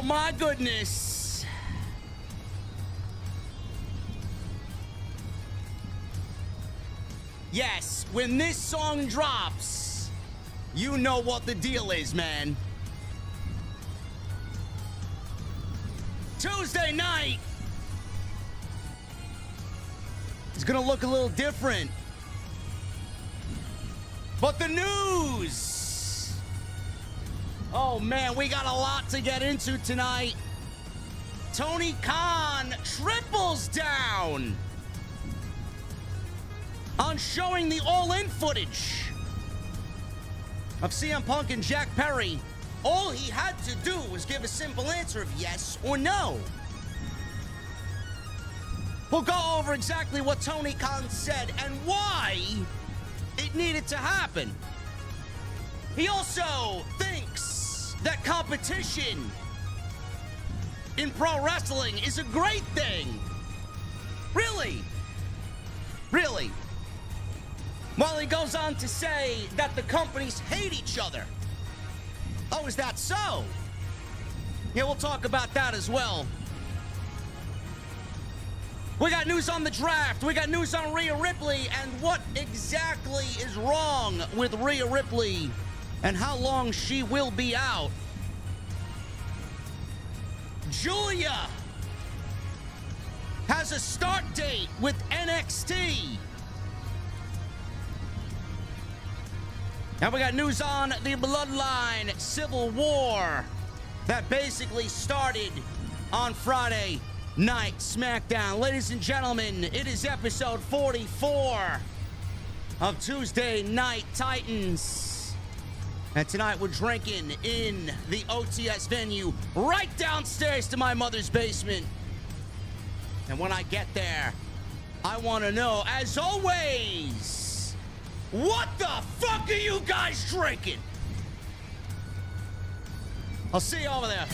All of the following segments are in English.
my goodness. Yes, when this song drops, you know what the deal is, man. Tuesday night is gonna look a little different. But the news! Oh man, we got a lot to get into tonight. Tony Khan triples down on showing the all-in footage of CM Punk and Jack Perry. All he had to do was give a simple answer of yes or no. We'll go over exactly what Tony Khan said and why it needed to happen. He also thinks that competition in pro wrestling is a great thing. Really? Really? While he goes on to say that the companies hate each other. Oh, is that so? Yeah, we'll talk about that as well. We got news on the draft. We got news on Rhea Ripley and what exactly is wrong with Rhea Ripley and how long she will be out. Guilia has a start date with NXT. And we got news on the Bloodline Civil War that basically started on Friday Night SmackDown. Ladies and gentlemen, it is episode 44 of Tuesday Night Titans. And tonight we're drinking in the OTS venue right downstairs to my mother's basement. And when I get there, I want to know, as always, what the fuck are you guys drinking? I'll see you over there.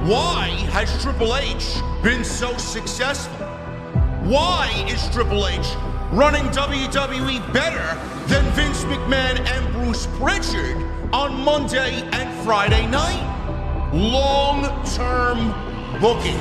Why has Triple H been so successful? Why is Triple H running WWE better than Vince McMahon and Bruce Pritchard on Monday and Friday night? Long-term booking.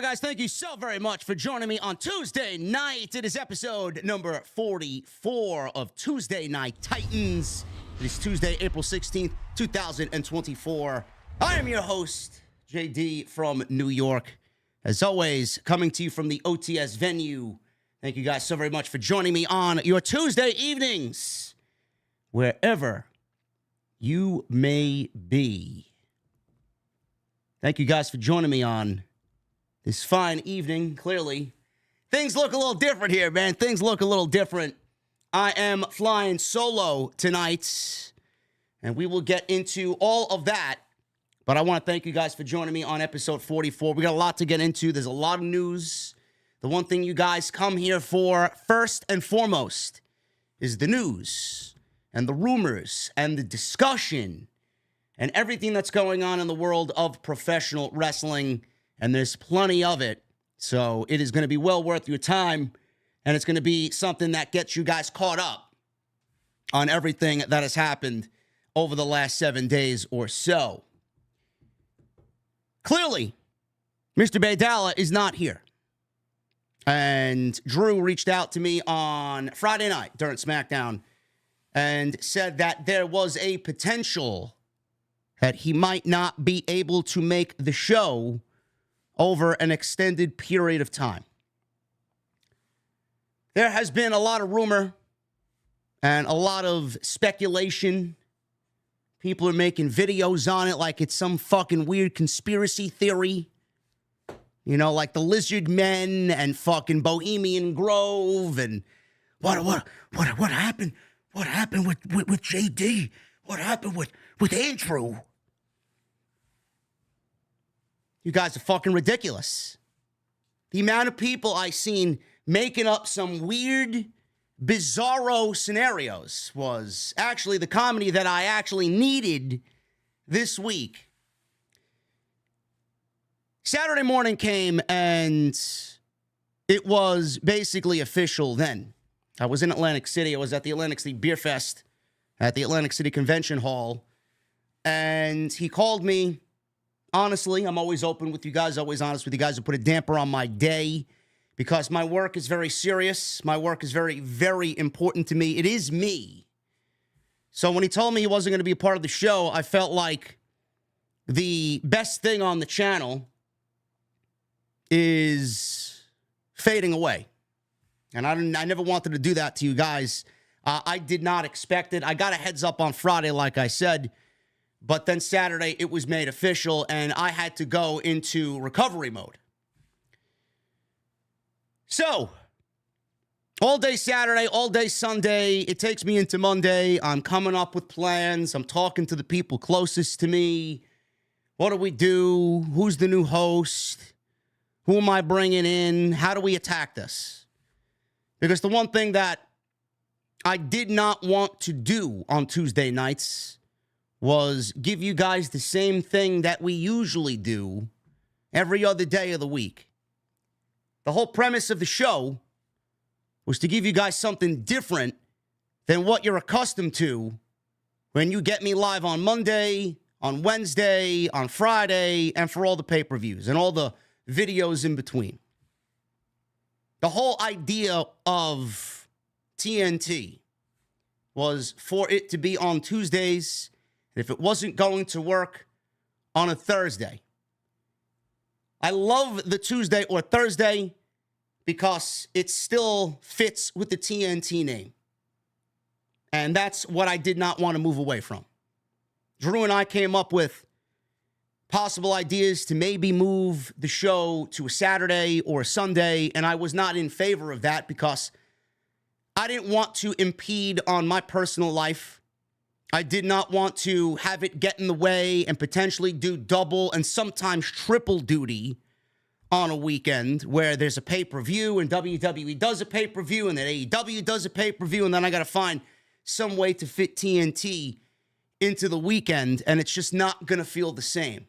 Guys, thank you so very much for joining me on Tuesday night. It is episode number 44 of Tuesday Night Titans. It is Tuesday, April 16th, 2024. I am your host, JD from New York. As always, coming to you from the OTS venue. Thank you guys so very much for joining me on your Tuesday evenings, wherever you may be. Thank you guys for joining me on this fine evening. Clearly, things look a little different here, man. Things look a little different. I am flying solo tonight, and we will get into all of that. But I want to thank you guys for joining me on episode 44. We got a lot to get into. There's a lot of news. The one thing you guys come here for, first and foremost, is the news and the rumors and the discussion and everything that's going on in the world of professional wrestling. And there's plenty of it. So it is going to be well worth your time. And it's going to be something that gets you guys caught up on everything that has happened over the last 7 days or so. Clearly, Mr. Baydala is not here. And Drew reached out to me on Friday night during SmackDown and said that there was a potential that he might not be able to make the show over an extended period of time. There has been a lot of rumor and a lot of speculation. People are making videos on it like it's some fucking weird conspiracy theory. You know, like the Lizard Men and fucking Bohemian Grove and what happened? What happened with JD? What happened with Andrew? You guys are fucking ridiculous. The amount of people I seen making up some weird, bizarro scenarios was actually the comedy that I actually needed this week. Saturday morning came and it was basically official then. I was in Atlantic City. I was at the Atlantic City Beer Fest at the Atlantic City Convention Hall. And he called me. Honestly, I'm always open with you guys, always honest with you guys, to put a damper on my day because my work is very serious. My work is very, very important to me. It is me. So when he told me he wasn't going to be a part of the show, I felt like the best thing on the channel is fading away. And I never wanted to do that to you guys. I did not expect it. I got a heads up on Friday, like I said. But then Saturday, it was made official, and I had to go into recovery mode. So, all day Saturday, all day Sunday, it takes me into Monday. I'm coming up with plans. I'm talking to the people closest to me. What do we do? Who's the new host? Who am I bringing in? How do we attack this? Because the one thing that I did not want to do on Tuesday nights was give you guys the same thing that we usually do every other day of the week. The whole premise of the show was to give you guys something different than what you're accustomed to when you get me live on Monday, on Wednesday, on Friday, and for all the pay-per-views and all the videos in between. The whole idea of TNT was for it to be on Tuesdays. If it wasn't going to work on a Thursday. I love the Tuesday or Thursday because it still fits with the TNT name. And that's what I did not want to move away from. Drew and I came up with possible ideas to maybe move the show to a Saturday or a Sunday, and I was not in favor of that because I didn't want to impede on my personal life. I did not want to have it get in the way and potentially do double and sometimes triple duty on a weekend where there's a pay-per-view and WWE does a pay-per-view and then AEW does a pay-per-view and then I got to find some way to fit TNT into the weekend and it's just not going to feel the same.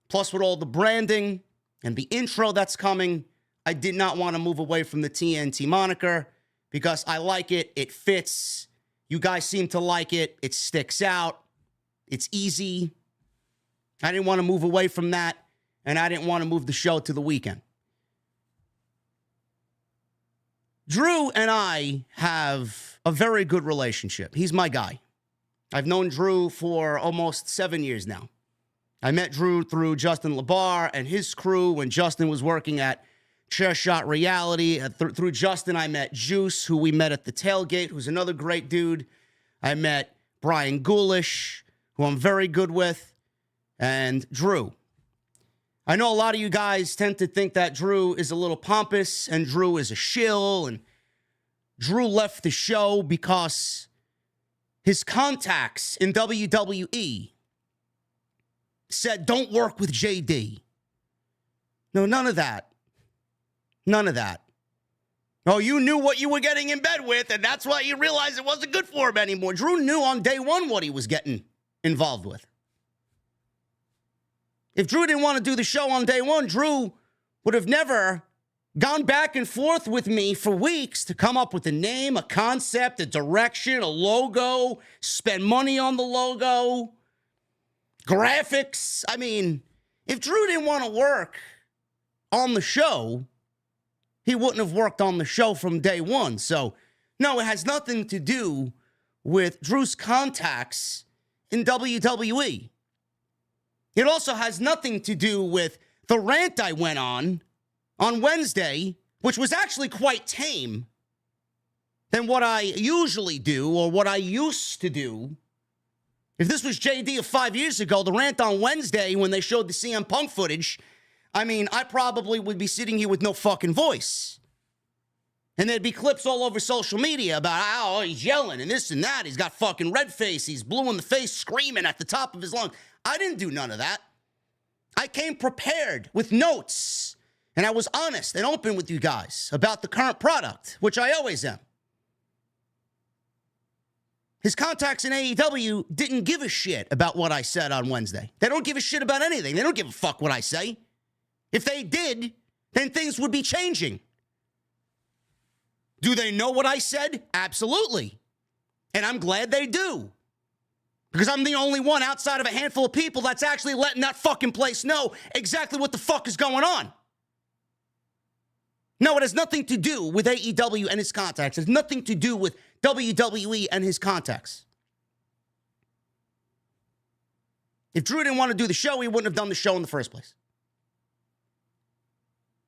Plus with all the branding and the intro that's coming, I did not want to move away from the TNT moniker because I like it, it fits. You guys seem to like it. It sticks out. It's easy. I didn't want to move away from that, and I didn't want to move the show to the weekend. Drew and I have a very good relationship. He's my guy. I've known Drew for almost 7 years now. I met Drew through Justin LaBar and his crew when Justin was working at Chairshot Reality. Through Justin, I met Juice, who we met at the tailgate, who's another great dude. I met Brian Ghoulish, who I'm very good with, and Drew. I know a lot of you guys tend to think that Drew is a little pompous and Drew is a shill, and Drew left the show because his contacts in WWE said, don't work with JD. No, none of that. None of that. Oh, you knew what you were getting in bed with, and that's why you realized it wasn't good for him anymore. Drew knew on day one what he was getting involved with. If Drew didn't want to do the show on day one, Drew would have never gone back and forth with me for weeks to come up with a name, a concept, a direction, a logo, spend money on the logo, graphics. I mean, if Drew didn't want to work on the show, he wouldn't have worked on the show from day one. So, no, it has nothing to do with Drew's contacts in WWE. It also has nothing to do with the rant I went on Wednesday, which was actually quite tame than what I usually do or what I used to do. If this was JD of 5 years ago, the rant on Wednesday when they showed the CM Punk footage, I mean, I probably would be sitting here with no fucking voice. And there'd be clips all over social media about how he's yelling and this and that. He's got fucking red face. He's blue in the face, screaming at the top of his lungs. I didn't do none of that. I came prepared with notes. And I was honest and open with you guys about the current product, which I always am. His contacts in AEW didn't give a shit about what I said on Wednesday. They don't give a shit about anything. They don't give a fuck what I say. If they did, then things would be changing. Do they know what I said? Absolutely. And I'm glad they do. Because I'm the only one outside of a handful of people that's actually letting that fucking place know exactly what the fuck is going on. No, it has nothing to do with AEW and his contacts. It has nothing to do with WWE and his contacts. If Drew didn't want to do the show, he wouldn't have done the show in the first place.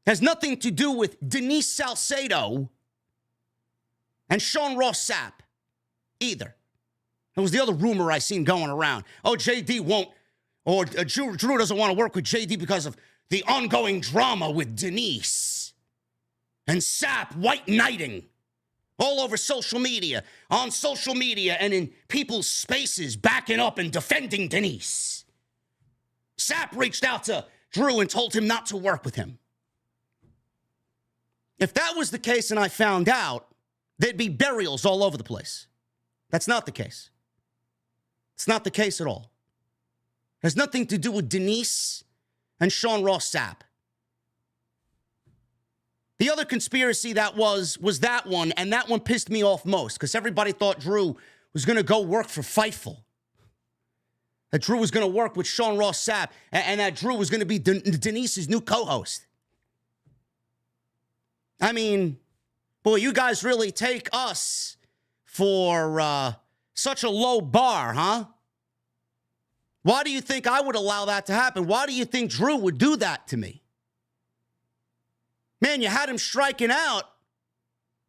It has nothing to do with Denise Salcedo and Sean Ross Sapp either. That was the other rumor I seen going around. Oh, JD won't, or Drew doesn't want to work with JD because of the ongoing drama with Denise. And Sapp white knighting all over social media, on social media and in people's spaces, backing up and defending Denise. Sapp reached out to Drew and told him not to work with him. If that was the case and I found out, there'd be burials all over the place. That's not the case. It's not the case at all. It has nothing to do with Denise and Sean Ross Sapp. The other conspiracy that was that one, and that one pissed me off most because everybody thought Drew was going to go work for Fightful. That Drew was going to work with Sean Ross Sapp, and that Drew was going to be Denise's new co-host. I mean, boy, you guys really take us for such a low bar, huh? Why do you think I would allow that to happen? Why do you think Drew would do that to me? Man, you had him striking out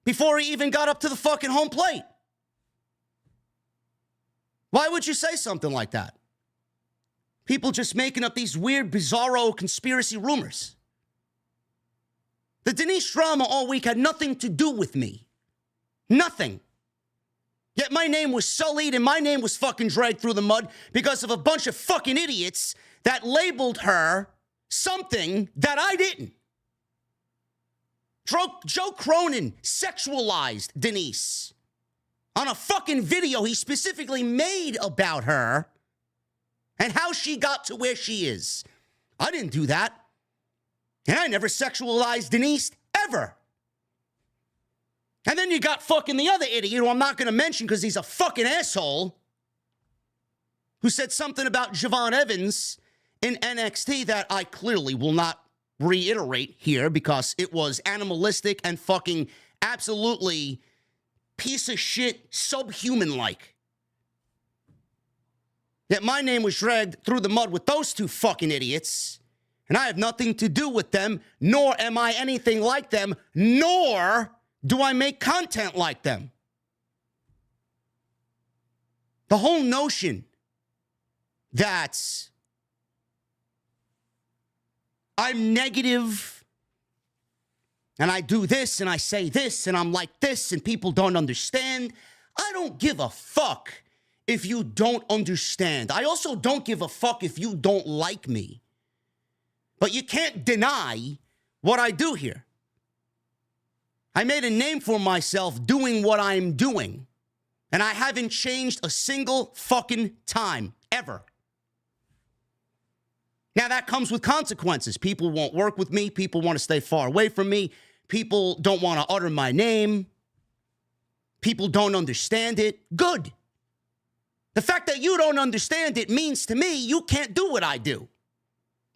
before he even got up to the fucking home plate. Why would you say something like that? People just making up these weird, bizarro conspiracy rumors. The Denise drama all week had nothing to do with me. Nothing. Yet my name was sullied and my name was fucking dragged through the mud because of a bunch of fucking idiots that labeled her something that I didn't. Joe Cronin sexualized Denise on a fucking video he specifically made about her and how she got to where she is. I didn't do that. And I never sexualized Denise, ever. And then you got fucking the other idiot, who I'm not going to mention because he's a fucking asshole, who said something about Javon Evans in NXT that I clearly will not reiterate here because it was animalistic and fucking absolutely piece of shit, subhuman-like. Yet my name was dragged through the mud with those two fucking idiots, and I have nothing to do with them, nor am I anything like them, nor do I make content like them. The whole notion that I'm negative, and I do this, and I say this, and I'm like this, and people don't understand. I don't give a fuck if you don't understand. I also don't give a fuck if you don't like me. But you can't deny what I do here. I made a name for myself doing what I'm doing. And I haven't changed a single fucking time, ever. Now, that comes with consequences. People won't work with me. People want to stay far away from me. People don't want to utter my name. People don't understand it. Good. The fact that you don't understand it means to me you can't do what I do.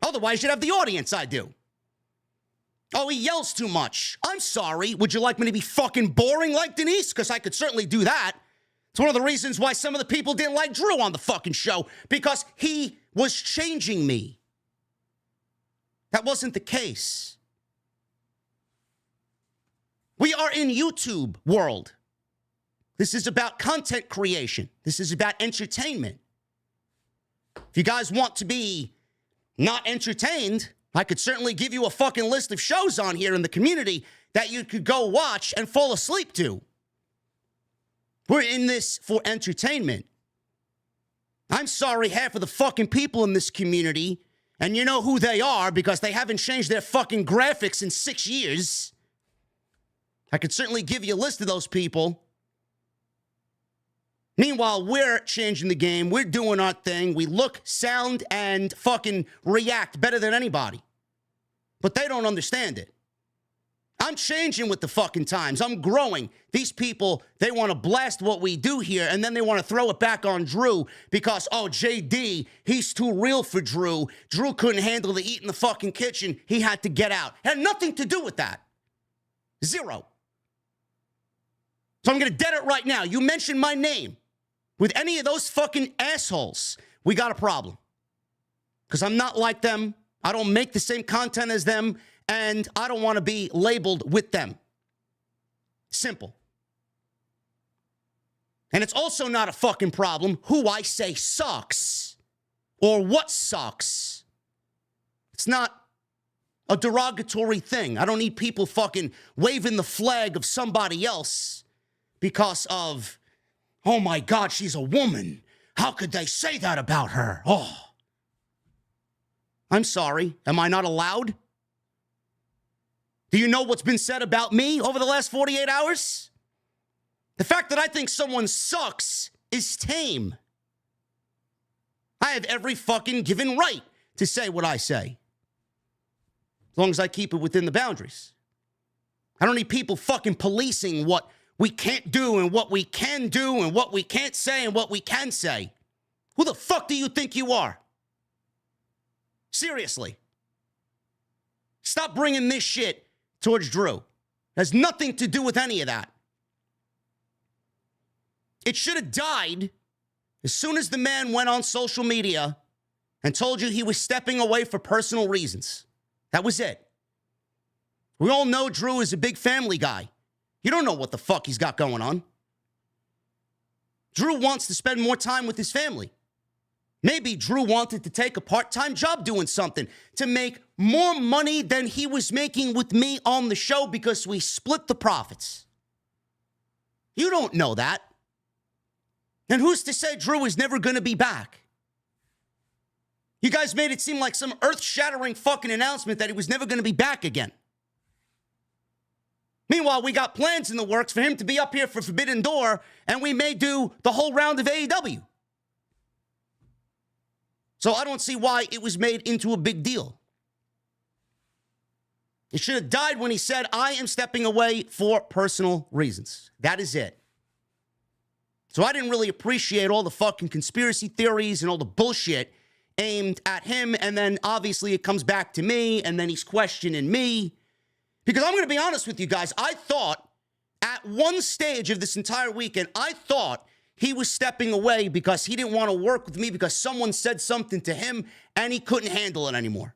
Otherwise, you'd have the audience I do. Oh, he yells too much. I'm sorry. Would you like me to be fucking boring like Denise? Because I could certainly do that. It's one of the reasons why some of the people didn't like Drew on the fucking show, because he was changing me. That wasn't the case. We are in YouTube world. This is about content creation. This is about entertainment. If you guys want to be not entertained, I could certainly give you a fucking list of shows on here in the community that you could go watch and fall asleep to. We're in this for entertainment. I'm sorry, half of the fucking people in this community, and you know who they are because they haven't changed their fucking graphics in 6 years. I could certainly give you a list of those people. Meanwhile, we're changing the game. We're doing our thing. We look, sound, and fucking react better than anybody. But they don't understand it. I'm changing with the fucking times. I'm growing. These people, they want to blast what we do here, and then they want to throw it back on Drew because, oh, JD, he's too real for Drew. Drew couldn't handle the heat in the fucking kitchen. He had to get out. It had nothing to do with that. Zero. So I'm going to dead it right now. You mentioned my name with any of those fucking assholes, we got a problem. Because I'm not like them. I don't make the same content as them. And I don't want to be labeled with them. Simple. And it's also not a fucking problem who I say sucks or what sucks. It's not a derogatory thing. I don't need people fucking waving the flag of somebody else because of, oh my God, she's a woman. How could they say that about her? Oh. I'm sorry. Am I not allowed? Do you know what's been said about me over the last 48 hours? The fact that I think someone sucks is tame. I have every fucking given right to say what I say. As long as I keep it within the boundaries. I don't need people fucking policing what we can't do and what we can do and what we can't say and what we can say. Who the fuck do you think you are? Seriously. Stop bringing this shit towards Drew. It has nothing to do with any of that. It should have died as soon as the man went on social media and told you he was stepping away for personal reasons. That was it. We all know Drew is a big family guy. You don't know what the fuck he's got going on. Drew wants to spend more time with his family. Maybe Drew wanted to take a part-time job doing something to make more money than he was making with me on the show because we split the profits. You don't know that. And who's to say Drew is never going to be back? You guys made it seem like some earth-shattering fucking announcement that he was never going to be back again. Meanwhile, we got plans in the works for him to be up here for Forbidden Door, and we may do the whole round of AEW. So I don't see why it was made into a big deal. It should have died when he said, I am stepping away for personal reasons. That is it. So I didn't really appreciate all the fucking conspiracy theories and all the bullshit aimed at him. And then obviously it comes back to me and then he's questioning me. Because I'm going to be honest with you guys. I thought at one stage of this entire weekend, I thought he was stepping away because he didn't want to work with me because someone said something to him and he couldn't handle it anymore.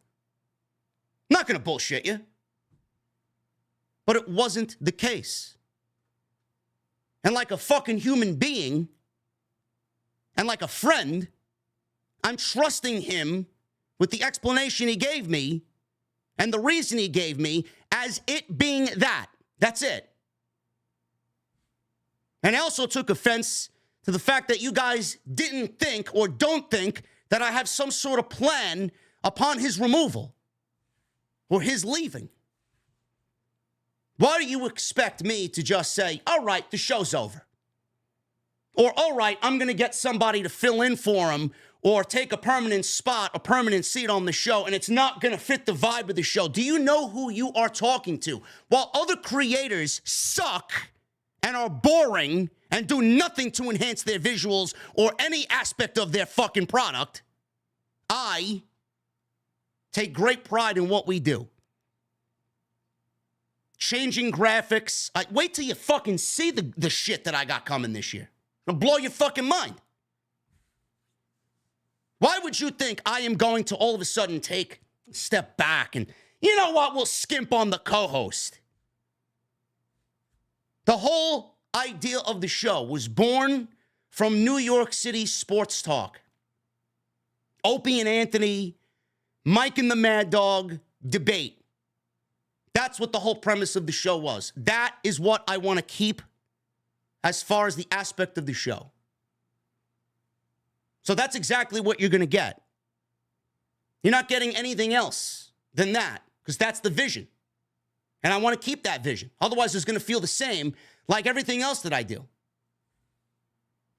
I'm not going to bullshit you. But it wasn't the case. And like a fucking human being and like a friend, I'm trusting him with the explanation he gave me And the reason he gave me as it being that. That's it. And I also took offense to the fact that you guys didn't think or don't think that I have some sort of plan upon his removal or his leaving. Why do you expect me to just say, all right, the show's over? Or, all right, I'm going to get somebody to fill in for him or take a permanent spot, a permanent seat on the show, and it's not going to fit the vibe of the show. Do you know who you are talking to? While other creators suck and are boring and do nothing to enhance their visuals or any aspect of their fucking product, I take great pride in what we do. Changing graphics. Wait till you fucking see the shit that I got coming this year. It'll blow your fucking mind. Why would you think I am going to all of a sudden take a step back and, you know what, we'll skimp on the co-host? The whole idea of the show was born from New York City sports talk. Opie and Anthony, Mike and the Mad Dog, debate. That's what the whole premise of the show was. That is what I want to keep as far as the aspect of the show. So that's exactly what you're going to get. You're not getting anything else than that, because that's the vision. And I want to keep that vision. Otherwise, it's going to feel the same like everything else that I do.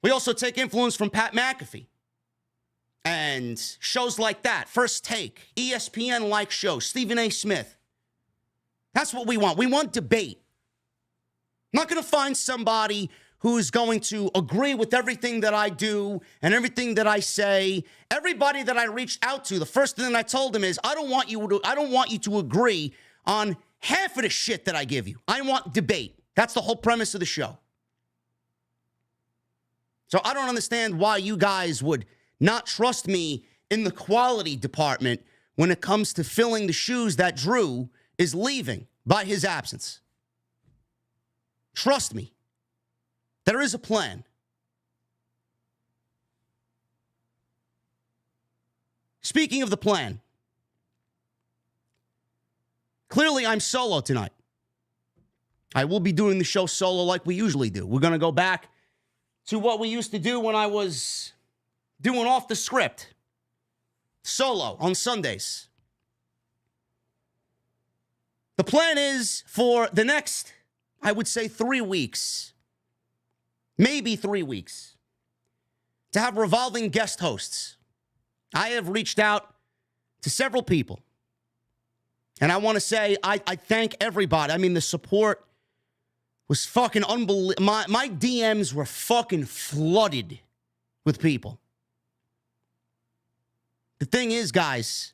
We also take influence from Pat McAfee and shows like that. First Take, ESPN-like shows, Stephen A. Smith. That's what we want. We want debate. I'm not going to find somebody who is going to agree with everything that I do and everything that I say. Everybody that I reached out to, the first thing that I told them is, I don't want you to agree on half of the shit that I give you. I want debate. That's the whole premise of the show. So I don't understand why you guys would not trust me in the quality department when it comes to filling the shoes that Drew is leaving by his absence. Trust me. There is a plan. Speaking of the plan, clearly I'm solo tonight. I will be doing the show solo like we usually do. We're going to go back to what we used to do when I was doing off the script. Solo on Sundays. The plan is for the next, I would say, 3 weeks, maybe 3 weeks, to have revolving guest hosts. I have reached out to several people. And I want to say I thank everybody. I mean, the support was fucking unbelievable. My DMs were fucking flooded with people. The thing is, guys,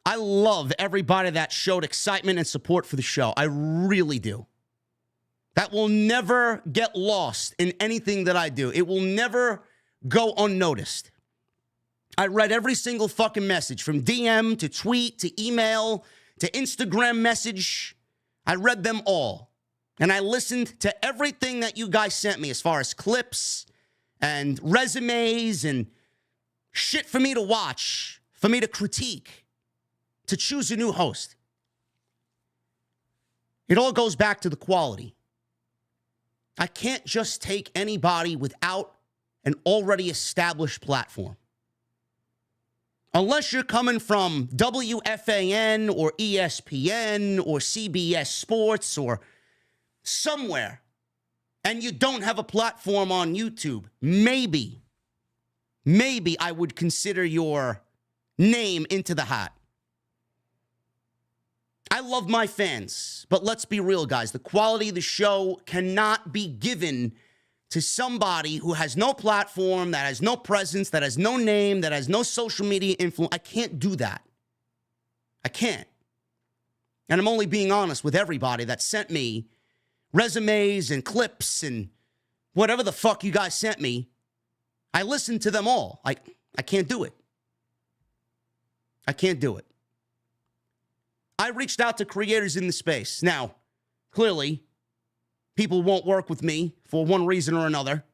I love everybody that showed excitement and support for the show. I really do. That will never get lost in anything that I do. It will never go unnoticed. I read every single fucking message, from DM to tweet to email to Instagram message. I read them all. And I listened to everything that you guys sent me as far as clips and resumes and shit for me to watch, for me to critique, to choose a new host. It all goes back to the quality. I can't just take anybody without an already established platform. Unless you're coming from WFAN or ESPN or CBS Sports or somewhere, and you don't have a platform on YouTube, maybe I would consider your name into the hat. I love my fans, but let's be real, guys. The quality of the show cannot be given to somebody who has no platform, that has no presence, that has no name, that has no social media influence. I can't do that. I can't. And I'm only being honest with everybody that sent me resumes and clips and whatever the fuck you guys sent me. I listened to them all. I can't do it. I can't do it. I reached out to creators in the space. Now, clearly, people won't work with me for one reason or another,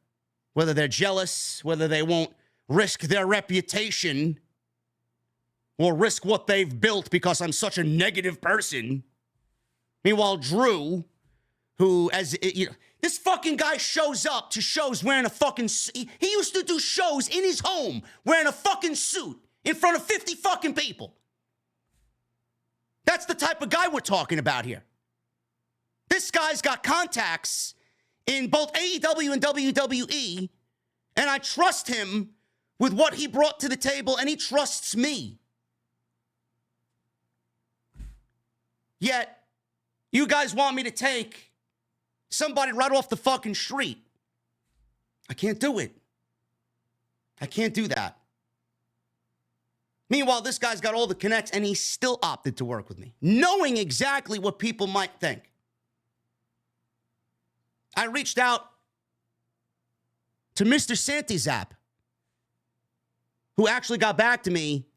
whether they're jealous, whether they won't risk their reputation, or risk what they've built because I'm such a negative person. Meanwhile, Drew, who, this fucking guy shows up to shows wearing a fucking, he used to do shows in his home wearing a fucking suit in front of 50 fucking people. That's the type of guy we're talking about here. This guy's got contacts in both AEW and WWE, and I trust him with what he brought to the table, and he trusts me. Yet, you guys want me to take somebody right off the fucking street. I can't do it. I can't do that. Meanwhile, this guy's got all the connects, and he still opted to work with me, knowing exactly what people might think. I reached out to Mr. Santizap, who actually got back to me,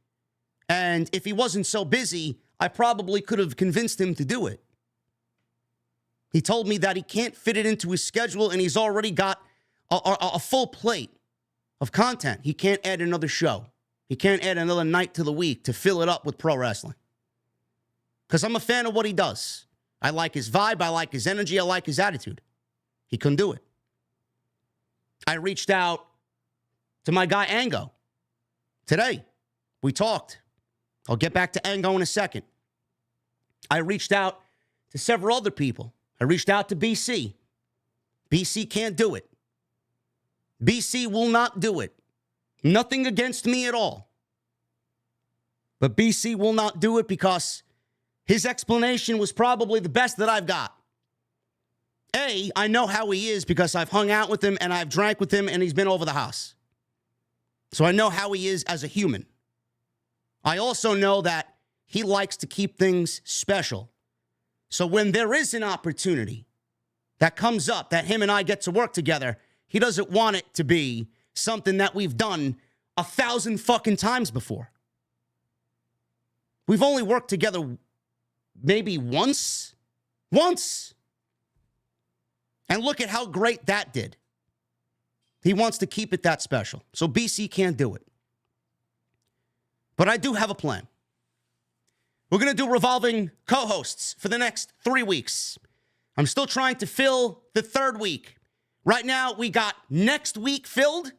and if he wasn't so busy, I probably could have convinced him to do it. He told me that he can't fit it into his schedule, and he's already got a full plate of content. He can't add another show. He can't add another night to the week to fill it up with pro wrestling. Because I'm a fan of what he does. I like his vibe. I like his energy. I like his attitude. He couldn't do it. I reached out to my guy Ango today. We talked. I'll get back to Ango in a second. I reached out to several other people. I reached out to BC. BC can't do it. BC will not do it. Nothing against me at all. But BC will not do it because his explanation was probably the best that I've got. I know how he is because I've hung out with him and I've drank with him and he's been over the house. So I know how he is as a human. I also know that he likes to keep things special. So when there is an opportunity that comes up that him and I get to work together, he doesn't want it to be something that we've done 1,000 fucking times before. We've only worked together maybe once. Once. And look at how great that did. He wants to keep it that special. So BC can't do it. But I do have a plan. We're going to do revolving co-hosts for the next 3 weeks. I'm still trying to fill the third week. Right now, we got next week filled,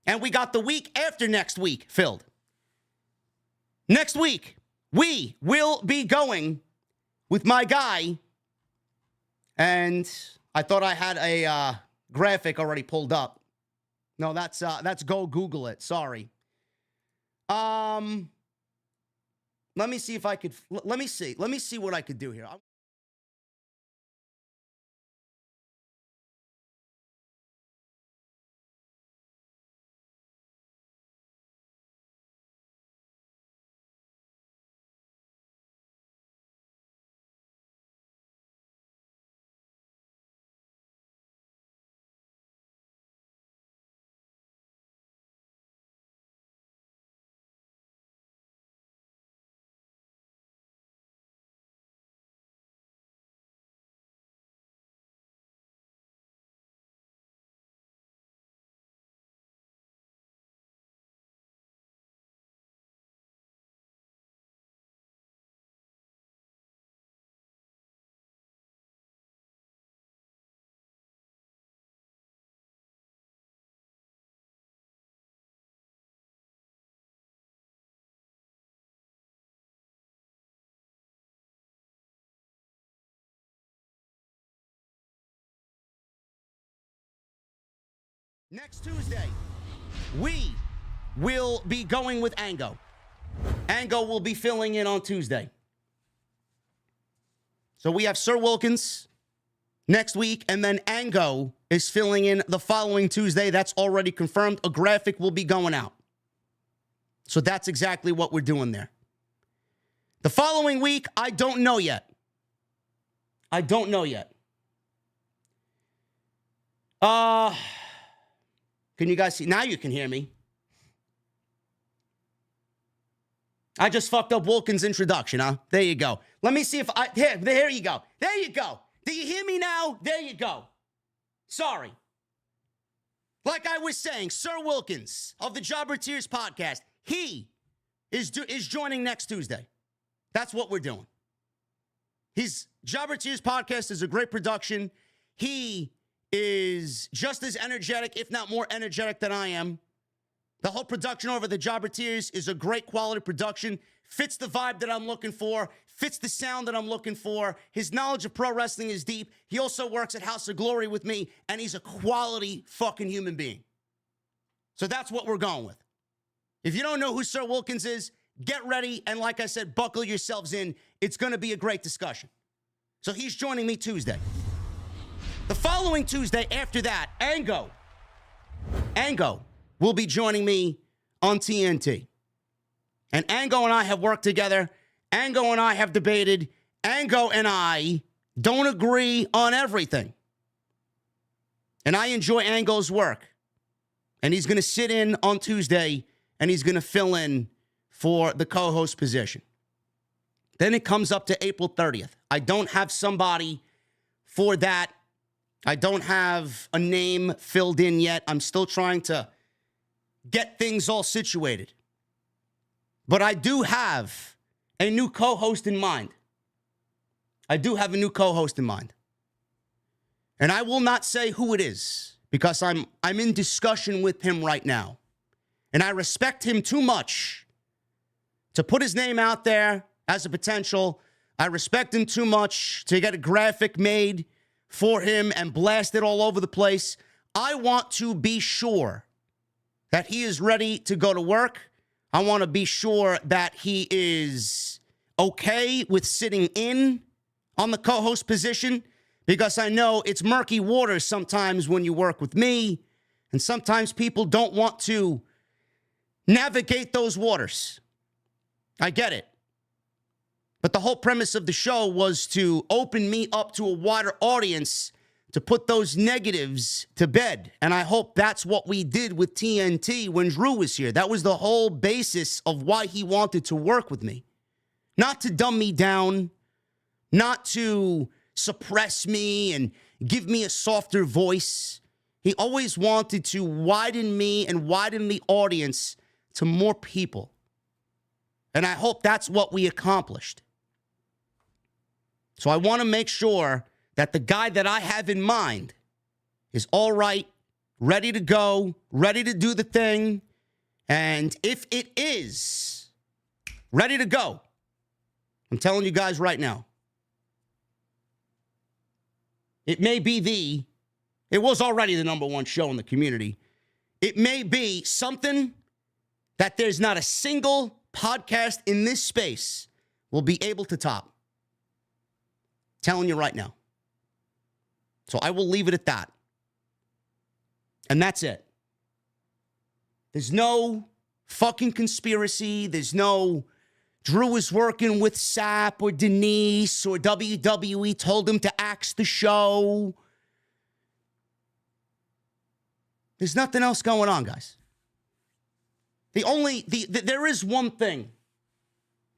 and we got the week after next week filled. Next week, we will be going with my guy, and I thought I had a graphic already pulled up. No, that's go Google it. Sorry. Let me see if I could. Let me see what I could do here. Next Tuesday, we will be going with Ango. Ango will be filling in on Tuesday. So we have Sir Wilkins next week, and then Ango is filling in the following Tuesday. That's already confirmed. A graphic will be going out. So that's exactly what we're doing there. The following week, I don't know yet. I don't know yet. Can you guys see? Now you can hear me. I just fucked up Wilkins' introduction, huh? There you go. Let me see if I... There you go. There you go. Do you hear me now? There you go. Sorry. Like I was saying, Sir Wilkins of the Jobber Tears podcast, he is joining next Tuesday. That's what we're doing. Jobber Tears podcast is a great production. He is just as energetic, if not more energetic than I am. The whole production over the Jobber Tears is a great quality production. Fits the vibe that I'm looking for. Fits the sound that I'm looking for. His knowledge of pro wrestling is deep. He also works at House of Glory with me, and he's a quality fucking human being. So that's what we're going with. If you don't know who Sir Wilkins is, get ready, and like I said, buckle yourselves in. It's going to be a great discussion. So he's joining me Tuesday. The following Tuesday after that, Ango will be joining me on TNT. And Ango and I have worked together. Ango and I have debated. Ango and I don't agree on everything. And I enjoy Ango's work. And he's going to sit in on Tuesday, and he's going to fill in for the co-host position. Then it comes up to April 30th. I don't have somebody for that. I don't have a name filled in yet. I'm still trying to get things all situated. But I do have a new co-host in mind. And I will not say who it is because I'm in discussion with him right now. And I respect him too much to put his name out there as a potential. I respect him too much to get a graphic made for him and blast it all over the place. I want to be sure that he is ready to go to work. I want to be sure that he is okay with sitting in on the co-host position because I know it's murky waters sometimes when you work with me, and sometimes people don't want to navigate those waters. I get it. But the whole premise of the show was to open me up to a wider audience to put those negatives to bed. And I hope that's what we did with TNT when Drew was here. That was the whole basis of why he wanted to work with me. Not to dumb me down, not to suppress me and give me a softer voice. He always wanted to widen me and widen the audience to more people. And I hope that's what we accomplished. So I want to make sure that the guy that I have in mind is all right, ready to go, ready to do the thing. And if it is ready to go, I'm telling you guys right now, it was already the number one show in the community. It may be something that there's not a single podcast in this space will be able to top. Telling you right now. So I will leave it at that. And that's it. There's no fucking conspiracy. There's no Drew is working with Sap or Denise or WWE told him to axe the show. There's nothing else going on, guys. There is one thing.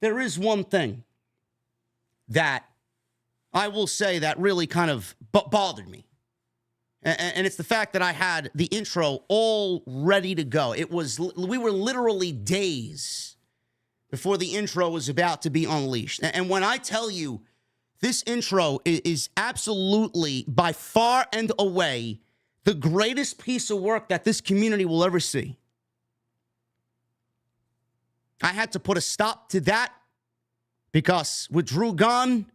There is one thing that I will say that really kind of bothered me. And it's the fact that I had the intro all ready to go. We were literally days before the intro was about to be unleashed. And when I tell you this intro is absolutely by far and away the greatest piece of work that this community will ever see. I had to put a stop to that because with Drew gone,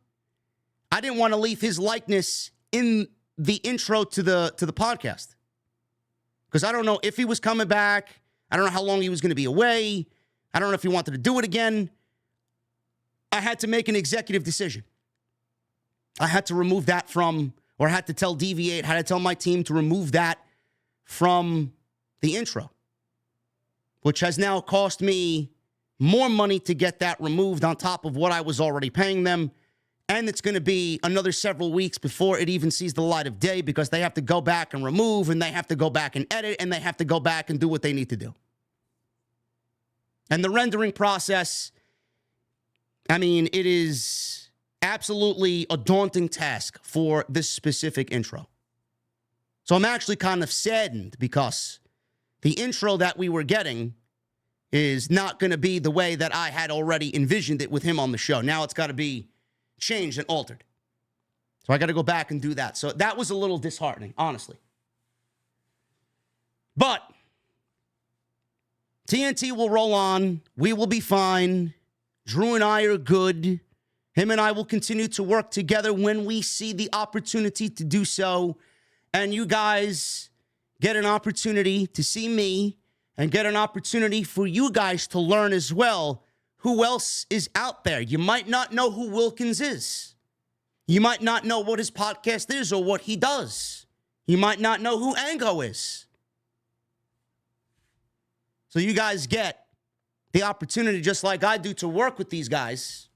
I didn't want to leave his likeness in the intro to the podcast. Because I don't know if he was coming back. I don't know how long he was going to be away. I don't know if he wanted to do it again. I had to make an executive decision. I had to remove that I had to tell Deviate, had to tell my team to remove that from the intro. Which has now cost me more money to get that removed on top of what I was already paying them. And it's going to be another several weeks before it even sees the light of day because they have to go back and remove, and they have to go back and edit, and they have to go back and do what they need to do. And the rendering process, I mean, it is absolutely a daunting task for this specific intro. So I'm actually kind of saddened because the intro that we were getting is not going to be the way that I had already envisioned it with him on the show. Now it's got to be changed and altered. So I got to go back and do that. So that was a little disheartening, honestly. But TNT will roll on. We will be fine. Drew and I are good. Him and I will continue to work together when we see the opportunity to do so. And you guys get an opportunity to see me and get an opportunity for you guys to learn as well who else is out there. You might not know who Wilkins is. You might not know what his podcast is or what he does. You might not know who Ango is. So you guys get the opportunity, just like I do, to work with these guys.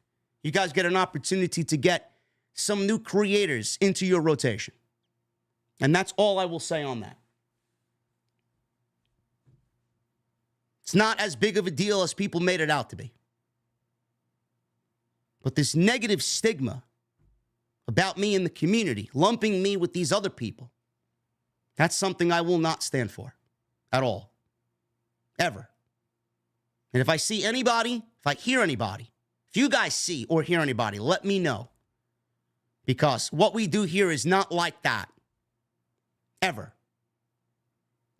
You guys get an opportunity to get some new creators into your rotation. And that's all I will say on that. It's not as big of a deal as people made it out to be. But this negative stigma about me in the community, lumping me with these other people, that's something I will not stand for at all. Ever. And if I see anybody, if I hear anybody, if you guys see or hear anybody, let me know. Because what we do here is not like that. Ever.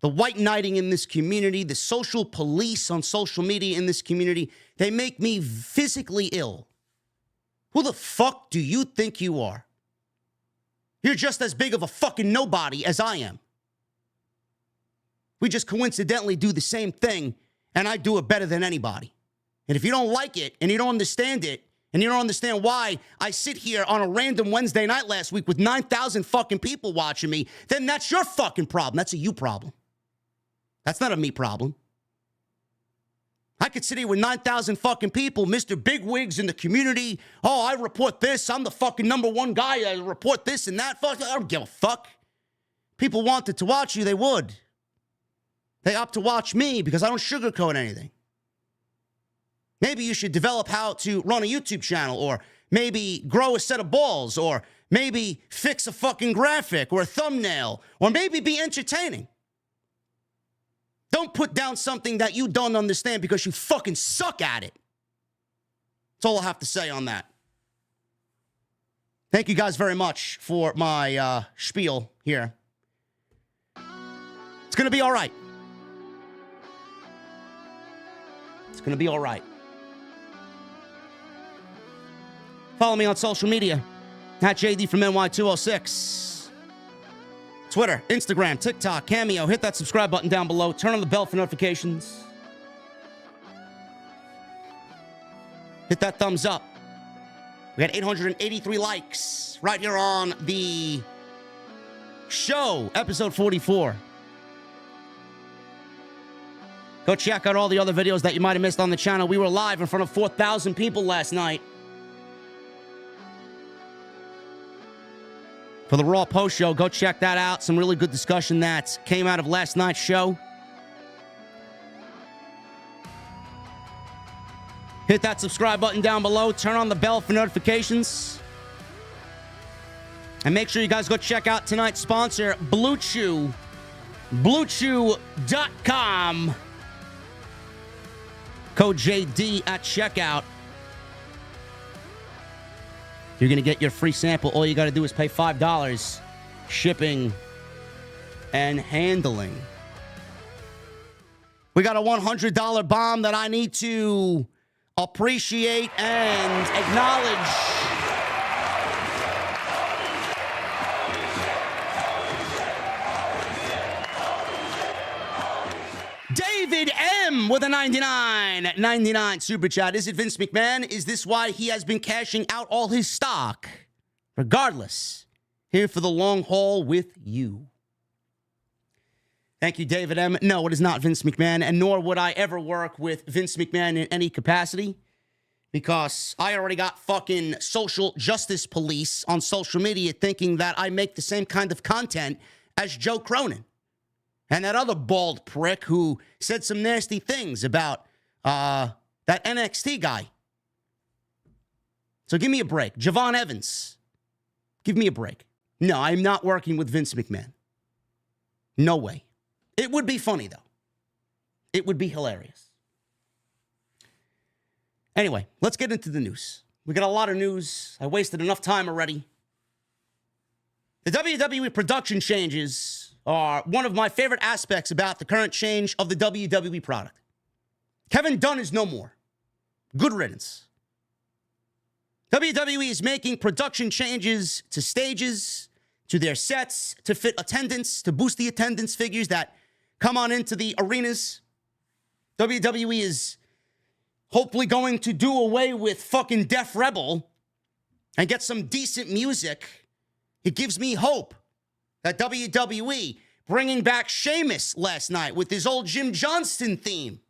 The white knighting in this community, the social police on social media in this community, they make me physically ill. Who the fuck do you think you are? You're just as big of a fucking nobody as I am. We just coincidentally do the same thing, and I do it better than anybody. And if you don't like it, and you don't understand it, and you don't understand why I sit here on a random Wednesday night last week with 9,000 fucking people watching me, then that's your fucking problem. That's a you problem. That's not a me problem. I could sit here with 9,000 fucking people, Mr. Bigwigs in the community. Oh, I report this. I'm the fucking number one guy. I report this and that. Fuck, I don't give a fuck. People wanted to watch you, they would. They opt to watch me because I don't sugarcoat anything. Maybe you should develop how to run a YouTube channel, or maybe grow a set of balls, or maybe fix a fucking graphic or a thumbnail, or maybe be entertaining. Don't put down something that you don't understand because you fucking suck at it. That's all I have to say on that. Thank you guys very much for my spiel here. It's going to be all right. It's going to be all right. Follow me on social media, at JD from NY206. Twitter, Instagram, TikTok, Cameo. Hit that subscribe button down below. Turn on the bell for notifications. Hit that thumbs up. We got 883 likes right here on the show, episode 44. Go check out all the other videos that you might have missed on the channel. We were live in front of 4,000 people last night for the Raw post show. Go check that out. Some really good discussion that came out of last night's show. Hit that subscribe button down below. Turn on the bell for notifications. And make sure you guys go check out tonight's sponsor, Blue Chew. BlueChew.com. Code JD at checkout. You're going to get your free sample. All you got to do is pay $5 shipping and handling. We got a $100 bomb that I need to appreciate and acknowledge. David M with a 99 super chat. Is it Vince McMahon? Is this why he has been cashing out all his stock? Regardless, here for the long haul with you. Thank you, David M. No, it is not Vince McMahon, and nor would I ever work with Vince McMahon in any capacity, because I already got fucking social justice police on social media thinking that I make the same kind of content as Joe Cronin. And that other bald prick who said some nasty things about that NXT guy. So give me a break. Javon Evans, give me a break. No, I'm not working with Vince McMahon. No way. It would be funny, though. It would be hilarious. Anyway, let's get into the news. We got a lot of news. I wasted enough time already. The WWE production changes are one of my favorite aspects about the current change of the WWE product. Kevin Dunn is no more. Good riddance. WWE is making production changes to stages, to their sets, to fit attendance, to boost the attendance figures that come on into the arenas. WWE is hopefully going to do away with fucking Def Rebel and get some decent music. It gives me hope that WWE bringing back Sheamus last night with his old Jim Johnston theme.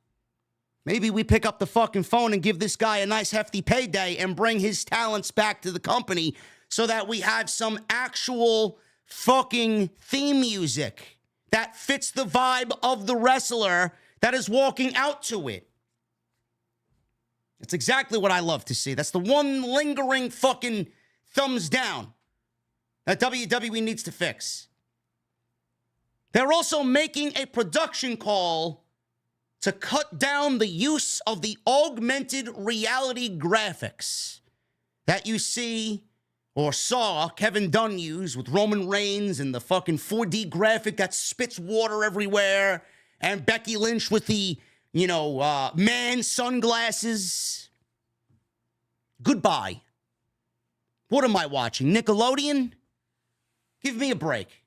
Maybe we pick up the fucking phone and give this guy a nice hefty payday and bring his talents back to the company so that we have some actual fucking theme music that fits the vibe of the wrestler that is walking out to it. That's exactly what I love to see. That's the one lingering fucking thumbs down that WWE needs to fix. They're also making a production call to cut down the use of the augmented reality graphics that you see or saw Kevin Dunn use with Roman Reigns and the fucking 4D graphic that spits water everywhere, and Becky Lynch with the, man sunglasses. Goodbye. What am I watching? Nickelodeon? Give me a break.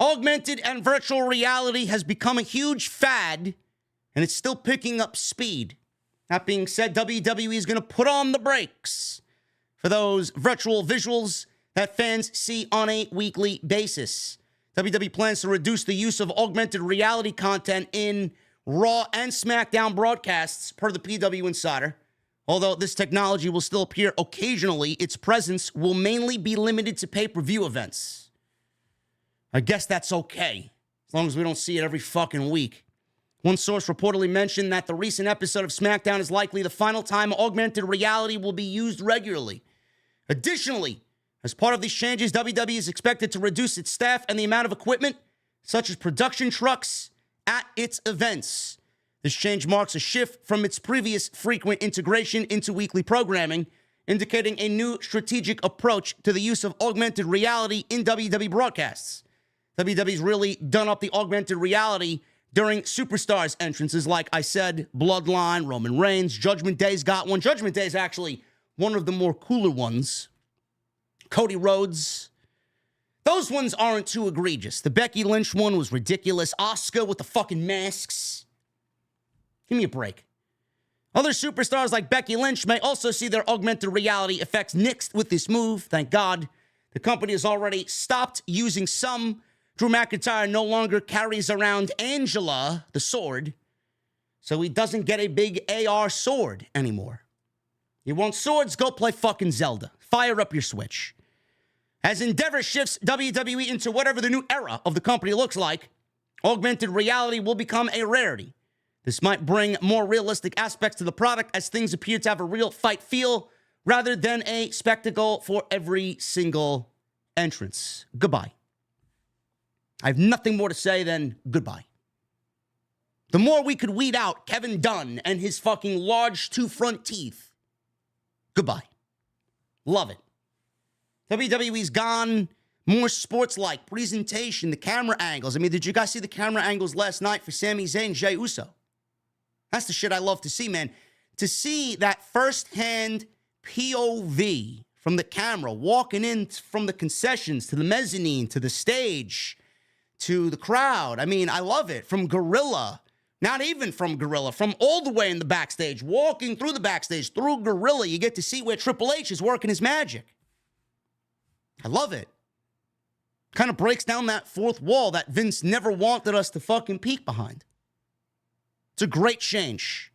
Augmented and virtual reality has become a huge fad, and it's still picking up speed. That being said, WWE is going to put on the brakes for those virtual visuals that fans see on a weekly basis. WWE plans to reduce the use of augmented reality content in Raw and SmackDown broadcasts, per the PW Insider. Although this technology will still appear occasionally, its presence will mainly be limited to pay-per-view events. I guess that's okay, as long as we don't see it every fucking week. One source reportedly mentioned that the recent episode of SmackDown is likely the final time augmented reality will be used regularly. Additionally, as part of these changes, WWE is expected to reduce its staff and the amount of equipment, such as production trucks, at its events. This change marks a shift from its previous frequent integration into weekly programming, indicating a new strategic approach to the use of augmented reality in WWE broadcasts. WWE's really done up the augmented reality during superstars' entrances, like I said, Bloodline, Roman Reigns, Judgment Day's got one. Judgment Day is actually one of the more cooler ones. Cody Rhodes. Those ones aren't too egregious. The Becky Lynch one was ridiculous. Asuka with the fucking masks. Give me a break. Other superstars like Becky Lynch may also see their augmented reality effects nixed with this move. Thank God. The company has already stopped using some. Drew McIntyre no longer carries around Angela, the sword, so he doesn't get a big AR sword anymore. You want swords? Go play fucking Zelda. Fire up your Switch. As Endeavor shifts WWE into whatever the new era of the company looks like, augmented reality will become a rarity. This might bring more realistic aspects to the product as things appear to have a real fight feel rather than a spectacle for every single entrance. Goodbye. I have nothing more to say than goodbye. The more we could weed out Kevin Dunn and his fucking large two front teeth, goodbye. Love it. WWE's gone more sports-like presentation, the camera angles. I mean, did you guys see the camera angles last night for Sami Zayn and Jey Uso? That's the shit I love to see, man. To see that firsthand POV from the camera, walking in from the concessions to the mezzanine to the stage to the crowd. I mean, I love it. From Guilia, not even from Guilia, from all the way in the backstage, walking through the backstage, through Guilia, you get to see where Triple H is working his magic. I love it. Kind of breaks down that fourth wall that Vince never wanted us to fucking peek behind. It's a great change.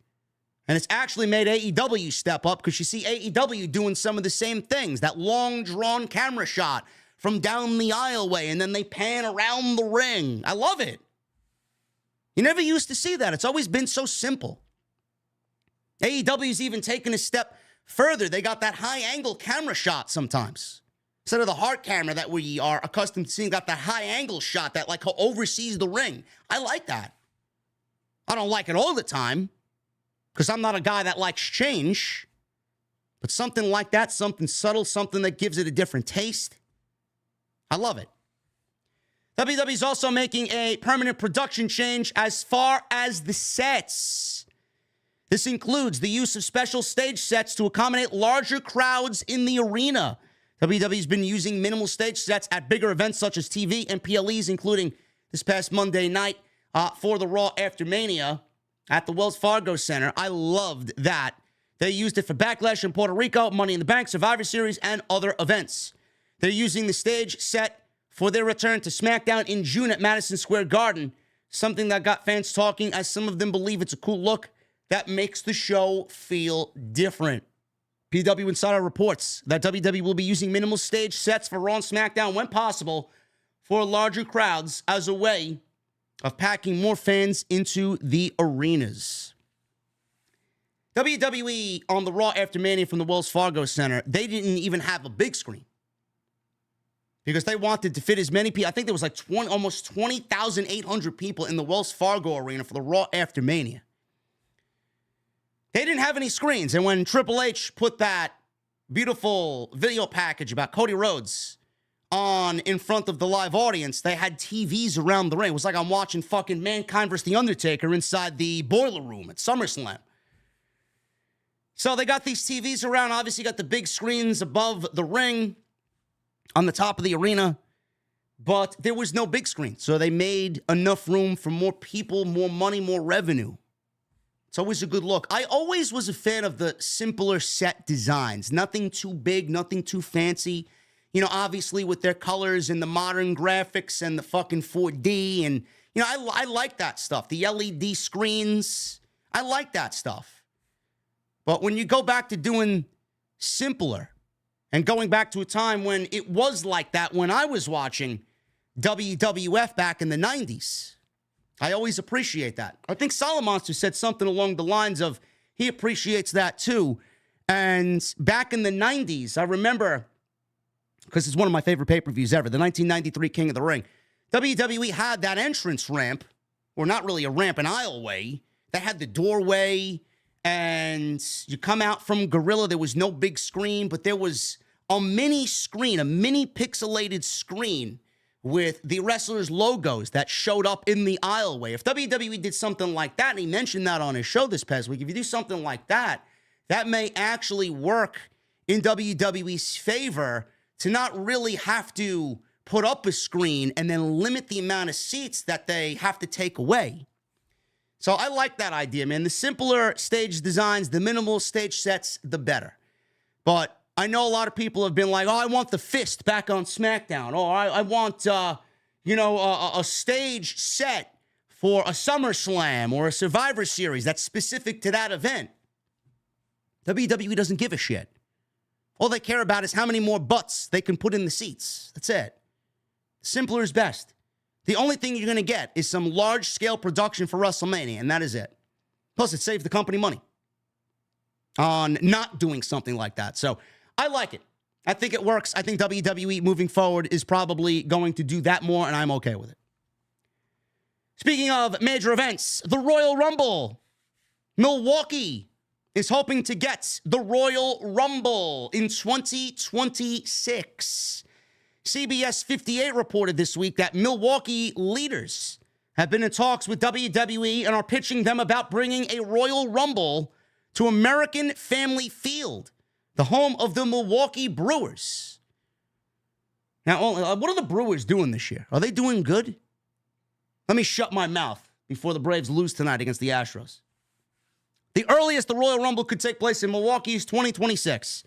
And it's actually made AEW step up because you see AEW doing some of the same things. That long, drawn camera shot from down the aisleway, and then they pan around the ring. I love it. You never used to see that. It's always been so simple. AEW's even taken a step further. They got that high-angle camera shot sometimes. Instead of the heart camera that we are accustomed to seeing, got that high-angle shot that like oversees the ring. I like that. I don't like it all the time. because I'm not a guy that likes change. But something like that, something subtle, something that gives it a different taste, I love it. WWE's also making a permanent production change as far as the sets. This includes the use of special stage sets to accommodate larger crowds in the arena. WWE's been using minimal stage sets at bigger events such as TV and PLEs, including this past Monday night for the Raw After Mania at the Wells Fargo Center. I loved that. They used it for Backlash in Puerto Rico, Money in the Bank, Survivor Series, and other events. They're using the stage set for their return to SmackDown in June at Madison Square Garden, something that got fans talking, as some of them believe it's a cool look that makes the show feel different. PW Insider reports that WWE will be using minimal stage sets for Raw and SmackDown when possible for larger crowds as a way of packing more fans into the arenas. WWE on the Raw After Mania from the Wells Fargo Center, they didn't even have a big screen because they wanted to fit as many people. I think there was like almost 20,800 people in the Wells Fargo Arena for the Raw After Mania. They didn't have any screens. And when Triple H put that beautiful video package about Cody Rhodes on in front of the live audience, they had TVs around the ring. It was like I'm watching fucking Mankind vs. The Undertaker inside the Boiler Room at SummerSlam. So they got these TVs around. Obviously got the big screens above the ring on the top of the arena. But there was no big screen. So they made enough room for more people, more money, more revenue. It's always a good look. I always was a fan of the simpler set designs. Nothing too big, nothing too fancy. You know, obviously with their colors and the modern graphics and the fucking 4D. And, you know, I like that stuff. The LED screens. I like that stuff. But when you go back to doing simpler and going back to a time when it was like that when I was watching WWF back in the 90s, I always appreciate that. I think Solomonster said something along the lines of he appreciates that too. And back in the 90s, I remember, because it's one of my favorite pay-per-views ever, the 1993 King of the Ring, WWE had that entrance ramp, or not really a ramp, an aisleway, that had the doorway, and you come out from Guilia. There was no big screen, but there was a mini screen, a mini pixelated screen with the wrestlers' logos that showed up in the aisleway. If WWE did something like that, and he mentioned that on his show this past week, if you do something like that, that may actually work in WWE's favor to not really have to put up a screen and then limit the amount of seats that they have to take away. So I like that idea, man. The simpler stage designs, the minimal stage sets, the better. But I know a lot of people have been like, oh, I want the fist back on SmackDown. Oh, I want, a stage set for a SummerSlam or a Survivor Series that's specific to that event. WWE doesn't give a shit. All they care about is how many more butts they can put in the seats. That's it. Simpler is best. The only thing you're going to get is some large-scale production for WrestleMania, and that is it. Plus, it saves the company money on not doing something like that. So I like it. I think it works. I think WWE moving forward is probably going to do that more, and I'm okay with it. Speaking of major events, the Royal Rumble. Milwaukee is hoping to get the Royal Rumble in 2026. CBS 58 reported this week that Milwaukee leaders have been in talks with WWE and are pitching them about bringing a Royal Rumble to American Family Field, the home of the Milwaukee Brewers. Now, what are the Brewers doing this year? Are they doing good? Let me shut my mouth before the Braves lose tonight against the Astros. The earliest the Royal Rumble could take place in Milwaukee is 2026,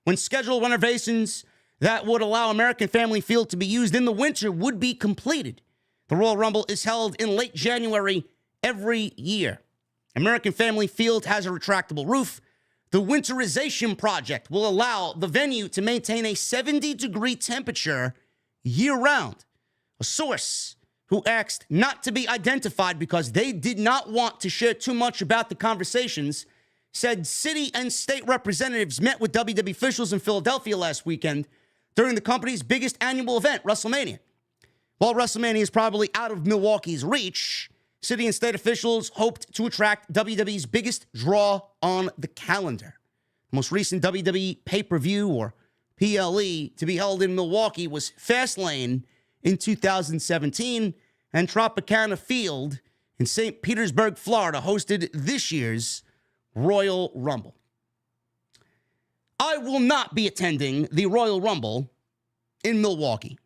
when scheduled renovations that would allow American Family Field to be used in the winter would be completed. The Royal Rumble is held in late January every year. American Family Field has a retractable roof. The winterization project will allow the venue to maintain a 70-degree temperature year-round. A source who asked not to be identified because they did not want to share too much about the conversations said city and state representatives met with WWE officials in Philadelphia last weekend during the company's biggest annual event, WrestleMania. While WrestleMania is probably out of Milwaukee's reach, City and state officials hoped to attract WWE's biggest draw on the calendar. The most recent WWE pay-per-view, or PLE, to be held in Milwaukee was Fastlane in 2017, and Tropicana Field in St. Petersburg, Florida, hosted this year's Royal Rumble. I will not be attending the Royal Rumble in Milwaukee.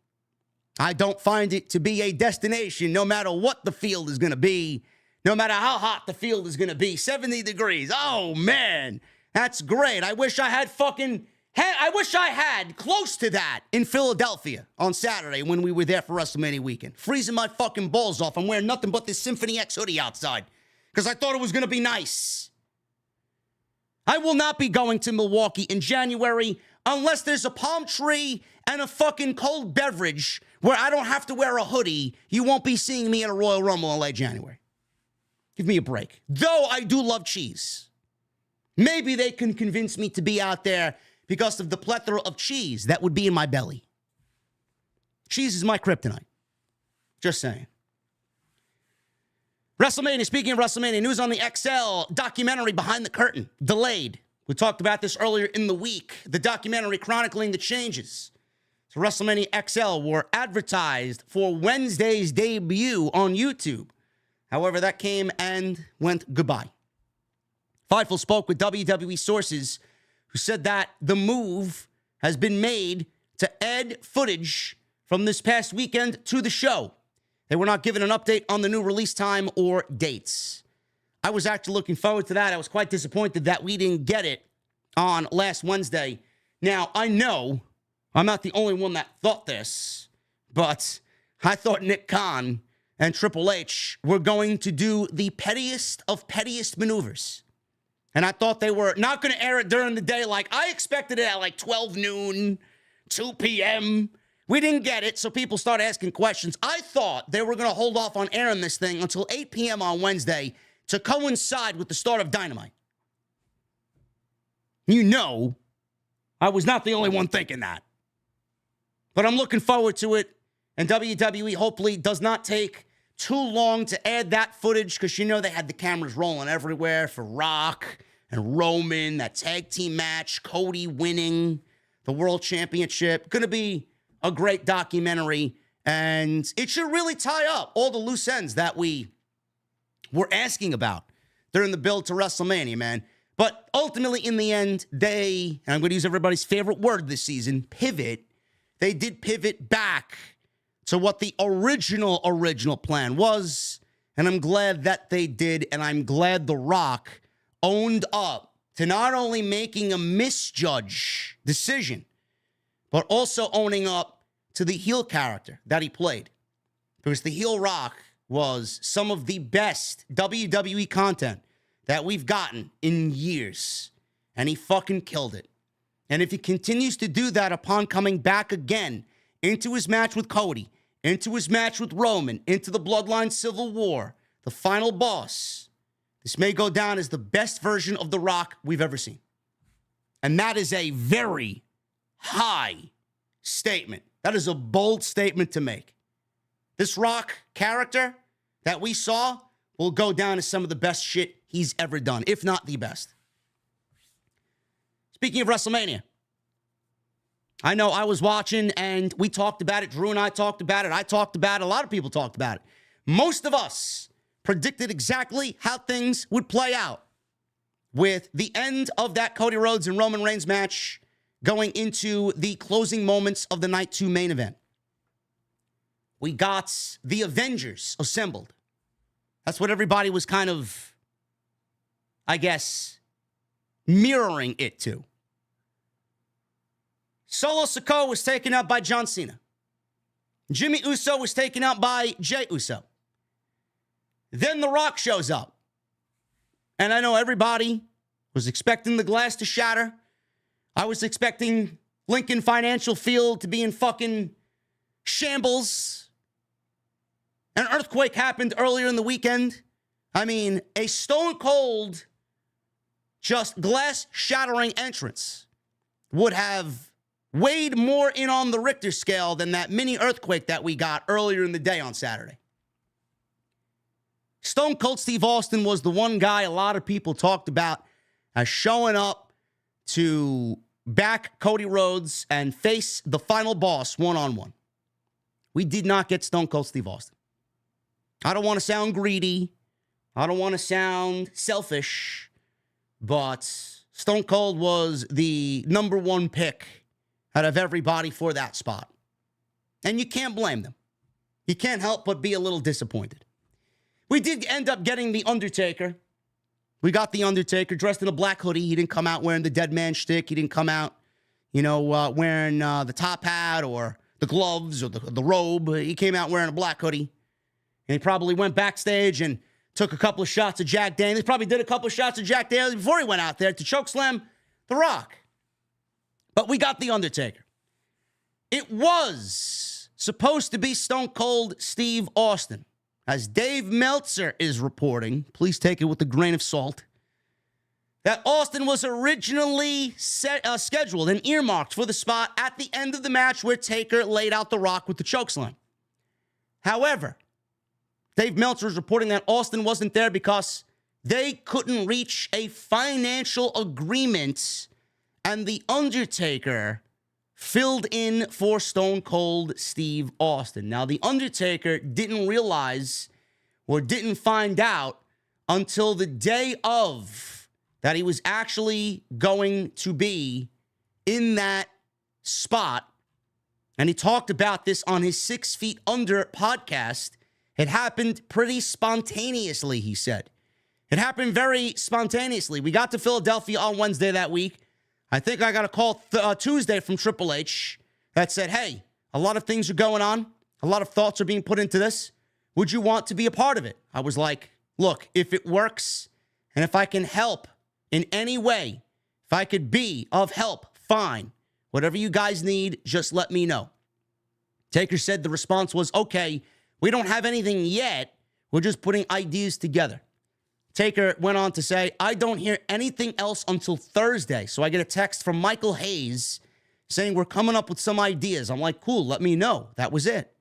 I don't find it to be a destination, no matter what the field is going to be, no matter how hot the field is going to be. 70 degrees. Oh, man. That's great. I wish I had close to that in Philadelphia on Saturday when we were there for WrestleMania weekend. Freezing my fucking balls off. I'm wearing nothing but this Symphony X hoodie outside because I thought it was going to be nice. I will not be going to Milwaukee in January unless there's a palm tree and a fucking cold beverage where I don't have to wear a hoodie. You won't be seeing me at a Royal Rumble in late January. Give me a break. Though I do love cheese. Maybe they can convince me to be out there because of the plethora of cheese that would be in my belly. Cheese is my kryptonite. Just saying. WrestleMania, speaking of WrestleMania, news on the XL documentary Behind the Curtain, delayed. We talked about this earlier in the week. The documentary chronicling the changes to WrestleMania XL were advertised for Wednesday's debut on YouTube. However, that came and went goodbye. Fightful spoke with WWE sources who said that the move has been made to add footage from this past weekend to the show. They were not given an update on the new release time or dates. I was actually looking forward to that. I was quite disappointed that we didn't get it on last Wednesday. Now, I know I'm not the only one that thought this, but I thought Nick Khan and Triple H were going to do the pettiest of pettiest maneuvers. And I thought they were not going to air it during the day. Like, I expected it at like 12 noon, 2 p.m., We didn't get it, so people started asking questions. I thought they were going to hold off on airing this thing until 8 p.m. on Wednesday to coincide with the start of Dynamite. You know, I was not the only one thinking that. But I'm looking forward to it, and WWE hopefully does not take too long to add that footage, because you know they had the cameras rolling everywhere for Rock and Roman, that tag team match, Cody winning the World Championship. Going to be a great documentary, and it should really tie up all the loose ends that we were asking about during the build to WrestleMania, man. But ultimately, in the end, and I'm going to use everybody's favorite word this season, pivot. They did pivot back to what the original plan was, and I'm glad that they did, and I'm glad The Rock owned up to not only making a misjudge decision, but also owning up to the heel character that he played. Because the heel Rock was some of the best WWE content that we've gotten in years. And he fucking killed it. And if he continues to do that upon coming back again into his match with Cody, into his match with Roman, into the Bloodline Civil War, the final boss, this may go down as the best version of The Rock we've ever seen. And that is a very high statement. That is a bold statement to make. This Rock character that we saw will go down as some of the best shit he's ever done, if not the best. Speaking of WrestleMania, I know I was watching and we talked about it. Drew and I talked about it. I talked about it. A lot of people talked about it. Most of us predicted exactly how things would play out with the end of that Cody Rhodes and Roman Reigns match going into the closing moments of the Night 2 main event. We got the Avengers assembled. That's what everybody was kind of, I guess, mirroring it to. Solo Sikoa was taken out by John Cena. Jimmy Uso was taken out by Jey Uso. Then The Rock shows up. And I know everybody was expecting the glass to shatter. I was expecting Lincoln Financial Field to be in fucking shambles. An earthquake happened earlier in the weekend. I mean, a stone cold, just glass shattering entrance would have weighed more in on the Richter scale than that mini earthquake that we got earlier in the day on Saturday. Stone Cold Steve Austin was the one guy a lot of people talked about as showing up to back Cody Rhodes and face the final boss one-on-one. We did not get Stone Cold Steve Austin. I don't want to sound greedy. I don't want to sound selfish. But Stone Cold was the number one pick out of everybody for that spot. And you can't blame them. You can't help but be a little disappointed. We did end up getting The Undertaker. We got The Undertaker dressed in a black hoodie. He didn't come out wearing the dead man shtick. He didn't come out, wearing the top hat or the gloves or the robe. He came out wearing a black hoodie. And he probably went backstage and took a couple of shots of Jack Daniels. He probably did a couple of shots of Jack Daniels before he went out there to chokeslam The Rock. But we got The Undertaker. It was supposed to be Stone Cold Steve Austin. As Dave Meltzer is reporting, please take it with a grain of salt, that Austin was originally scheduled and earmarked for the spot at the end of the match where Taker laid out The Rock with the chokeslam. However, Dave Meltzer is reporting that Austin wasn't there because they couldn't reach a financial agreement, and The Undertaker filled in for Stone Cold Steve Austin. Now, The Undertaker didn't realize or didn't find out until the day of that he was actually going to be in that spot. And he talked about this on his 6 Feet Under podcast. It happened pretty spontaneously, he said. It happened very spontaneously. We got to Philadelphia on Wednesday that week. I think I got a call Tuesday from Triple H that said, hey, a lot of things are going on. A lot of thoughts are being put into this. Would you want to be a part of it? I was like, look, if it works and if I can help in any way, if I could be of help, fine. Whatever you guys need, just let me know. Taker said the response was, okay, we don't have anything yet. We're just putting ideas together. Taker went on to say, I don't hear anything else until Thursday. So I get a text from Michael Hayes saying we're coming up with some ideas. I'm like, cool, let me know. That was it.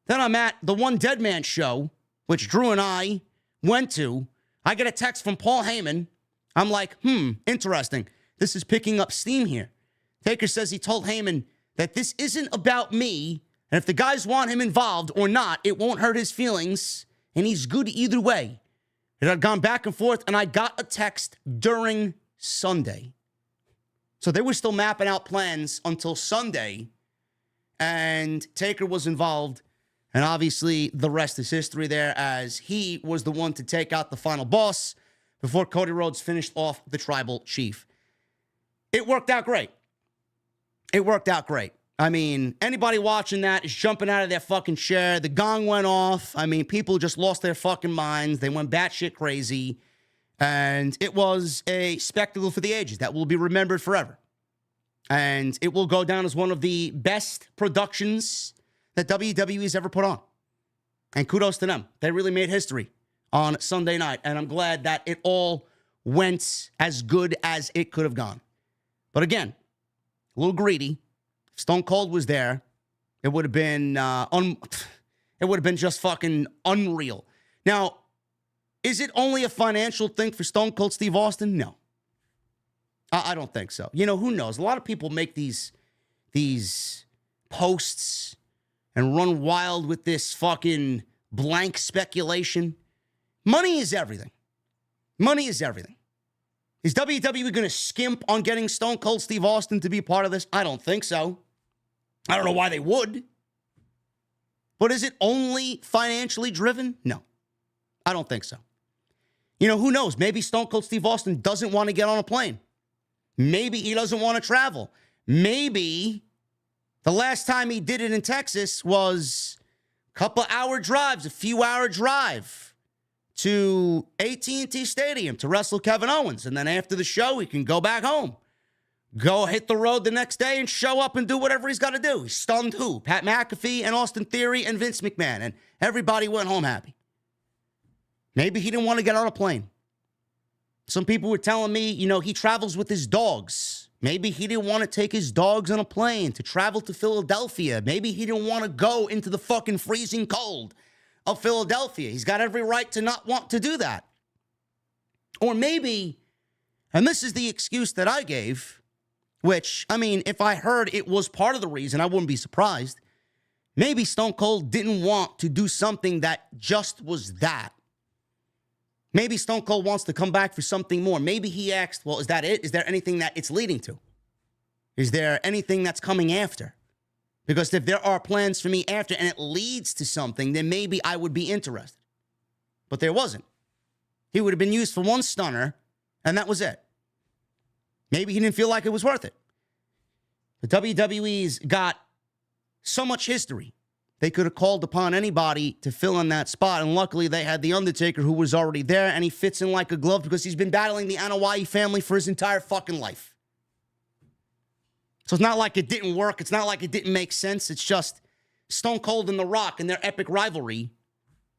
Then I'm at the One Dead Man show, which Drew and I went to. I get a text from Paul Heyman. I'm like, interesting. This is picking up steam here. Taker says he told Heyman that this isn't about me, and if the guys want him involved or not, it won't hurt his feelings, and he's good either way. It had gone back and forth, and I got a text during Sunday. So they were still mapping out plans until Sunday, and Taker was involved, and obviously the rest is history there, as he was the one to take out the final boss before Cody Rhodes finished off the Tribal Chief. It worked out great. It worked out great. I mean, anybody watching that is jumping out of their fucking chair. The gong went off. I mean, people just lost their fucking minds. They went batshit crazy. And it was a spectacle for the ages that will be remembered forever. And it will go down as one of the best productions that WWE has ever put on. And kudos to them. They really made history on Sunday night. And I'm glad that it all went as good as it could have gone. But again, a little greedy. If Stone Cold was there, it would have been just fucking unreal. Now, is it only a financial thing for Stone Cold Steve Austin? No. I don't think so. You know, who knows? A lot of people make these posts and run wild with this fucking blank speculation. Money is everything. Money is everything. Is WWE going to skimp on getting Stone Cold Steve Austin to be a part of this? I don't think so. I don't know why they would. But is it only financially driven? No. I don't think so. You know, who knows? Maybe Stone Cold Steve Austin doesn't want to get on a plane. Maybe he doesn't want to travel. Maybe the last time he did it in Texas was a couple hour drives, a few hour drive to AT&T Stadium to wrestle Kevin Owens. And then after the show, he can go back home. Go hit the road the next day and show up and do whatever he's got to do. He stunned who? Pat McAfee and Austin Theory and Vince McMahon. And everybody went home happy. Maybe he didn't want to get on a plane. Some people were telling me, you know, he travels with his dogs. Maybe he didn't want to take his dogs on a plane to travel to Philadelphia. Maybe he didn't want to go into the fucking freezing cold of Philadelphia. He's got every right to not want to do that. Or maybe, and this is the excuse that I gave, which, I mean, if I heard it was part of the reason, I wouldn't be surprised. Maybe Stone Cold didn't want to do something that just was that. Maybe Stone Cold wants to come back for something more. Maybe he asked, well, is that it? Is there anything that it's leading to? Is there anything that's coming after? Because if there are plans for me after and it leads to something, then maybe I would be interested. But there wasn't. He would have been used for one stunner, and that was it. Maybe he didn't feel like it was worth it. The WWE's got so much history. They could have called upon anybody to fill in that spot, and luckily they had The Undertaker, who was already there, and he fits in like a glove because he's been battling the Anoa'i family for his entire fucking life. So it's not like it didn't work. It's not like it didn't make sense. It's just Stone Cold and The Rock and their epic rivalry.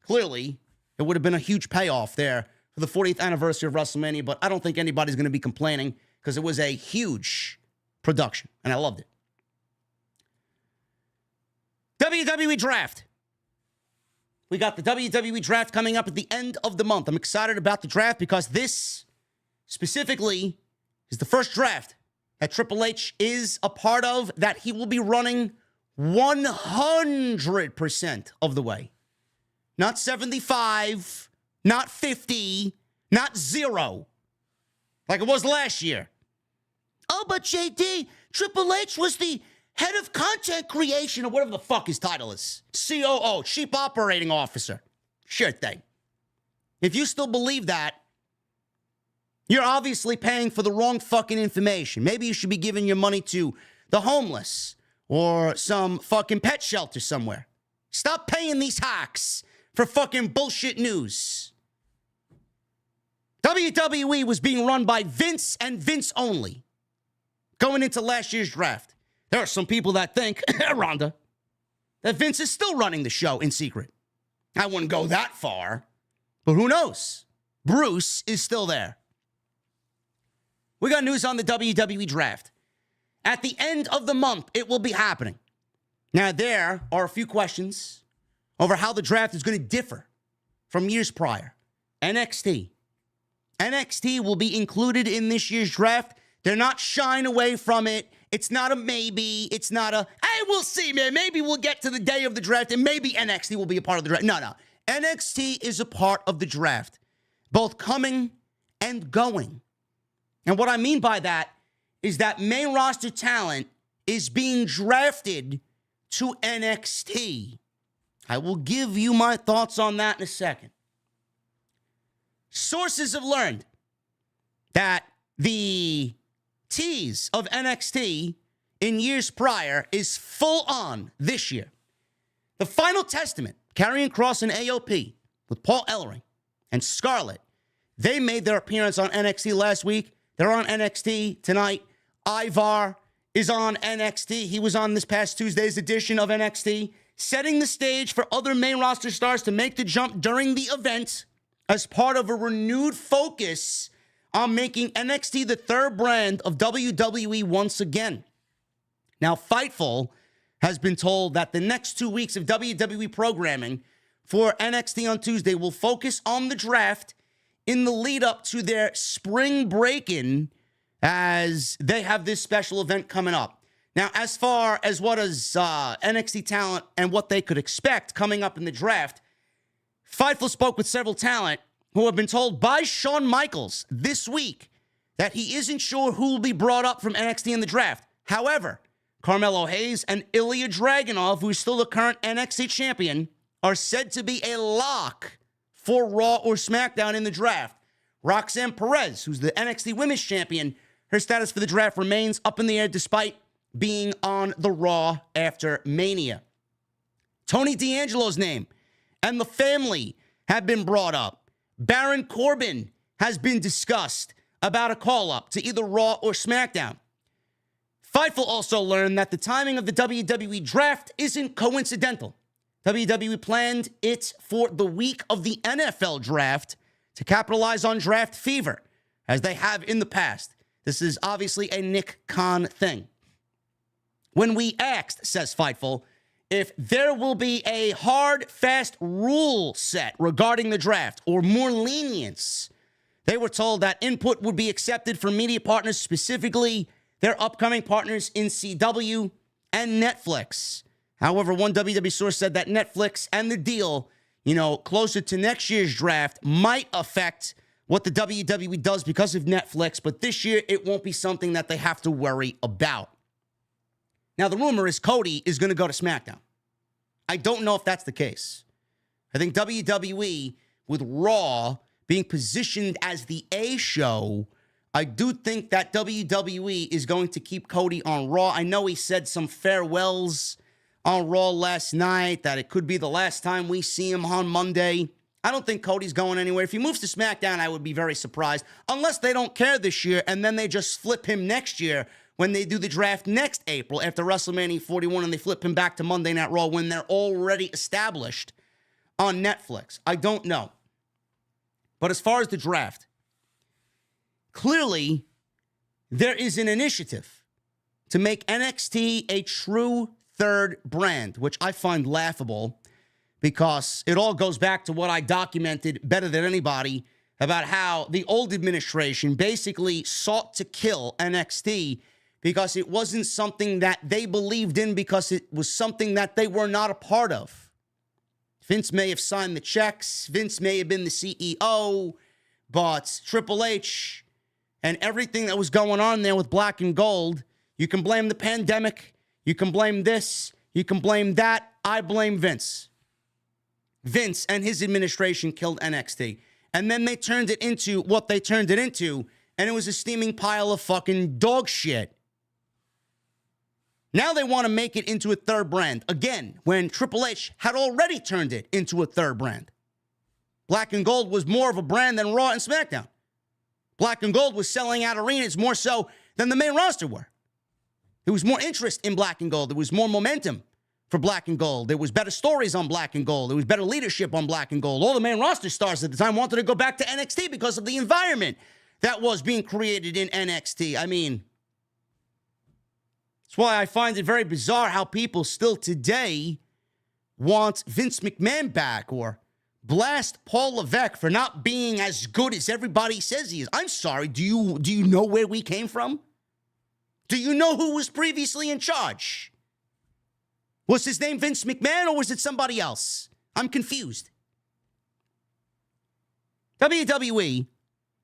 Clearly, it would have been a huge payoff there for the 40th anniversary of WrestleMania, but I don't think anybody's going to be complaining because it was a huge production, and I loved it. WWE Draft. We got the WWE Draft coming up at the end of the month. I'm excited about the draft because this specifically is the first draft that Triple H is a part of that he will be running 100% of the way. Not 75, not 50, not 0, like it was last year. Oh, but JD, Triple H was the head of content creation or whatever the fuck his title is. COO, Chief Operating Officer. Sure thing. If you still believe that, you're obviously paying for the wrong fucking information. Maybe you should be giving your money to the homeless or some fucking pet shelter somewhere. Stop paying these hacks for fucking bullshit news. WWE was being run by Vince and Vince only going into last year's draft. There are some people that think, Rhonda, that Vince is still running the show in secret. I wouldn't go that far, but who knows? Bruce is still there. We got news on the WWE Draft. At the end of the month, it will be happening. Now, there are a few questions over how the draft is going to differ from years prior. NXT. NXT will be included in this year's draft. They're not shying away from it. It's not a maybe. It's not a, hey, we'll see, man. Maybe we'll get to the day of the draft and maybe NXT will be a part of the draft. No. NXT is a part of the draft, both coming and going. And what I mean by that is that main roster talent is being drafted to NXT. I will give you my thoughts on that in a second. Sources have learned that the tease of NXT in years prior is full on this year. The Final Testament, Karrion Kross and AOP with Paul Ellering and Scarlett, they made their appearance on NXT last week. They're on NXT tonight. Ivar is on NXT. He was on this past Tuesday's edition of NXT, setting the stage for other main roster stars to make the jump during the event as part of a renewed focus on making NXT the third brand of WWE once again. Now, Fightful has been told that the next 2 weeks of WWE programming for NXT on Tuesday will focus on the draft in the lead up to their spring break-in as they have this special event coming up. Now, as far as what is NXT talent and what they could expect coming up in the draft, Fightful spoke with several talent who have been told by Shawn Michaels this week that he isn't sure who will be brought up from NXT in the draft. However, Carmelo Hayes and Ilya Dragunov, who is still the current NXT champion, are said to be a lock for Raw or SmackDown in the draft. Roxanne Perez, who's the NXT Women's Champion, her status for the draft remains up in the air despite being on the Raw after Mania. Tony D'Angelo's name and the family have been brought up. Baron Corbin has been discussed about a call-up to either Raw or SmackDown. Fightful also learned that the timing of the WWE Draft isn't coincidental. WWE planned it for the week of the NFL Draft to capitalize on draft fever, as they have in the past. This is obviously a Nick Khan thing. When we asked, says Fightful, if there will be a hard, fast rule set regarding the draft or more lenience. They were told that input would be accepted from media partners, specifically their upcoming partners in CW and Netflix. However, one WWE source said that Netflix and the deal, closer to next year's draft might affect what the WWE does because of Netflix, but this year it won't be something that they have to worry about. Now, the rumor is Cody is going to go to SmackDown. I don't know if that's the case. I think WWE, with Raw being positioned as the A show, I do think that WWE is going to keep Cody on Raw. I know he said some farewells on Raw last night, that it could be the last time we see him on Monday. I don't think Cody's going anywhere. If he moves to SmackDown, I would be very surprised, unless they don't care this year and then they just flip him next year when they do the draft next April after WrestleMania 41 and they flip him back to Monday Night Raw when they're already established on Netflix. I don't know. But as far as the draft, clearly there is an initiative to make NXT a true third brand, which I find laughable because it all goes back to what I documented better than anybody about how the old administration basically sought to kill NXT because it wasn't something that they believed in, because it was something that they were not a part of. Vince may have signed the checks, Vince may have been the CEO, but Triple H and everything that was going on there with Black and Gold, you can blame the pandemic, you can blame this, you can blame that. I blame Vince. Vince and his administration killed NXT. And then they turned it into what they turned it into, and it was a steaming pile of fucking dog shit. Now they want to make it into a third brand. Again, when Triple H had already turned it into a third brand. Black and Gold was more of a brand than Raw and SmackDown. Black and Gold was selling out arenas more so than the main roster were. There was more interest in Black and Gold. There was more momentum for Black and Gold. There was better stories on Black and Gold. There was better leadership on Black and Gold. All the main roster stars at the time wanted to go back to NXT because of the environment that was being created in NXT. I mean, that's why I find it very bizarre how people still today want Vince McMahon back or blast Paul Levesque for not being as good as everybody says he is. I'm sorry, do you know where we came from? Do you know who was previously in charge? Was his name Vince McMahon or was it somebody else? I'm confused. WWE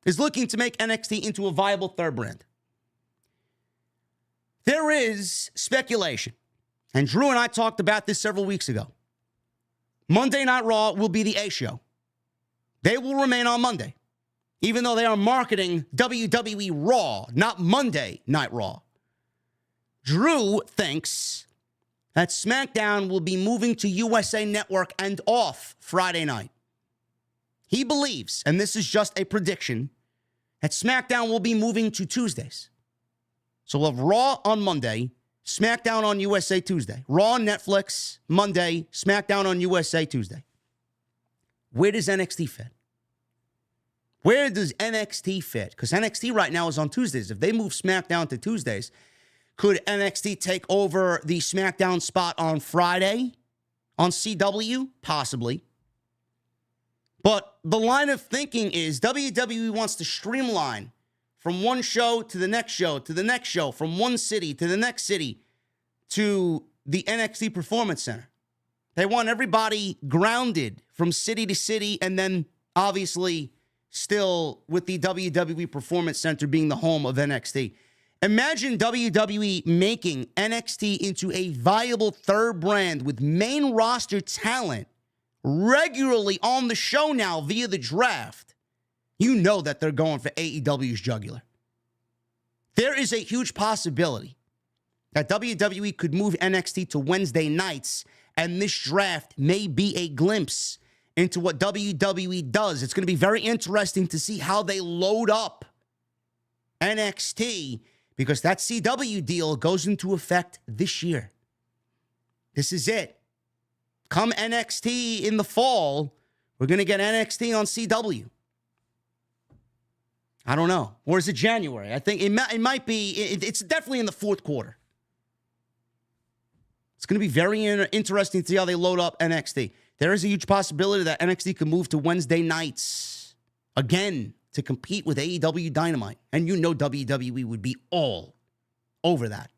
is looking to make NXT into a viable third brand. There is speculation, and Drew and I talked about this several weeks ago. Monday Night Raw will be the A show. They will remain on Monday, even though they are marketing WWE Raw, not Monday Night Raw. Drew thinks that SmackDown will be moving to USA Network and off Friday night. He believes, and this is just a prediction, that SmackDown will be moving to Tuesdays. So we'll have Raw on Monday, SmackDown on USA Tuesday. Raw on Netflix Monday, SmackDown on USA Tuesday. Where does NXT fit? Where does NXT fit? Because NXT right now is on Tuesdays. If they move SmackDown to Tuesdays, could NXT take over the SmackDown spot on Friday on CW? Possibly. But the line of thinking is WWE wants to streamline from one show to the next show to the next show, from one city to the next city to the NXT Performance Center. They want everybody grounded from city to city, and then obviously still with the WWE Performance Center being the home of NXT. Imagine WWE making NXT into a viable third brand with main roster talent regularly on the show now via the draft. You know that they're going for AEW's jugular. There is a huge possibility that WWE could move NXT to Wednesday nights, and this draft may be a glimpse into what WWE does. It's going to be very interesting to see how they load up NXT, because that CW deal goes into effect this year. This is it. Come NXT in the fall, we're going to get NXT on CW. I don't know. Or is it January? I think it might be. It's definitely in the fourth quarter. It's going to be very interesting to see how they load up NXT. There is a huge possibility that NXT could move to Wednesday nights again to compete with AEW Dynamite. And you know WWE would be all over that.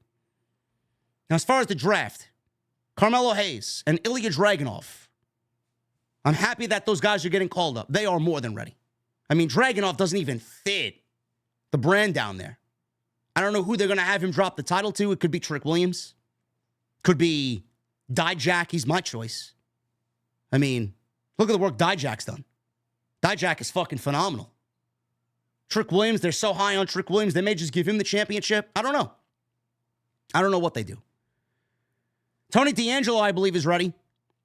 Now, as far as the draft, Carmelo Hayes and Ilya Dragunov, I'm happy that those guys are getting called up. They are more than ready. I mean, Dragunov doesn't even fit the brand down there. I don't know who they're going to have him drop the title to. It could be Trick Williams. Could be Dijak. He's my choice. I mean, look at the work Dijak's done. Dijak is fucking phenomenal. Trick Williams, they're so high on Trick Williams, they may just give him the championship. I don't know. I don't know what they do. Tony D'Angelo, I believe, is ready.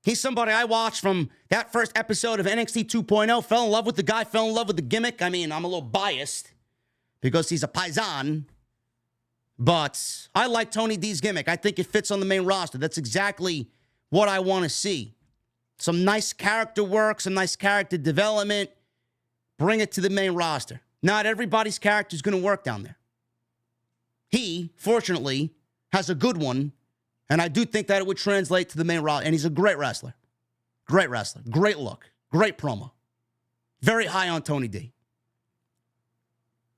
He's somebody I watched from that first episode of NXT 2.0. Fell in love with the guy, fell in love with the gimmick. I mean, I'm a little biased because he's a paisan. But I like Tony D's gimmick. I think it fits on the main roster. That's exactly what I want to see. Some nice character work, some nice character development. Bring it to the main roster. Not everybody's character is going to work down there. He, fortunately, has a good one. And I do think that it would translate to the main roster. And he's a great wrestler. Great wrestler. Great look. Great promo. Very high on Tony D.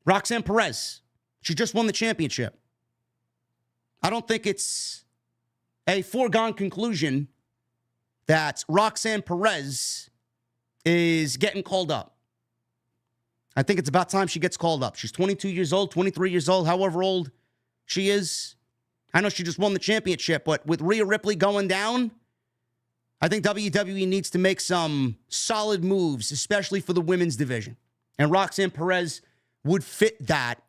Roxanne Perez. She just won the championship. I don't think it's a foregone conclusion that Roxanne Perez is getting called up. I think it's about time she gets called up. She's 22 years old, 23 years old, however old she is. I know she just won the championship, but with Rhea Ripley going down, I think WWE needs to make some solid moves, especially for the women's division. And Roxanne Perez would fit that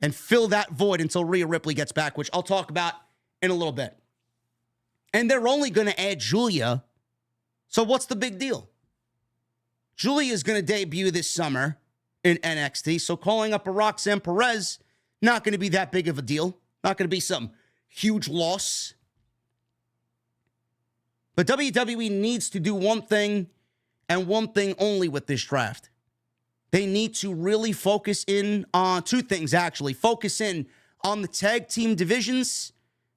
and fill that void until Rhea Ripley gets back, which I'll talk about in a little bit. And they're only going to add Giulia. So what's the big deal? Giulia is going to debut this summer in NXT. So calling up a Roxanne Perez, not going to be that big of a deal. Not going to be some huge loss. But WWE needs to do one thing and one thing only with this draft. They need to really focus in on two things, actually. Focus in on the tag team divisions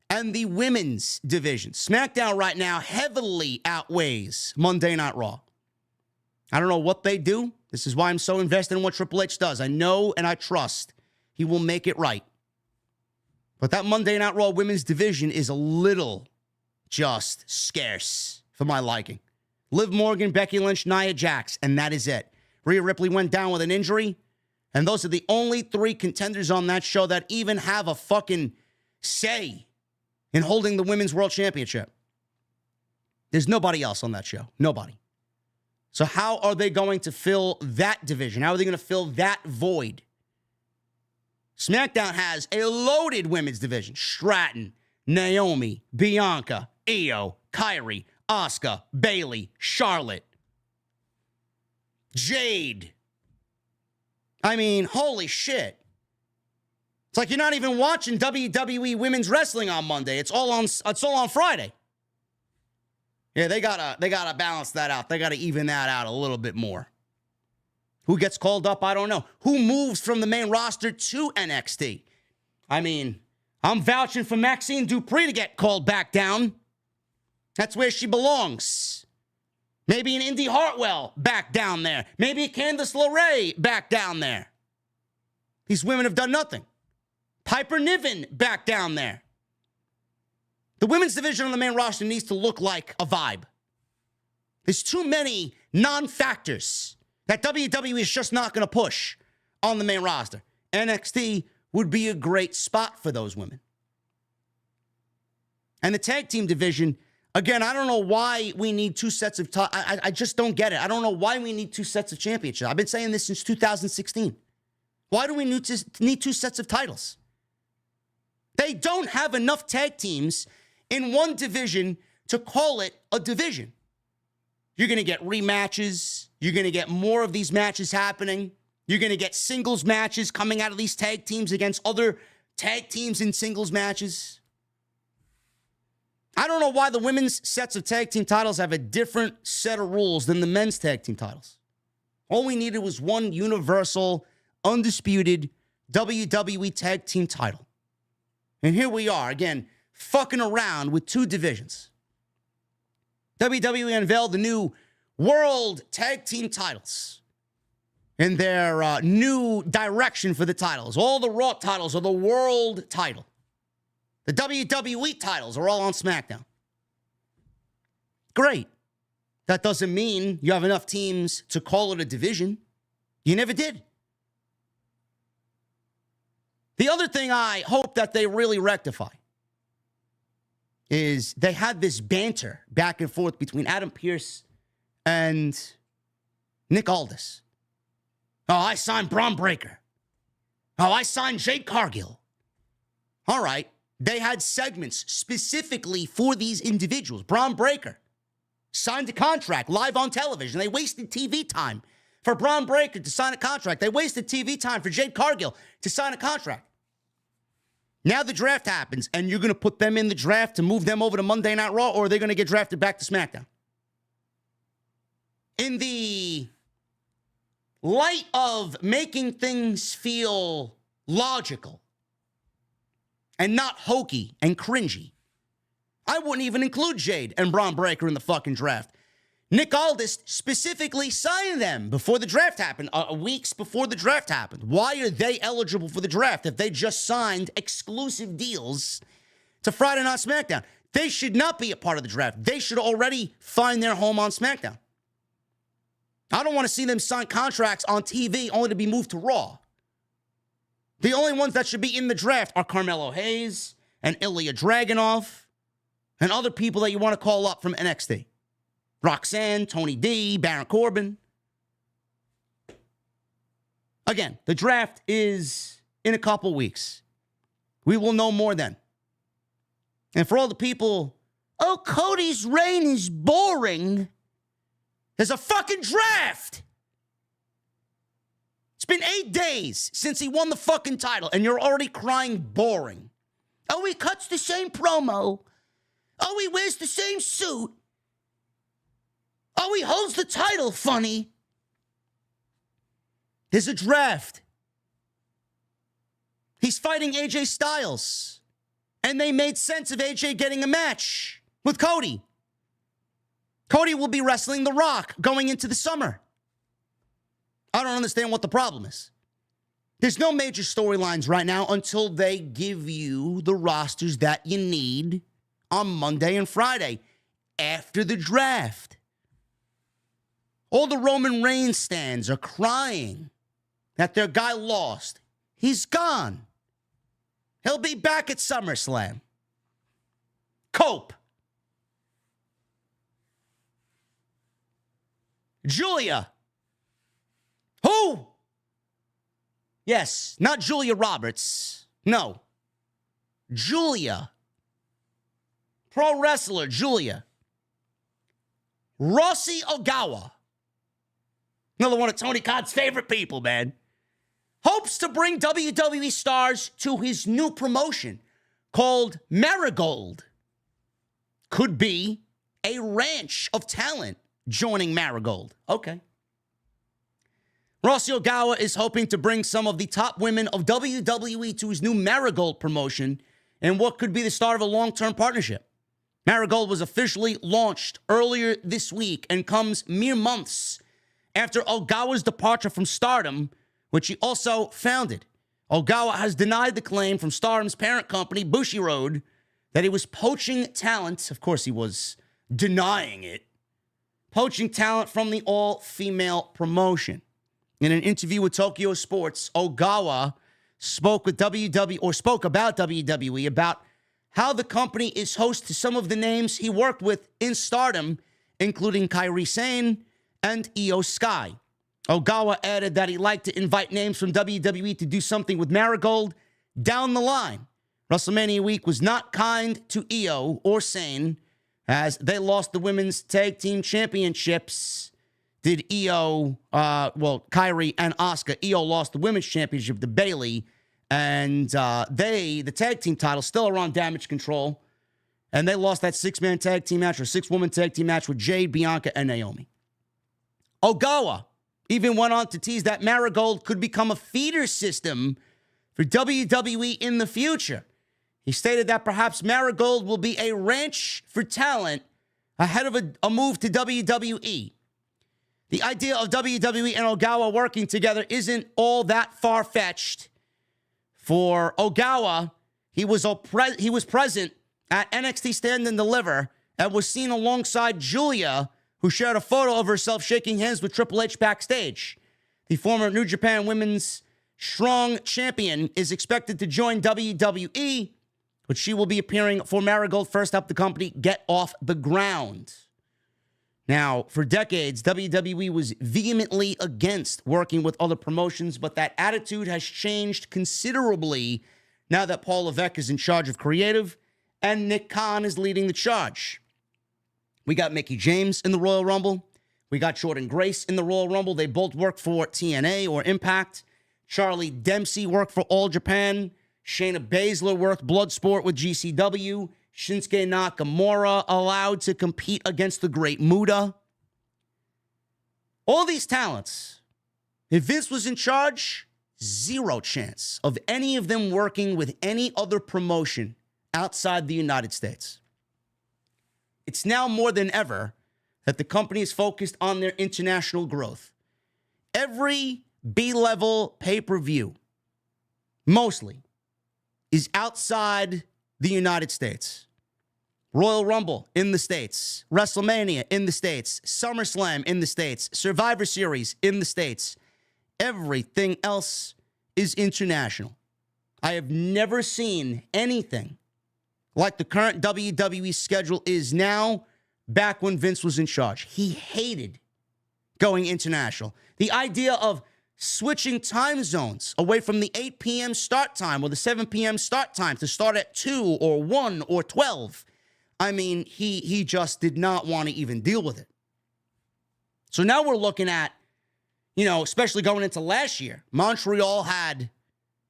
and the women's division. SmackDown right now heavily outweighs Monday Night Raw. I don't know what they do. This is why I'm so invested in what Triple H does. I know and I trust he will make it right. But that Monday Night Raw women's division is a little just scarce for my liking. Liv Morgan, Becky Lynch, Nia Jax, and that is it. Rhea Ripley went down with an injury, and those are the only three contenders on that show that even have a fucking say in holding the Women's World Championship. There's nobody else on that show. Nobody. So how are they going to fill that division? How are they going to fill that void? SmackDown has a loaded women's division. Stratton, Naomi, Bianca, Io, Kyrie, Asuka, Bayley, Charlotte, Jade. I mean, holy shit. It's like you're not even watching WWE Women's Wrestling on Monday. It's all on Friday. Yeah, they gotta balance that out. They gotta even that out a little bit more. Who gets called up? I don't know. Who moves from the main roster to NXT? I mean, I'm vouching for Maxine Dupree to get called back down. That's where she belongs. Maybe an Indy Hartwell back down there. Maybe a Candice LeRae back down there. These women have done nothing. Piper Niven back down there. The women's division on the main roster needs to look like a vibe. There's too many non-factors that WWE is just not going to push on the main roster. NXT would be a great spot for those women. And the tag team division, again, I don't know why we need two sets of... I just don't get it. I don't know why we need two sets of championships. I've been saying this since 2016. Why do we need two sets of titles? They don't have enough tag teams in one division to call it a division. You're going to get rematches. You're going to get more of these matches happening. You're going to get singles matches coming out of these tag teams against other tag teams in singles matches. I don't know why the women's sets of tag team titles have a different set of rules than the men's tag team titles. All we needed was one universal, undisputed WWE tag team title. And here we are, again, fucking around with two divisions. WWE unveiled the new World Tag Team titles in their new direction for the titles. All the Raw titles are the World title. The WWE titles are all on SmackDown. Great. That doesn't mean you have enough teams to call it a division. You never did. The other thing I hope that they really rectify is they had this banter back and forth between Adam Pearce and Nick Aldis. Oh, I signed Braun Breaker. Oh, I signed Jade Cargill. All right. They had segments specifically for these individuals. Braun Breaker signed a contract live on television. They wasted TV time for Braun Breaker to sign a contract. They wasted TV time for Jade Cargill to sign a contract. Now the draft happens, and you're going to put them in the draft to move them over to Monday Night Raw, or are they going to get drafted back to SmackDown? In the light of making things feel logical and not hokey and cringy, I wouldn't even include Jade and Braun Breaker in the fucking draft. Nick Aldis specifically signed them before the draft happened, weeks before the draft happened. Why are they eligible for the draft if they just signed exclusive deals to Friday Night SmackDown? They should not be a part of the draft. They should already find their home on SmackDown. I don't want to see them sign contracts on TV only to be moved to Raw. The only ones that should be in the draft are Carmelo Hayes and Ilya Dragunov and other people that you want to call up from NXT. Roxanne, Tony D, Baron Corbin. Again, the draft is in a couple weeks. We will know more then. And for all the people, oh, Cody's reign is boring. There's a fucking draft. It's been 8 days since he won the fucking title, and you're already crying boring. Oh, he cuts the same promo. Oh, he wears the same suit. Oh, he holds the title funny. There's a draft. He's fighting AJ Styles. And they made sense of AJ getting a match with Cody. Cody will be wrestling The Rock going into the summer. I don't understand what the problem is. There's no major storylines right now until they give you the rosters that you need on Monday and Friday after the draft. All the Roman Reigns stands are crying that their guy lost. He's gone. He'll be back at SummerSlam. Cope. Julia. Who? Yes, not Julia Roberts. No. Julia. Pro wrestler Julia. Rossy Ogawa. Another one of Tony Khan's favorite people, man. Hopes to bring WWE stars to his new promotion called Marigold. Could be a ranch of talent joining Marigold. Okay. Rossy Ogawa is hoping to bring some of the top women of WWE to his new Marigold promotion in what could be the start of a long-term partnership. Marigold was officially launched earlier this week and comes mere months after Ogawa's departure from Stardom, which he also founded. Ogawa has denied the claim from Stardom's parent company, Bushiroad, that he was poaching talent. Of course, he was denying it. Poaching talent from the all-female promotion. In an interview with Tokyo Sports, Ogawa spoke about WWE, about how the company is host to some of the names he worked with in Stardom, including Kairi Sane and Io Sky. Ogawa added that he'd like to invite names from WWE to do something with Marigold down the line. WrestleMania week was not kind to Io or Sane as they lost the women's tag team championships. Did Kairi and Asuka. Io lost the women's championship to Bayley, and the tag team title still are on Damage Control, and they lost that six-woman tag team match with Jade, Bianca, and Naomi. Ogawa even went on to tease that Marigold could become a feeder system for WWE in the future. He stated that perhaps Marigold will be a ranch for talent ahead of a move to WWE. The idea of WWE and Ogawa working together isn't all that far-fetched. For Ogawa, he was present at NXT Stand and Deliver and was seen alongside Giulia, who shared a photo of herself shaking hands with Triple H backstage. The former New Japan Women's Strong Champion is expected to join WWE, but she will be appearing for Marigold first up the company get off the ground. Now, for decades, WWE was vehemently against working with other promotions, but that attitude has changed considerably now that Paul Levesque is in charge of creative and Nick Khan is leading the charge. We got Mickie James in the Royal Rumble. We got Jordynne Grace in the Royal Rumble. They both work for TNA or Impact. Charlie Dempsey worked for All Japan. Shayna Baszler worked Bloodsport with GCW. Shinsuke Nakamura allowed to compete against the Great Muta. All these talents, if Vince was in charge, zero chance of any of them working with any other promotion outside the United States. It's now more than ever that the company is focused on their international growth. Every B-level pay-per-view, mostly, is outside the United States. Royal Rumble in the States, WrestleMania in the States, SummerSlam in the States, Survivor Series in the States. Everything else is international. I have never seen anything like the current WWE schedule is now back when Vince was in charge. He hated going international. The idea of switching time zones away from the 8 p.m. start time or the 7 p.m. start time to start at 2 or 1 or 12. I mean, he just did not want to even deal with it. So now we're looking at, especially going into last year, Montreal had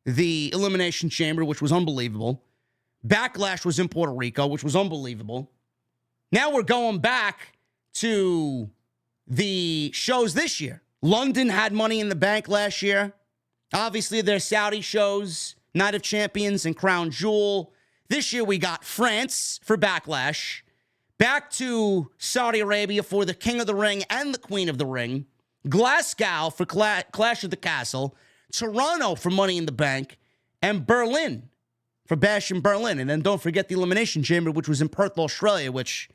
the Elimination Chamber, which was unbelievable. Backlash was in Puerto Rico, which was unbelievable. Now we're going back to the shows this year. London had Money in the Bank last year. Obviously, their Saudi shows, Night of Champions and Crown Jewel. This year, we got France for Backlash. Back to Saudi Arabia for the King of the Ring and the Queen of the Ring. Glasgow for Clash of the Castle. Toronto for Money in the Bank. And Berlin for Bash in Berlin. And then don't forget the Elimination Chamber, which was in Perth, Australia, which,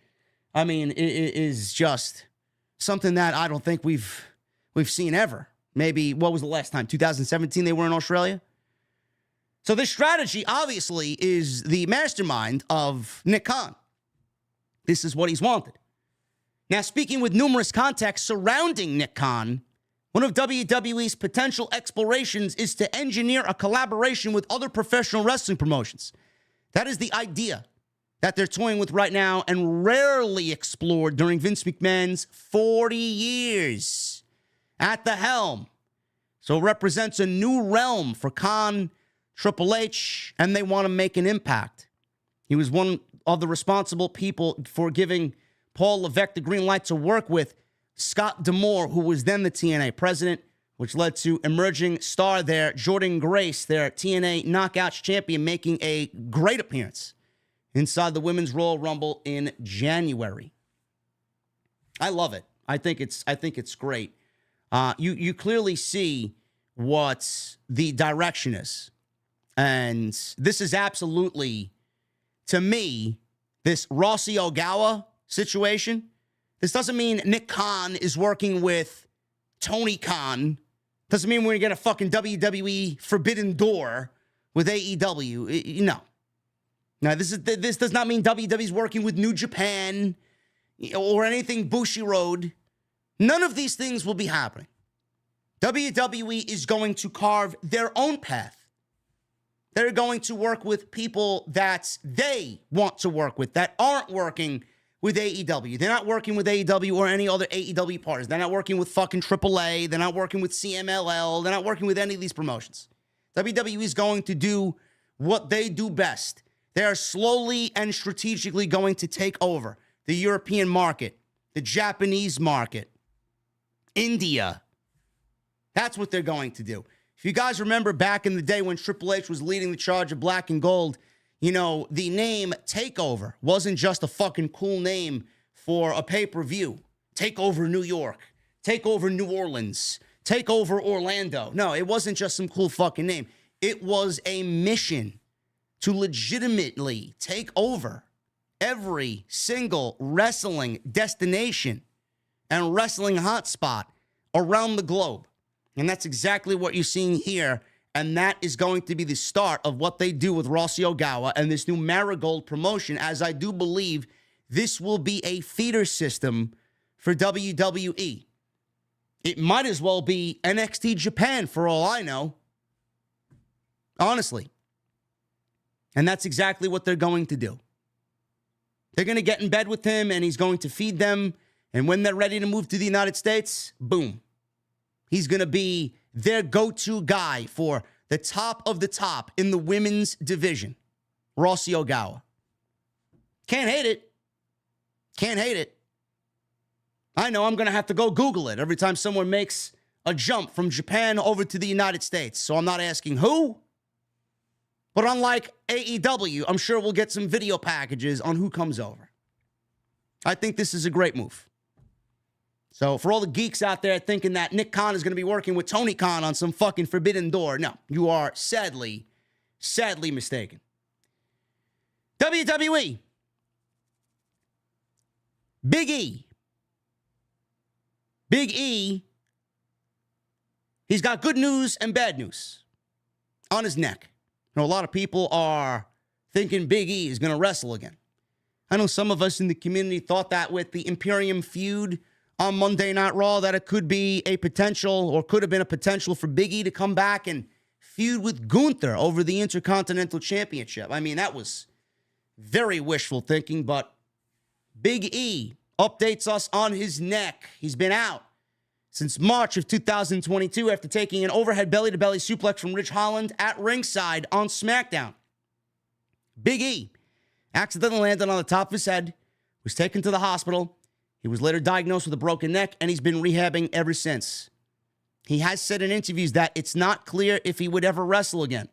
is just something that I don't think we've seen ever. Maybe, what was the last time? 2017 they were in Australia? So this strategy, obviously, is the mastermind of Nick Khan. This is what he's wanted. Now, speaking with numerous contacts surrounding Nick Khan, one of WWE's potential explorations is to engineer a collaboration with other professional wrestling promotions. That is the idea that they're toying with right now and rarely explored during Vince McMahon's 40 years at the helm. So it represents a new realm for Khan, Triple H, and they want to make an impact. He was one of the responsible people for giving Paul Levesque the green light to work with Scott D'Amore, who was then the TNA president, which led to emerging star there, Jordynne Grace, their TNA Knockouts champion, making a great appearance inside the Women's Royal Rumble in January. I love it. I think it's great. You clearly see what the direction is. And this is absolutely, to me, this Rossi Ogawa situation. This doesn't mean Nick Khan is working with Tony Khan. Doesn't mean we're going to get a fucking WWE Forbidden Door with AEW. No. Now, this does not mean WWE's working with New Japan or anything Bushiroad. None of these things will be happening. WWE is going to carve their own path. They're going to work with people that they want to work with, that aren't working with AEW. They're not working with AEW or any other AEW partners. They're not working with fucking AAA. They're not working with CMLL. They're not working with any of these promotions. WWE is going to do what they do best. They are slowly and strategically going to take over the European market, the Japanese market, India. That's what they're going to do. If you guys remember back in the day when Triple H was leading the charge of Black and Gold, You know, the name TakeOver wasn't just a fucking cool name for a pay-per-view. TakeOver New York, TakeOver New Orleans, TakeOver Orlando. No, it wasn't just some cool fucking name. It was a mission to legitimately take over every single wrestling destination and wrestling hotspot around the globe. And that's exactly what you're seeing here. And that is going to be the start of what they do with Rossi Ogawa and this new Marigold promotion, as I do believe this will be a feeder system for WWE. It might as well be NXT Japan for all I know. Honestly. And that's exactly what they're going to do. They're going to get in bed with him and he's going to feed them. And when they're ready to move to the United States, boom. He's going to be their go-to guy for the top of the top in the women's division. Rossi Ogawa. Can't hate it. Can't hate it. I know I'm going to have to go Google it every time someone makes a jump from Japan over to the United States. So I'm not asking who. But unlike AEW, I'm sure we'll get some video packages on who comes over. I think this is a great move. So for all the geeks out there thinking that Nick Khan is going to be working with Tony Khan on some fucking forbidden door, no, you are sadly mistaken. WWE. Big E. Big E. He's got good news and bad news on his neck. You know, a lot of people are thinking Big E is going to wrestle again. I know some of us in the community thought that with the Imperium feud on Monday Night Raw, that it could be a potential, or could have been a potential for Big E to come back and feud with Gunther over the Intercontinental Championship. I mean, that was very wishful thinking, but Big E updates us on his neck. He's been out since March of 2022 after taking an overhead belly-to-belly suplex from Ridge Holland at ringside on SmackDown. Big E accidentally landed on the top of his head, was taken to the hospital. He was later diagnosed with a broken neck, and he's been rehabbing ever since. He has said in interviews that it's not clear if he would ever wrestle again.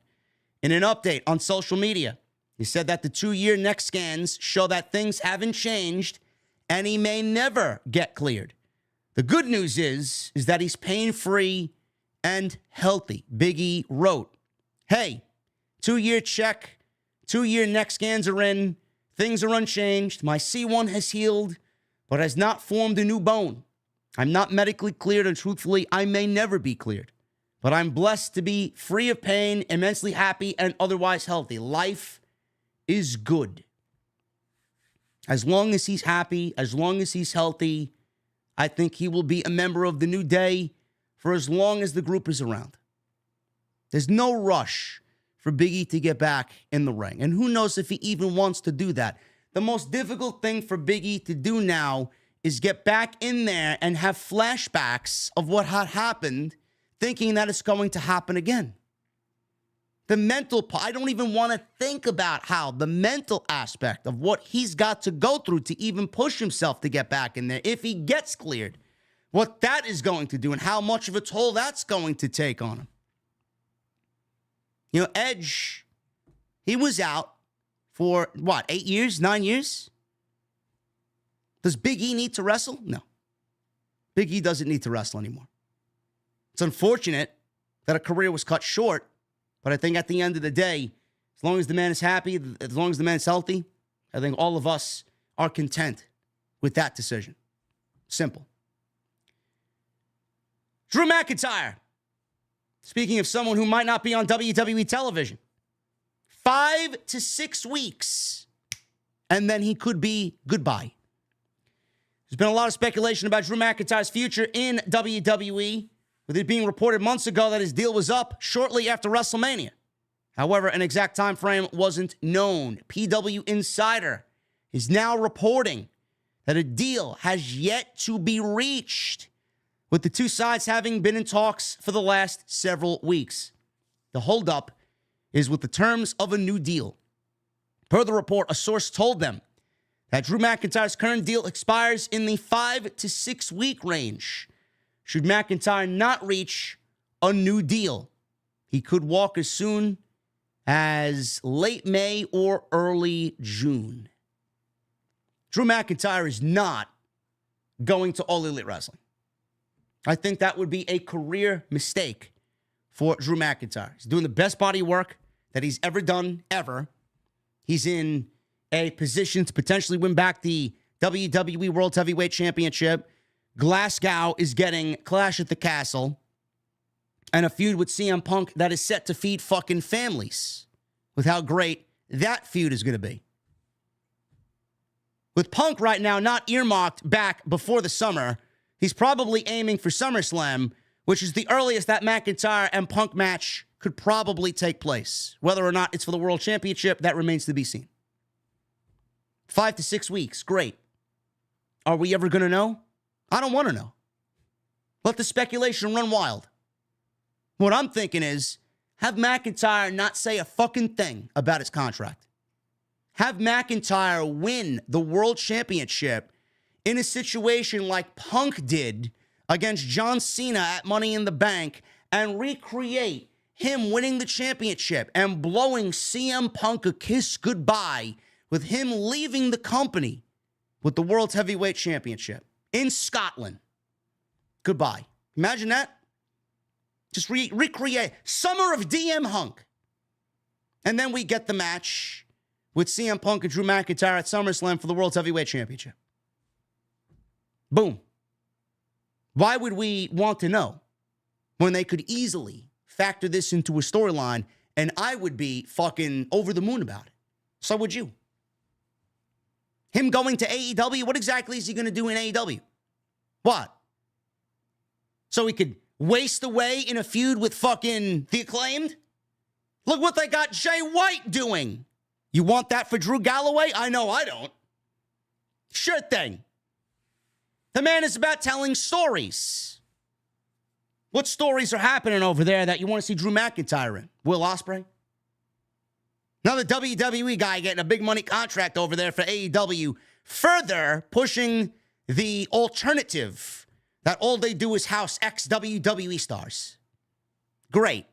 In an update on social media, he said that the 2-year neck scans show that things haven't changed, and he may never get cleared. The good news is that he's pain-free and healthy. Big E wrote, "Hey, 2-year check, 2-year neck scans are in, things are unchanged, my C1 has healed, but has not formed a new bone. I'm not medically cleared, and truthfully, I may never be cleared. But I'm blessed to be free of pain, immensely happy, and otherwise healthy. Life is good." As long as he's happy, as long as he's healthy, I think he will be a member of the New Day for as long as the group is around. There's no rush for Big E to get back in the ring. And who knows if he even wants to do that. The most difficult thing for Big E to do now is get back in there and have flashbacks of what had happened, thinking that it's going to happen again. The mental part, I don't even want to think about how the mental aspect of what he's got to go through to even push himself to get back in there. If he gets cleared, what that is going to do and how much of a toll that's going to take on him. You know, Edge, he was out for, 8 years, 9 years? Does Big E need to wrestle? No. Big E doesn't need to wrestle anymore. It's unfortunate that a career was cut short, but I think at the end of the day, as long as the man is happy, as long as the man is healthy, I think all of us are content with that decision. Simple. Drew McIntyre. Speaking of someone who might not be on WWE television. 5 to 6 weeks, and then he could be goodbye. There's been a lot of speculation about Drew McIntyre's future in WWE, with it being reported months ago that his deal was up shortly after WrestleMania. However, an exact time frame wasn't known. PW Insider is now reporting that a deal has yet to be reached, with the two sides having been in talks for the last several weeks. The holdup is with the terms of a new deal. Per the report, a source told them that Drew McIntyre's current deal expires in the 5 to 6 week range. Should McIntyre not reach a new deal, he could walk as soon as late May or early June. Drew McIntyre is not going to All Elite Wrestling. I think that would be a career mistake for Drew McIntyre. He's doing the best body work that he's ever done, ever. He's in a position to potentially win back the WWE World Heavyweight Championship. Glasgow is getting Clash at the Castle and a feud with CM Punk that is set to feed fucking families with how great that feud is going to be. With Punk right now not earmarked back before the summer, he's probably aiming for SummerSlam, which is the earliest that McIntyre and Punk match could probably take place. Whether or not it's for the World Championship, that remains to be seen. 5 to 6 weeks, great. Are we ever going to know? I don't want to know. Let the speculation run wild. What I'm thinking is, have McIntyre not say a fucking thing about his contract. Have McIntyre win the World Championship in a situation like Punk did against John Cena at Money in the Bank and recreate him winning the championship and blowing CM Punk a kiss goodbye with him leaving the company with the World Heavyweight Championship in Scotland. Goodbye. Imagine that. Just recreate Summer of DM Hunk. And then we get the match with CM Punk and Drew McIntyre at SummerSlam for the World Heavyweight Championship. Boom. Why would we want to know when they could easily factor this into a storyline and I would be fucking over the moon about it? So would you. Him going to AEW, what exactly is he going to do in AEW? What? So he could waste away in a feud with fucking The Acclaimed? Look what they got Jay White doing. You want that for Drew Galloway? I know I don't. Sure thing. The man is about telling stories. What stories are happening over there that you want to see Drew McIntyre in? Will Ospreay? Another WWE guy getting a big money contract over there for AEW, further pushing the alternative that all they do is house ex-WWE stars. Great.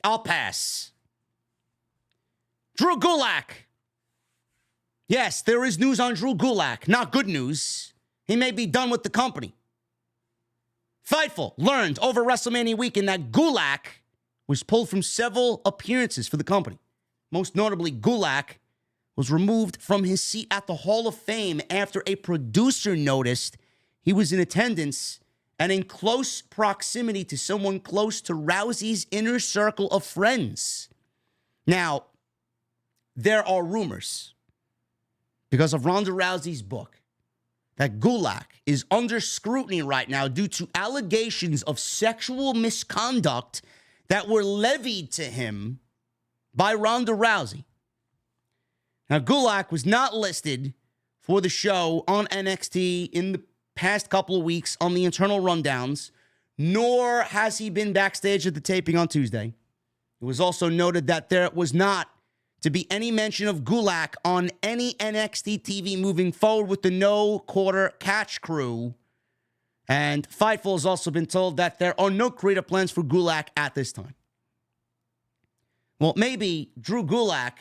I'll pass. Drew Gulak. Yes, there is news on Drew Gulak. Not good news. He may be done with the company. Fightful learned over WrestleMania weekend that Gulak was pulled from several appearances for the company. Most notably, Gulak was removed from his seat at the Hall of Fame after a producer noticed he was in attendance and in close proximity to someone close to Rousey's inner circle of friends. Now, there are rumors, because of Ronda Rousey's book, that Gulak is under scrutiny right now due to allegations of sexual misconduct that were levied to him by Ronda Rousey. Now, Gulak was not listed for the show on NXT in the past couple of weeks on the internal rundowns, nor has he been backstage at the taping on Tuesday. It was also noted that there was not to be any mention of Gulak on any NXT TV moving forward with the No Quarter Catch crew. And Fightful has also been told that there are no creative plans for Gulak at this time. Well, maybe Drew Gulak,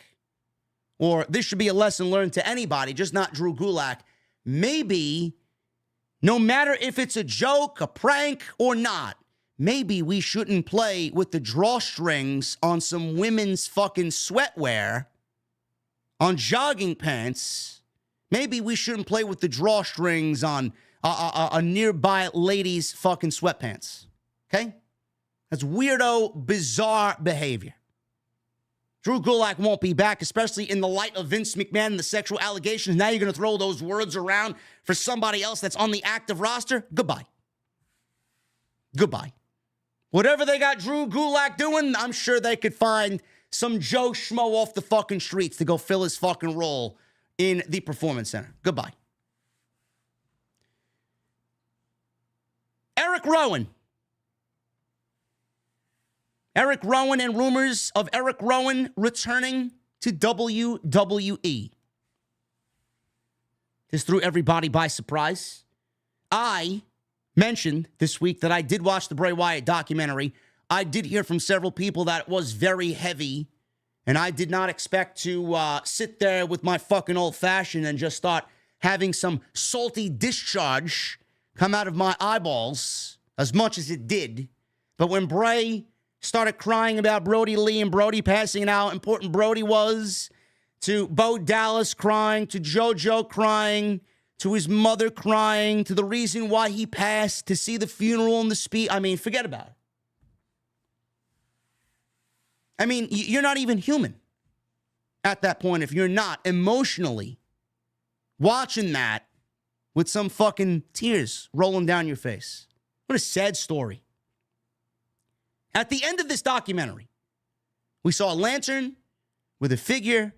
or this should be a lesson learned to anybody, just not Drew Gulak, maybe, no matter if it's a joke, a prank, or not, maybe we shouldn't play with the drawstrings on some women's fucking sweatwear, on jogging pants. Maybe we shouldn't play with the drawstrings on a nearby lady's fucking sweatpants. Okay? That's weirdo, bizarre behavior. Drew Gulak won't be back, especially in the light of Vince McMahon and the sexual allegations. Now you're going to throw those words around for somebody else that's on the active roster? Goodbye. Goodbye. Whatever they got Drew Gulak doing, I'm sure they could find some Joe Schmo off the fucking streets to go fill his fucking role in the Performance Center. Goodbye. Eric Rowan. Eric Rowan and rumors of Eric Rowan returning to WWE. This threw everybody by surprise. I mentioned this week that I did watch the Bray Wyatt documentary. I did hear from several people that it was very heavy And I did not expect to sit there with my fucking old-fashioned and just start having some salty discharge come out of my eyeballs as much as it did. But when Bray started crying about Brody Lee and Brody passing and how important Brody was, to Bo Dallas crying, to JoJo crying, to his mother crying, to the reason why he passed, to see the funeral and the speech, I mean, forget about it. I mean, you're not even human at that point if you're not emotionally watching that with some fucking tears rolling down your face. What a sad story. At the end of this documentary, we saw a lantern with a figure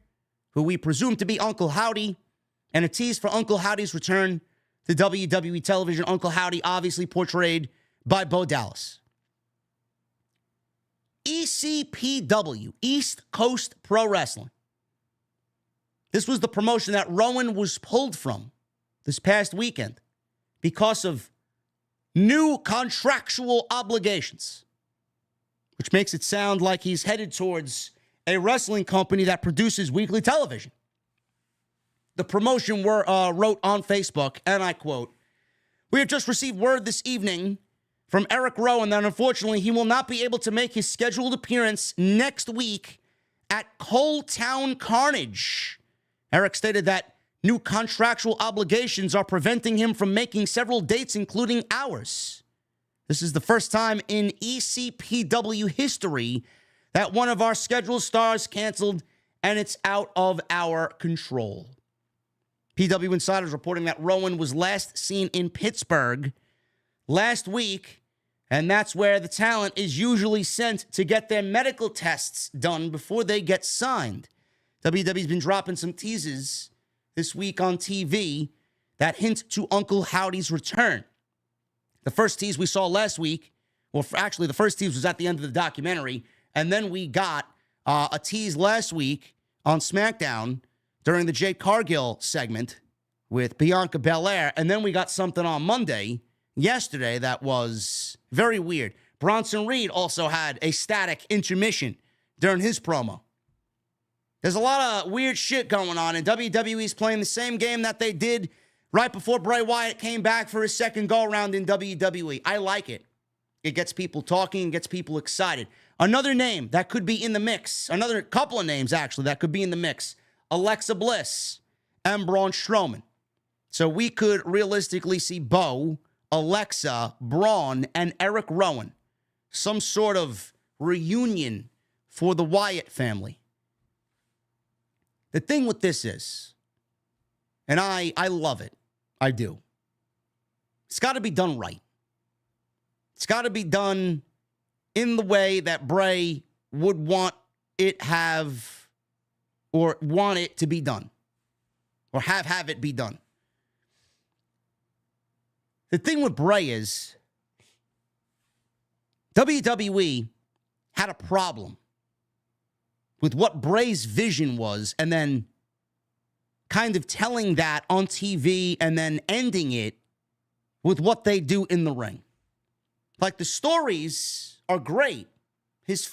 who we presume to be Uncle Howdy, and a tease for Uncle Howdy's return to WWE television. Uncle Howdy obviously portrayed by Bo Dallas. ECPW, East Coast Pro Wrestling. This was the promotion that Rowan was pulled from this past weekend because of new contractual obligations, which makes it sound like he's headed towards a wrestling company that produces weekly television. The promotion wrote on Facebook, and I quote, "We have just received word this evening from Eric Rowan that unfortunately he will not be able to make his scheduled appearance next week at Coal Town Carnage." Eric stated that new contractual obligations are preventing him from making several dates, including ours. This is the first time in ECPW history that one of our scheduled stars canceled, and it's out of our control. PW Insiders reporting that Rowan was last seen in Pittsburgh last week, and that's where the talent is usually sent to get their medical tests done before they get signed. WWE's been dropping some teases this week on TV that hint to Uncle Howdy's return. The first tease we saw last week, well, actually, the first tease was at the end of the documentary, and then we got a tease last week on SmackDown during the Jade Cargill segment with Bianca Belair, and then we got something on Monday, yesterday, that was very weird. Bronson Reed also had a static intermission during his promo. There's a lot of weird shit going on, and WWE's playing the same game that they did right before Bray Wyatt came back for his second go-around in WWE. I like it. It gets people talking, gets people excited. Another name that could be in the mix, another couple of names, actually, that could be in the mix, Alexa Bliss and Braun Strowman. So we could realistically see Bo, Alexa, Braun, and Eric Rowan. Some sort of reunion for the Wyatt family. The thing with this is, and I love it, I do, it's got to be done right. It's got to be done in the way that Bray would want it to be done, or have it be done. The thing with Bray is, WWE had a problem with what Bray's vision was, and then kind of telling that on TV and then ending it with what they do in the ring. Like, the stories are great. His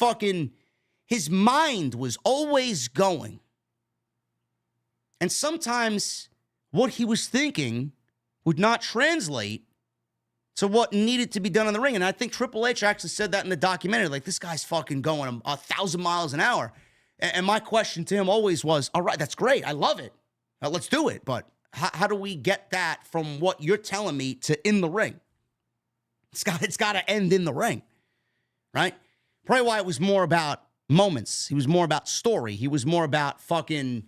mind was always going. And sometimes what he was thinking would not translate to what needed to be done in the ring. And I think Triple H actually said that in the documentary. Like, this guy's fucking going 1,000 miles an hour. And my question to him always was, all right, that's great. I love it. Let's do it. But how do we get that from what you're telling me to in the ring? It's got to end in the ring, right? Bray Wyatt was more about moments. He was more about story. He was more about fucking,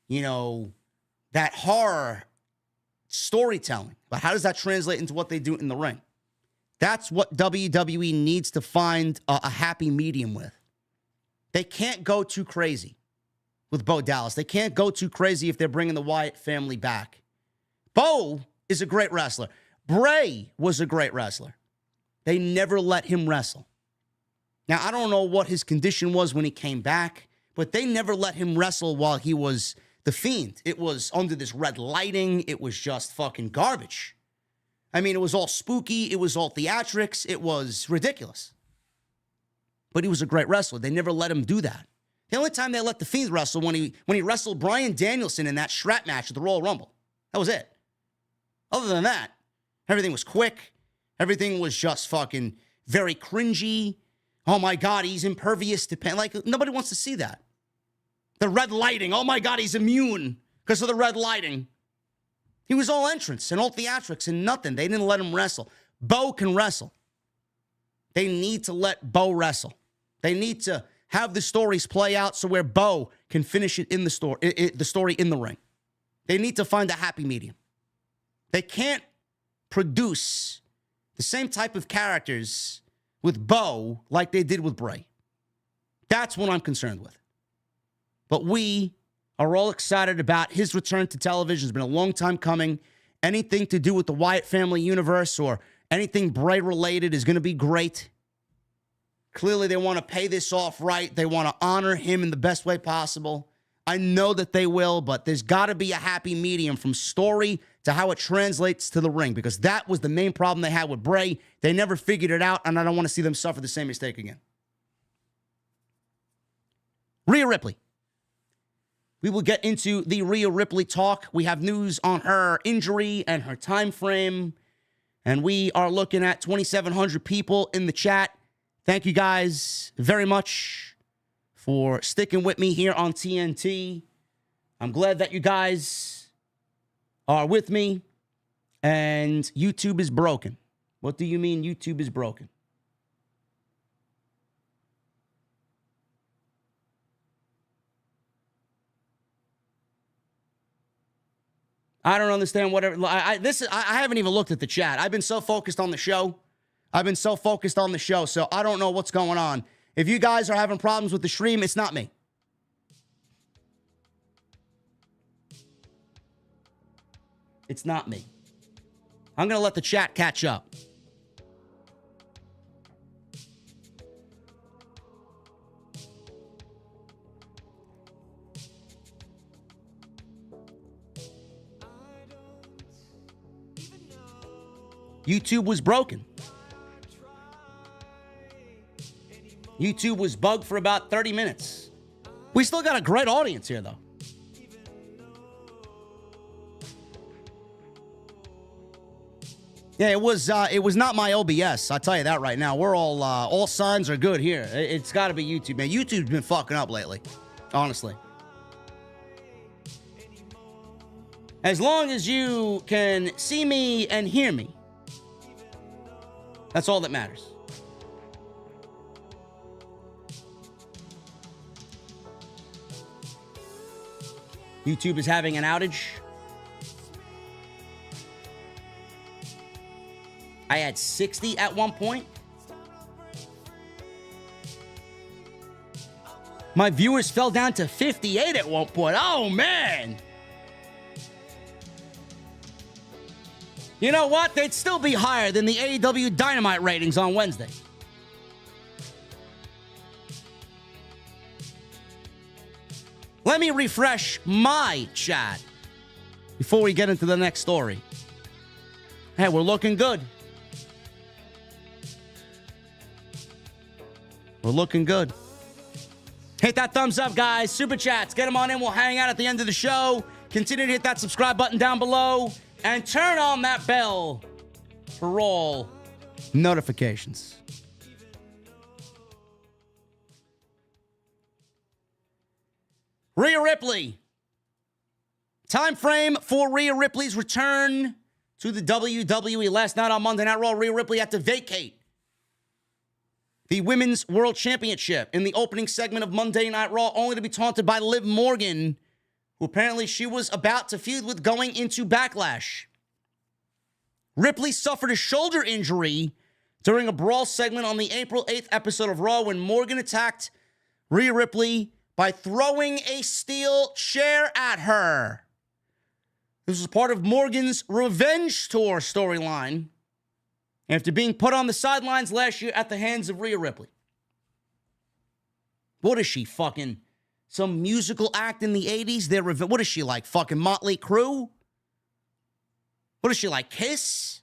that horror storytelling. But how does that translate into what they do in the ring? That's what WWE needs to find a happy medium with. They can't go too crazy with Bo Dallas. They can't go too crazy if they're bringing the Wyatt family back. Bo is a great wrestler. Bray was a great wrestler. They never let him wrestle. Now, I don't know what his condition was when he came back, but they never let him wrestle while he was the Fiend. It was under this red lighting. It was just fucking garbage. I mean, it was all spooky. It was all theatrics. It was ridiculous. But he was a great wrestler. They never let him do that. The only time they let The Fiend wrestle when he wrestled Bryan Danielson in that strap match at the Royal Rumble. That was it. Other than that, everything was quick. Everything was just fucking very cringy. Oh my God, he's impervious to pain. Like, nobody wants to see that. The red lighting. Oh my God, he's immune because of the red lighting. He was all entrance and all theatrics and nothing. They didn't let him wrestle. Bo can wrestle. They need to let Bo wrestle. They need to have the stories play out so where Bo can finish it in the story, the story in the ring. They need to find a happy medium. They can't produce the same type of characters with Bo like they did with Bray. That's what I'm concerned with. But we are all excited about his return to television. It's been a long time coming. Anything to do with the Wyatt family universe or anything Bray related is going to be great. Clearly, they want to pay this off right. They want to honor him in the best way possible. I know that they will, but there's got to be a happy medium from story to how it translates to the ring, because that was the main problem they had with Bray. They never figured it out, and I don't want to see them suffer the same mistake again. Rhea Ripley. We will get into the Rhea Ripley talk. We have news on her injury and her time frame, and we are looking at 2,700 people in the chat. Thank you guys very much for sticking with me here on TNT. I'm glad that you guys are with me. And YouTube is broken. What do you mean YouTube is broken? I don't understand whatever. I haven't even looked at the chat. I've been so focused on the show. So I don't know what's going on. If you guys are having problems with the stream, it's not me. It's not me. I'm going to let the chat catch up. YouTube was broken. YouTube was bugged for about 30 minutes. We still got a great audience here, though. Yeah, it was not my OBS. I'll tell you that right now. We're all signs are good here. It's got to be YouTube, man. YouTube's been fucking up lately, honestly. As long as you can see me and hear me, that's all that matters. YouTube is having an outage. I had 60 at one point. My viewers fell down to 58 at one point. Oh, man. You know what? They'd still be higher than the AEW Dynamite ratings on Wednesday. Let me refresh my chat before we get into the next story. Hey, we're looking good. We're looking good. Hit that thumbs up, guys. Super chats. Get them on in. We'll hang out at the end of the show. Continue to hit that subscribe button down below. And turn on that bell for all notifications. Rhea Ripley. Time frame for Rhea Ripley's return to the WWE. Last night on Monday Night Raw, Rhea Ripley had to vacate the Women's World Championship in the opening segment of Monday Night Raw, only to be taunted by Liv Morgan, who apparently she was about to feud with going into Backlash. Ripley suffered a shoulder injury during a brawl segment on the April 8th episode of Raw when Morgan attacked Rhea Ripley by throwing a steel chair at her. This was part of Morgan's Revenge Tour storyline after being put on the sidelines last year at the hands of Rhea Ripley. What is she, fucking some musical act in the 80s? What is she, like fucking Motley Crue? What is she, like Kiss?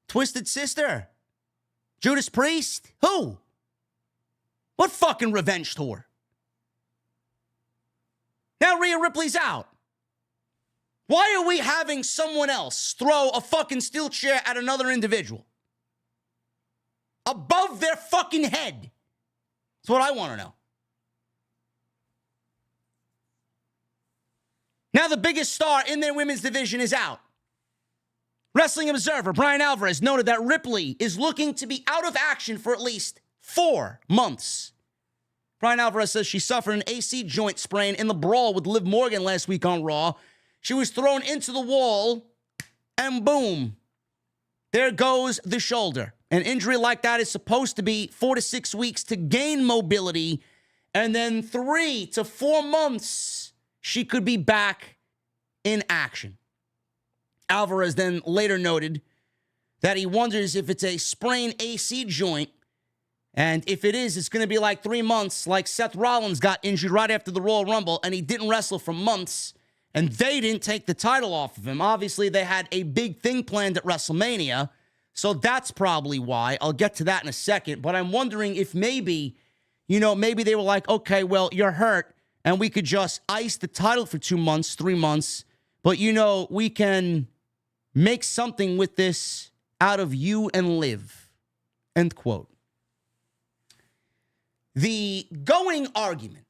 Twisted Sister? Judas Priest? Who? What fucking Revenge Tour? Now Rhea Ripley's out. Why are we having someone else throw a fucking steel chair at another individual? Above their fucking head. That's what I want to know. Now the biggest star in their women's division is out. Wrestling Observer Brian Alvarez noted that Ripley is looking to be out of action for at least 4 months. Brian Alvarez says she suffered an AC joint sprain in the brawl with Liv Morgan last week on Raw. She was thrown into the wall, and boom, there goes the shoulder. An injury like that is supposed to be 4 to 6 weeks to gain mobility, and then 3 to 4 months, she could be back in action. Alvarez then later noted that he wonders if it's a sprained AC joint, and if it is, it's going to be like 3 months, like Seth Rollins got injured right after the Royal Rumble, and he didn't wrestle for months, and they didn't take the title off of him. Obviously, they had a big thing planned at WrestleMania, so that's probably why. I'll get to that in a second, but I'm wondering if maybe they were like, okay, well, you're hurt, and we could just ice the title for 2 months, 3 months, but, we can make something with this out of you and Liv. End quote. The going argument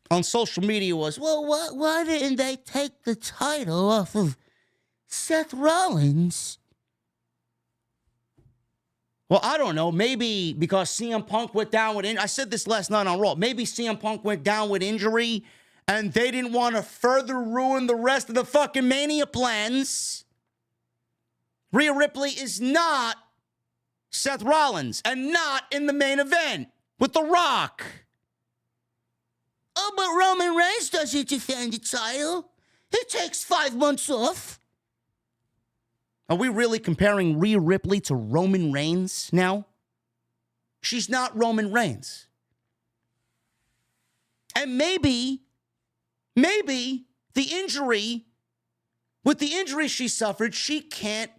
on social media was, well, why didn't they take the title off of Seth Rollins? Well, I don't know. Maybe because CM Punk went down with injury. I said this last night on Raw. Maybe CM Punk went down with injury and they didn't want to further ruin the rest of the fucking Mania plans. Rhea Ripley is not Seth Rollins and not in the main event with The Rock. Oh, but Roman Reigns doesn't defend the title. He takes 5 months off. Are we really comparing Rhea Ripley to Roman Reigns now? She's not Roman Reigns. And maybe the injury, with the injury she suffered, she can't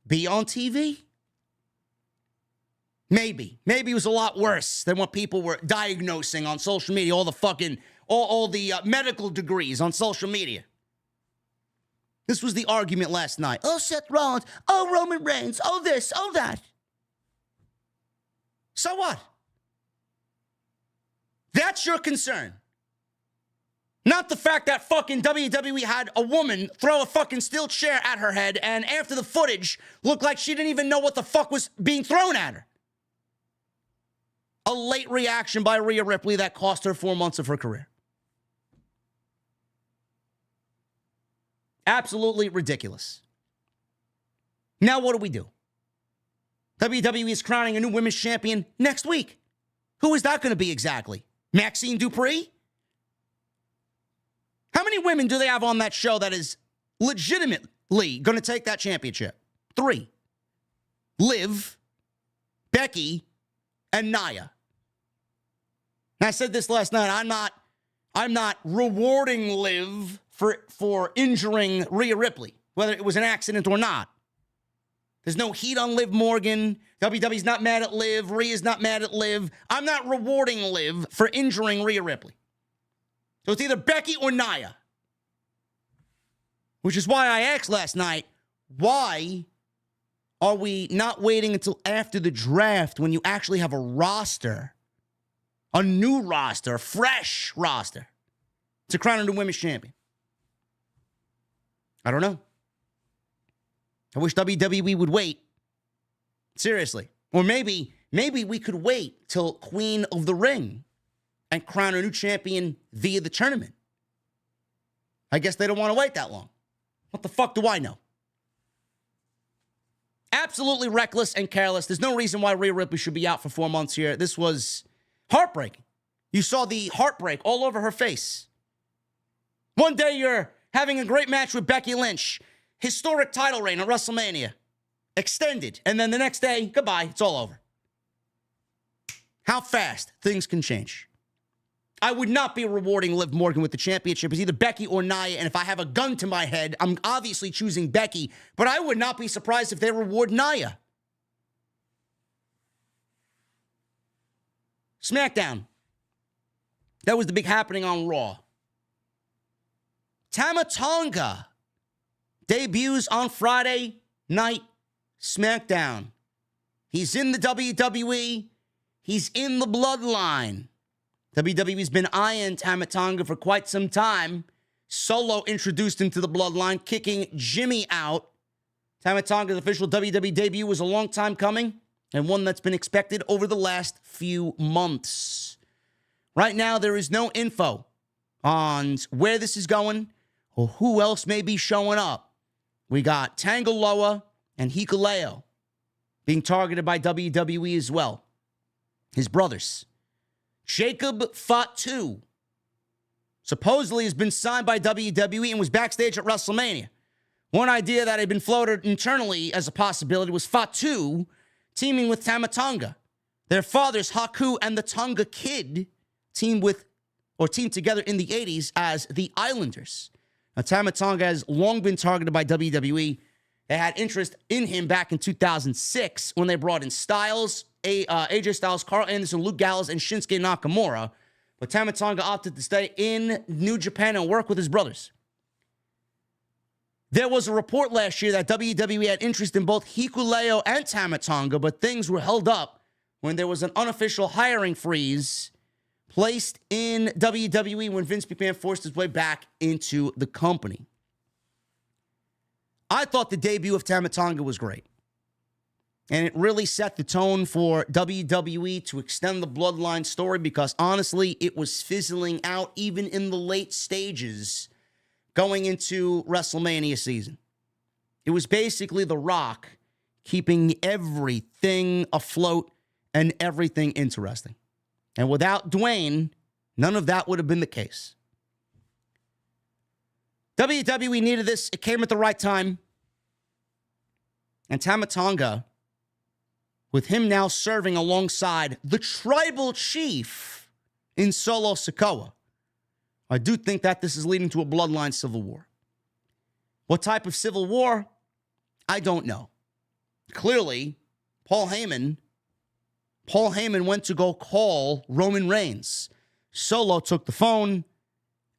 be on TV. Maybe it was a lot worse than what people were diagnosing on social media, all the medical degrees on social media. This was the argument last night. Oh, Seth Rollins. Oh, Roman Reigns. Oh, this. Oh, that. So what? That's your concern. Not the fact that fucking WWE had a woman throw a fucking steel chair at her head and after the footage looked like she didn't even know what the fuck was being thrown at her. A late reaction by Rhea Ripley that cost her 4 months of her career. Absolutely ridiculous. Now what do? WWE is crowning a new women's champion next week. Who is that going to be exactly? Maxine Dupree? How many women do they have on that show that is legitimately going to take that championship? 3. Liv, Becky, and Nia. And I said this last night. I'm not rewarding Liv for injuring Rhea Ripley, whether it was an accident or not. There's no heat on Liv Morgan. WWE's not mad at Liv. Rhea's not mad at Liv. I'm not rewarding Liv for injuring Rhea Ripley. So it's either Becky or Nia. Which is why I asked last night, why are we not waiting until after the draft when you actually have a roster, a new roster, a fresh roster, to crown a new women's champion? I don't know. I wish WWE would wait. Seriously. Or maybe we could wait till Queen of the Ring and crown a new champion via the tournament. I guess they don't want to wait that long. What the fuck do I know? Absolutely reckless and careless. There's no reason why Rhea Ripley should be out for 4 months here. This was heartbreaking. You saw the heartbreak all over her face. One day you're having a great match with Becky Lynch. Historic title reign at WrestleMania. Extended. And then the next day, goodbye. It's all over. How fast things can change. I would not be rewarding Liv Morgan with the championship. It's either Becky or Nia. And if I have a gun to my head, I'm obviously choosing Becky. But I would not be surprised if they reward Nia. SmackDown. That was the big happening on Raw. Tama Tonga debuts on Friday Night SmackDown. He's in the WWE. He's in the Bloodline. WWE's been eyeing Tama Tonga for quite some time. Solo introduced him to the Bloodline, kicking Jimmy out. Tama Tonga's official WWE debut was a long time coming and one that's been expected over the last few months. Right now, there is no info on where this is going or who else may be showing up. We got Tangaloa and Hikuleo being targeted by WWE as well. His brothers. Jacob Fatu supposedly has been signed by WWE and was backstage at WrestleMania. One idea that had been floated internally as a possibility was Fatu teaming with Tama Tonga. Their fathers, Haku and the Tonga Kid, teamed together in the 80s as the Islanders. Now, Tama Tonga has long been targeted by WWE. They had interest in him back in 2006 when they brought in Styles, AJ Styles, Carl Anderson, Luke Gallows, and Shinsuke Nakamura. But Tama Tonga opted to stay in New Japan and work with his brothers. There was a report last year that WWE had interest in both Hikuleo and Tama Tonga, but things were held up when there was an unofficial hiring freeze placed in WWE when Vince McMahon forced his way back into the company. I thought the debut of Tama Tonga was great. And it really set the tone for WWE to extend the Bloodline story because, honestly, it was fizzling out even in the late stages going into WrestleMania season. It was basically The Rock keeping everything afloat and everything interesting. And without Dwayne, none of that would have been the case. WWE needed this. It came at the right time. And Tama Tonga, with him now serving alongside the tribal chief in Solo Sikoa, I do think that this is leading to a bloodline civil war. What type of civil war? I don't know. Clearly, Paul Heyman went to go call Roman Reigns. Solo took the phone,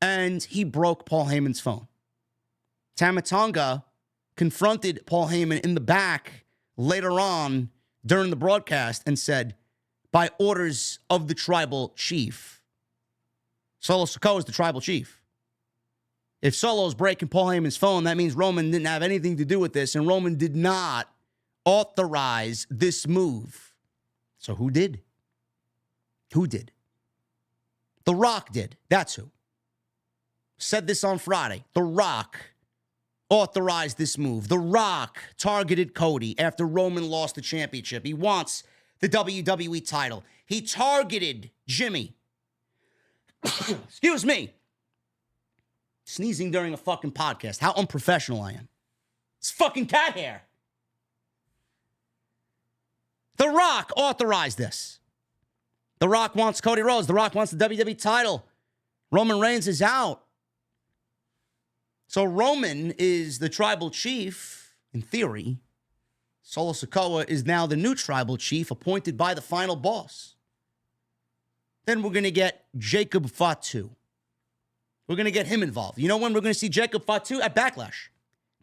and he broke Paul Heyman's phone. Tama Tonga confronted Paul Heyman in the back later on during the broadcast and said, by orders of the tribal chief. Solo Sikoa is the tribal chief. If Solo's breaking Paul Heyman's phone, that means Roman didn't have anything to do with this, and Roman did not authorize this move. So who did? Who did? The Rock did. That's who. Said this on Friday. The Rock authorized this move. The Rock targeted Cody after Roman lost the championship. He wants the WWE title. He targeted Jimmy. Excuse me. Sneezing during a fucking podcast. How unprofessional I am. It's fucking cat hair. The Rock authorized this. The Rock wants Cody Rhodes. The Rock wants the WWE title. Roman Reigns is out. So Roman is the tribal chief, in theory. Solo Sikoa is now the new tribal chief appointed by the final boss. Then we're going to get Jacob Fatu. We're going to get him involved. You know when we're going to see Jacob Fatu? At Backlash.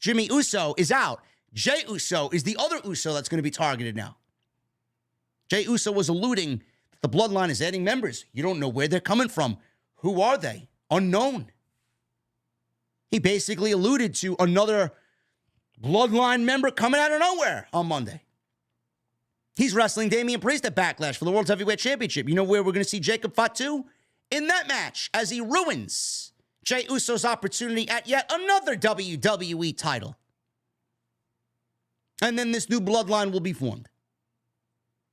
Jimmy Uso is out. Jey Uso is the other Uso that's going to be targeted now. Jey Uso was alluding that the Bloodline is adding members. You don't know where they're coming from. Who are they? Unknown. He basically alluded to another Bloodline member coming out of nowhere on Monday. He's wrestling Damian Priest at Backlash for the World Heavyweight Championship. You know where we're going to see Jacob Fatu? In that match, as he ruins Jey Uso's opportunity at yet another WWE title. And then this new Bloodline will be formed.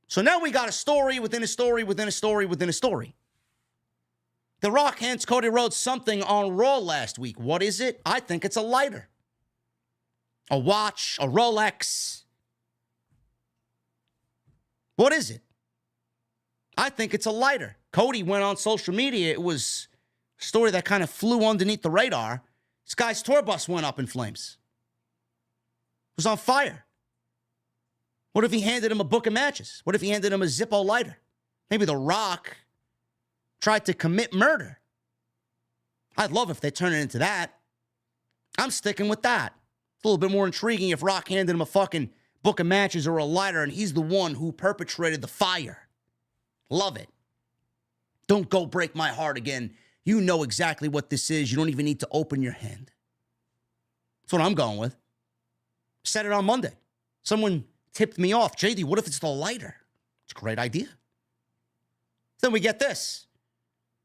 So now we got a story within a story within a story within a story. The Rock hands Cody Rhodes something on Raw last week. What is it? I think it's a lighter. A watch, a Rolex. What is it? I think it's a lighter. Cody went on social media. It was a story that kind of flew underneath the radar. This guy's tour bus went up in flames. It was on fire. What if he handed him a book of matches? What if he handed him a Zippo lighter? Maybe The Rock tried to commit murder. I'd love if they turn it into that. I'm sticking with that. It's a little bit more intriguing if Rock handed him a fucking book of matches or a lighter and he's the one who perpetrated the fire. Love it. Don't go break my heart again. You know exactly what this is. You don't even need to open your hand. That's what I'm going with. Said it on Monday. Someone tipped me off. JD, what if it's the lighter? It's a great idea. Then we get this.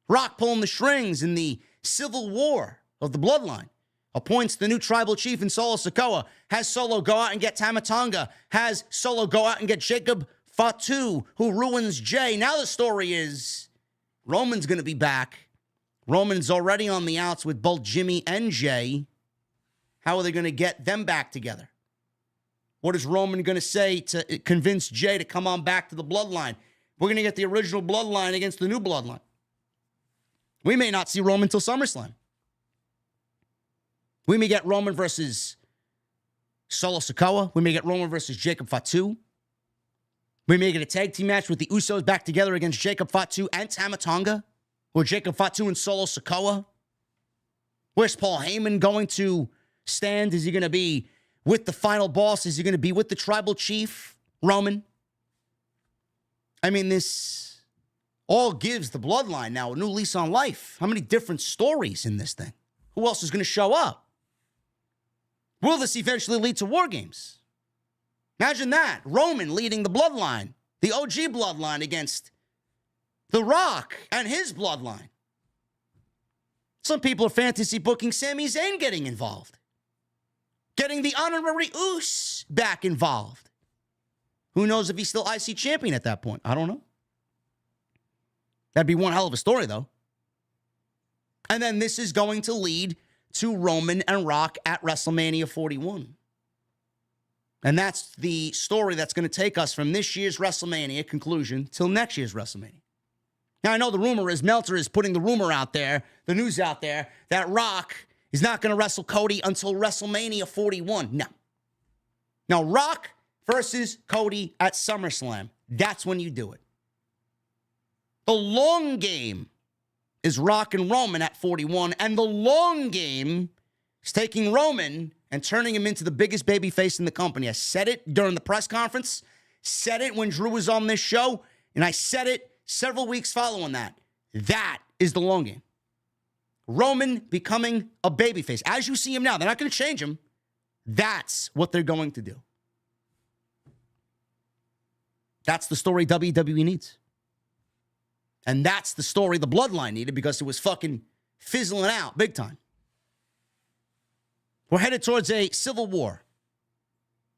Rock pulling the strings in the civil war of the Bloodline. Appoints the new tribal chief in Solo Sikoa. Has Solo go out and get Tama Tonga. Has Solo go out and get Jacob Fatu, who ruins Jay. Now the story is Roman's going to be back. Roman's already on the outs with both Jimmy and Jay. How are they going to get them back together? What is Roman going to say to convince Jay to come on back to the Bloodline? We're going to get the original Bloodline against the new Bloodline. We may not see Roman till SummerSlam. We may get Roman versus Solo Sikoa. We may get Roman versus Jacob Fatu. We may get a tag team match with the Usos back together against Jacob Fatu and Tama Tonga. Or Jacob Fatu and Solo Sikoa. Where's Paul Heyman going to stand? Is he going to be with the final boss? Is he going to be with the tribal chief, Roman? I mean, this all gives the Bloodline now a new lease on life. How many different stories in this thing? Who else is going to show up? Will this eventually lead to War Games? Imagine that. Roman leading the Bloodline, the OG Bloodline, against The Rock and his Bloodline. Some people are fantasy booking Sami Zayn getting involved. Getting the honorary Uso back involved. Who knows if he's still IC champion at that point? I don't know. That'd be one hell of a story, though. And then this is going to lead to Roman and Rock at WrestleMania 41. And that's the story that's going to take us from this year's WrestleMania conclusion till next year's WrestleMania. Now, I know the rumor is Meltzer is putting the rumor out there, the news out there, that Rock is not going to wrestle Cody until WrestleMania 41. No. Now, Rock versus Cody at SummerSlam. That's when you do it. The long game is Rock and Roman at 41, and the long game is taking Roman and turning him into the biggest babyface in the company. I said it during the press conference, said it when Drew was on this show, and I said it several weeks following that. That is the long game. Roman becoming a babyface. As you see him now, they're not going to change him. That's what they're going to do. That's the story WWE needs. And that's the story the Bloodline needed because it was fucking fizzling out big time. We're headed towards a civil war.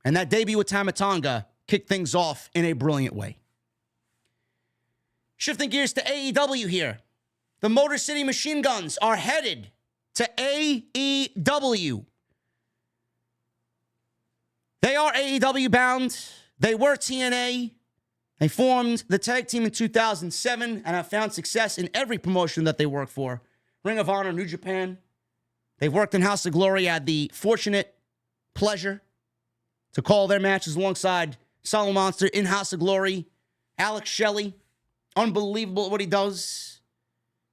And that debut with Tama Tonga kicked things off in a brilliant way. Shifting gears to AEW here. The Motor City Machine Guns are headed to AEW. They are AEW bound. They were TNA. They formed the tag team in 2007 and have found success in every promotion that they work for. Ring of Honor, New Japan. They've worked in House of Glory, had the fortunate pleasure to call their matches alongside Solid Monster in House of Glory. Alex Shelley, unbelievable at what he does.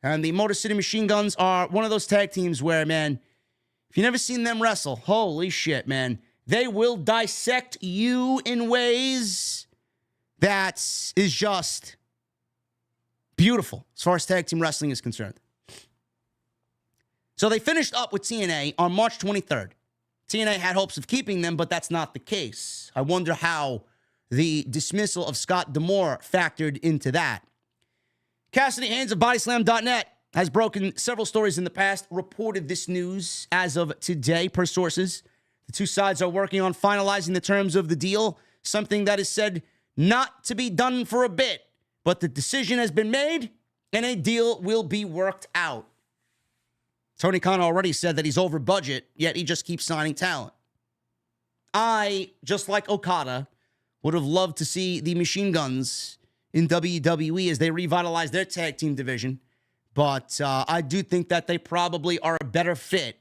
And the Motor City Machine Guns are one of those tag teams where, man, if you've never seen them wrestle, holy shit, man. They will dissect you in ways that is just beautiful as far as tag team wrestling is concerned. So they finished up with TNA on March 23rd. TNA had hopes of keeping them, but that's not the case. I wonder how the dismissal of Scott D'Amore factored into that. Cassidy Haynes of Bodyslam.net has broken several stories in the past, reported this news as of today per sources. The two sides are working on finalizing the terms of the deal, something that is said not to be done for a bit, but the decision has been made and a deal will be worked out. Tony Khan already said that he's over budget, yet he just keeps signing talent. I, just like Okada, would have loved to see the Machine Guns in WWE as they revitalize their tag team division, but I do think that they probably are a better fit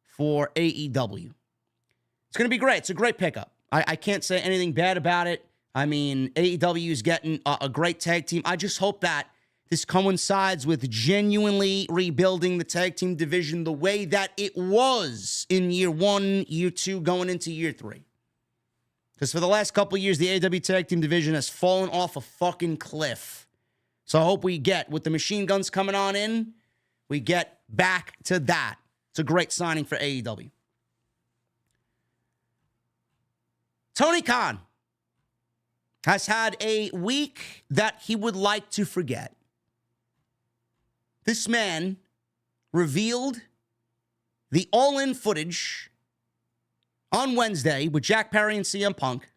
for AEW. It's going to be great. It's a great pickup. I can't say anything bad about it. I mean, AEW is getting a great tag team. I just hope that this coincides with genuinely rebuilding the tag team division the way that it was in year 1, year 2, going into year 3. Because for the last couple of years, the AEW tag team division has fallen off a fucking cliff. So I hope we get, with the machine guns coming on in, we get back to that. It's a great signing for AEW. Tony Khan has had a week that he would like to forget. This man revealed the All In footage on Wednesday with Jack Perry and CM Punk.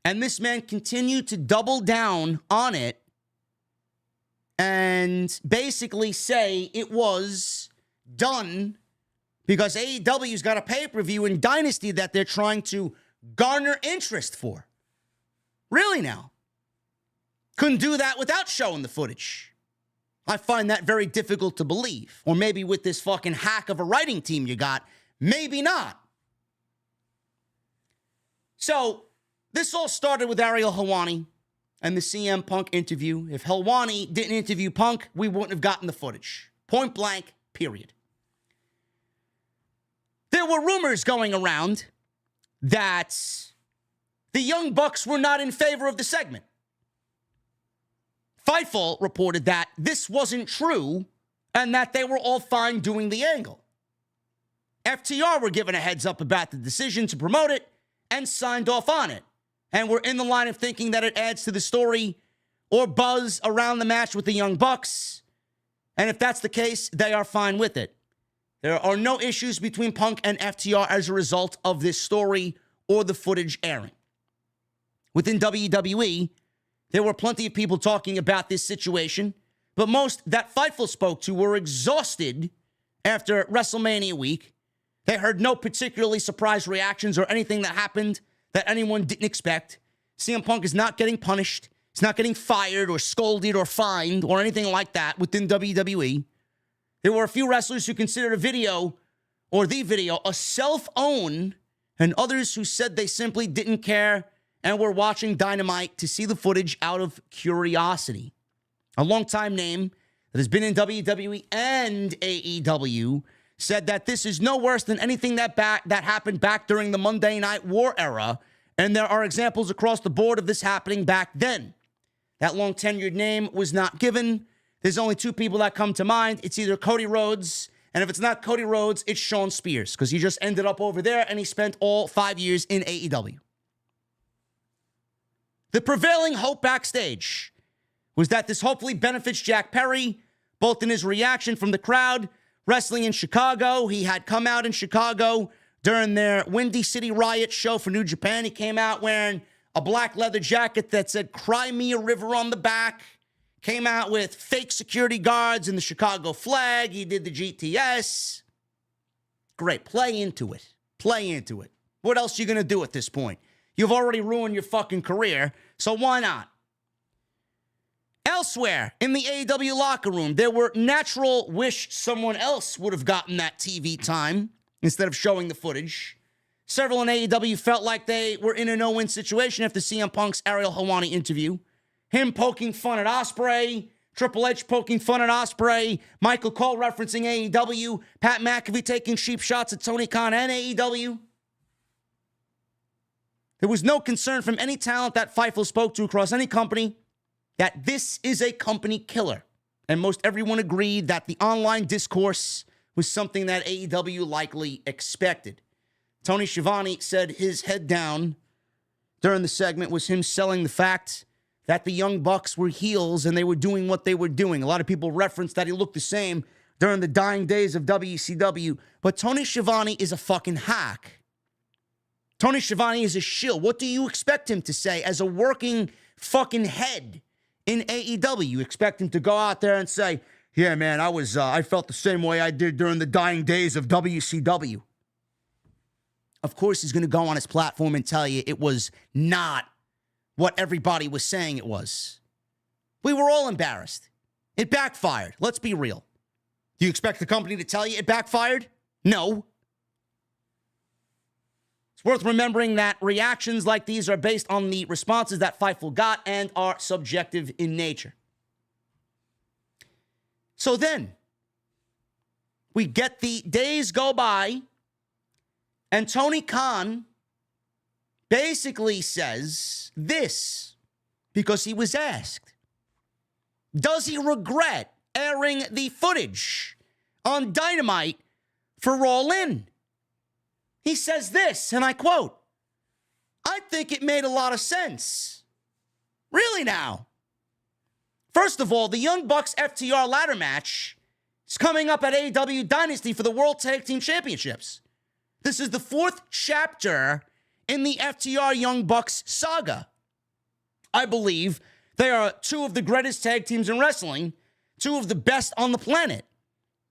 And this man continued to double down on it and basically say it was done because AEW's got a pay-per-view in Dynasty that they're trying to garner interest for. Really now? Couldn't do that without showing the footage. I find that very difficult to believe. Or maybe with this fucking hack of a writing team you got, maybe not. So, this all started with Ariel Helwani and the CM Punk interview. If Helwani didn't interview Punk, we wouldn't have gotten the footage. Point blank, period. There were rumors going around that the Young Bucks were not in favor of the segment. Fightful reported that this wasn't true and that they were all fine doing the angle. FTR were given a heads up about the decision to promote it and signed off on it. And we're in the line of thinking that it adds to the story or buzz around the match with the Young Bucks. And if that's the case, they are fine with it. There are no issues between Punk and FTR as a result of this story or the footage airing. Within WWE, there were plenty of people talking about this situation, but most that Fightful spoke to were exhausted after WrestleMania week. They heard no particularly surprised reactions or anything that happened that anyone didn't expect. CM Punk is not getting punished. He's not getting fired or scolded or fined or anything like that within WWE. There were a few wrestlers who considered a video or the video a self-own, and others who said they simply didn't care and were watching Dynamite to see the footage out of curiosity. A longtime name that has been in WWE and AEW said that this is no worse than anything that happened back during the Monday Night War era, and there are examples across the board of this happening back then. That long-tenured name was not given. There's only two people that come to mind. It's either Cody Rhodes, and if it's not Cody Rhodes, it's Shawn Spears, because he just ended up over there, and he spent all 5 years in AEW. The prevailing hope backstage was that this hopefully benefits Jack Perry, both in his reaction from the crowd wrestling in Chicago. He had come out in Chicago during their Windy City Riot show for New Japan. He came out wearing a black leather jacket that said Cry Me a River on the back. Came out with fake security guards and the Chicago flag. He did the GTS. Great. Play into it. Play into it. What else are you going to do at this point? You've already ruined your fucking career, so why not? Elsewhere in the AEW locker room, there were natural wish someone else would have gotten that TV time instead of showing the footage. Several in AEW felt like they were in a no-win situation after CM Punk's Ariel Helwani interview. Him poking fun at Ospreay, Triple H poking fun at Ospreay, Michael Cole referencing AEW, Pat McAfee taking cheap shots at Tony Khan and AEW. There was no concern from any talent that Fightful spoke to across any company that this is a company killer. And most everyone agreed that the online discourse was something that AEW likely expected. Tony Schiavone said his head down during the segment was him selling the fact that the Young Bucks were heels and they were doing what they were doing. A lot of people referenced that he looked the same during the dying days of WCW. But Tony Schiavone is a fucking hack. Tony Schiavone is a shill. What do you expect him to say as a working fucking head in AEW? You expect him to go out there and say, yeah, man, I felt the same way I did during the dying days of WCW. Of course, he's going to go on his platform and tell you it was not what everybody was saying it was. We were all embarrassed. It backfired. Let's be real. Do you expect the company to tell you it backfired? No. It's worth remembering that reactions like these are based on the responses that Fightful got and are subjective in nature. So then, we get the days go by, and Tony Khan basically says this, because he was asked, does he regret airing the footage on Dynamite for All In? He says this, and I quote, I think it made a lot of sense. Really now? First of all, the Young Bucks FTR ladder match is coming up at AEW Dynasty for the World Tag Team Championships. This is the 4th chapter in the FTR Young Bucks saga. I believe they are 2 of the greatest tag teams in wrestling, 2 of the best on the planet.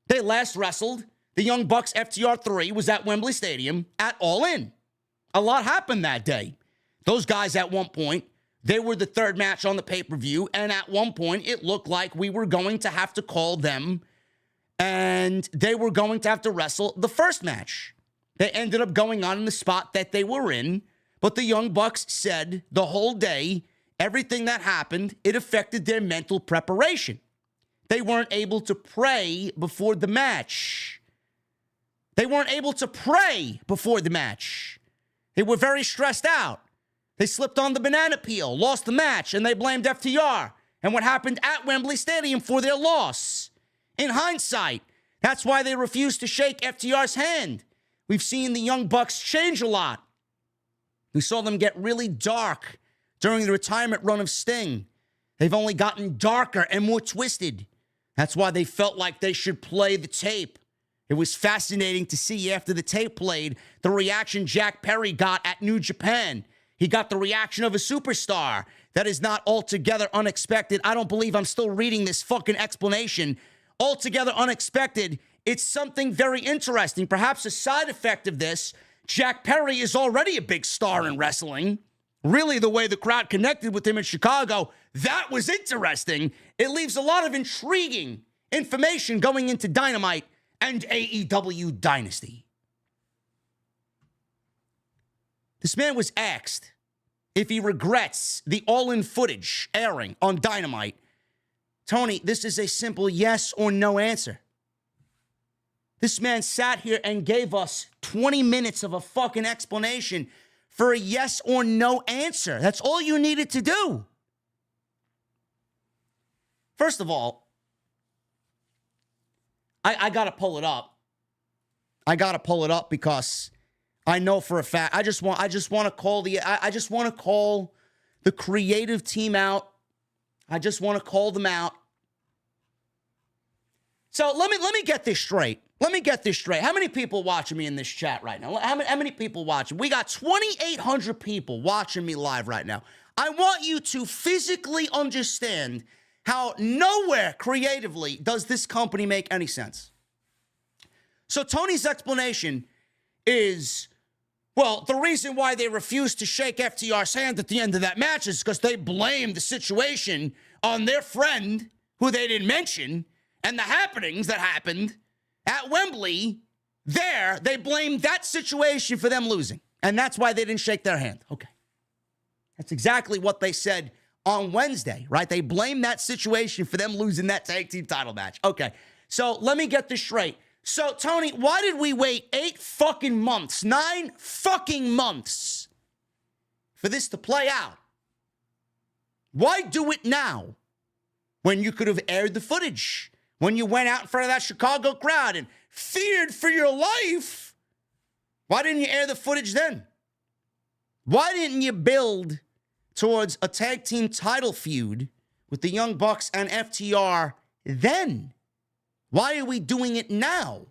They last wrestled. The Young Bucks FTR 3 was at Wembley Stadium at All In. A lot happened that day. Those guys at one point, they were the 3rd match on the pay-per-view, and at one point, it looked like we were going to have to call them, and they were going to have to wrestle the 1st match. They ended up going on in the spot that they were in, but the Young Bucks said the whole day, everything that happened, it affected their mental preparation. They weren't able to pray before the match. They weren't able to pray before the match. They were very stressed out. They slipped on the banana peel, lost the match, and they blamed FTR and what happened at Wembley Stadium for their loss. In hindsight, that's why they refused to shake FTR's hand. We've seen the Young Bucks change a lot. We saw them get really dark during the retirement run of Sting. They've only gotten darker and more twisted. That's why they felt like they should play the tape. It was fascinating to see after the tape played, the reaction Jack Perry got at New Japan. He got the reaction of a superstar. That is not altogether unexpected. I don't believe I'm still reading this fucking explanation. Altogether unexpected. It's something very interesting. Perhaps a side effect of this, Jack Perry is already a big star in wrestling. Really, the way the crowd connected with him in Chicago, that was interesting. It leaves a lot of intriguing information going into Dynamite and AEW Dynasty. This man was asked if he regrets the all-in footage airing on Dynamite. Tony, this is a simple yes or no answer. This man sat here and gave us 20 minutes of a fucking explanation for a yes or no answer. That's all you needed to do. First of all, I got to pull it up. I got to pull it up because I know for a fact, I just want to call the creative team out. I just want to call them out. So let me get this straight. Let me get this straight. How many people watching me in this chat right now? How many people watching? We got 2,800 people watching me live right now. I want you to physically understand how nowhere creatively does this company make any sense. So Tony's explanation is, well, the reason why they refused to shake FTR's hand at the end of that match is because they blamed the situation on their friend, who they didn't mention, and the happenings that happened at Wembley. There, they blamed that situation for them losing, and that's why they didn't shake their hand. Okay. That's exactly what they said on Wednesday, right? They blamed that situation for them losing that tag team title match. Okay, so let me get this straight. So, Tony, why did we wait 9 fucking months for this to play out? Why do it now when you could have aired the footage? When you went out in front of that Chicago crowd and feared for your life? Why didn't you air the footage then? Why didn't you build towards a tag team title feud with the Young Bucks and FTR then? Why are we doing it now?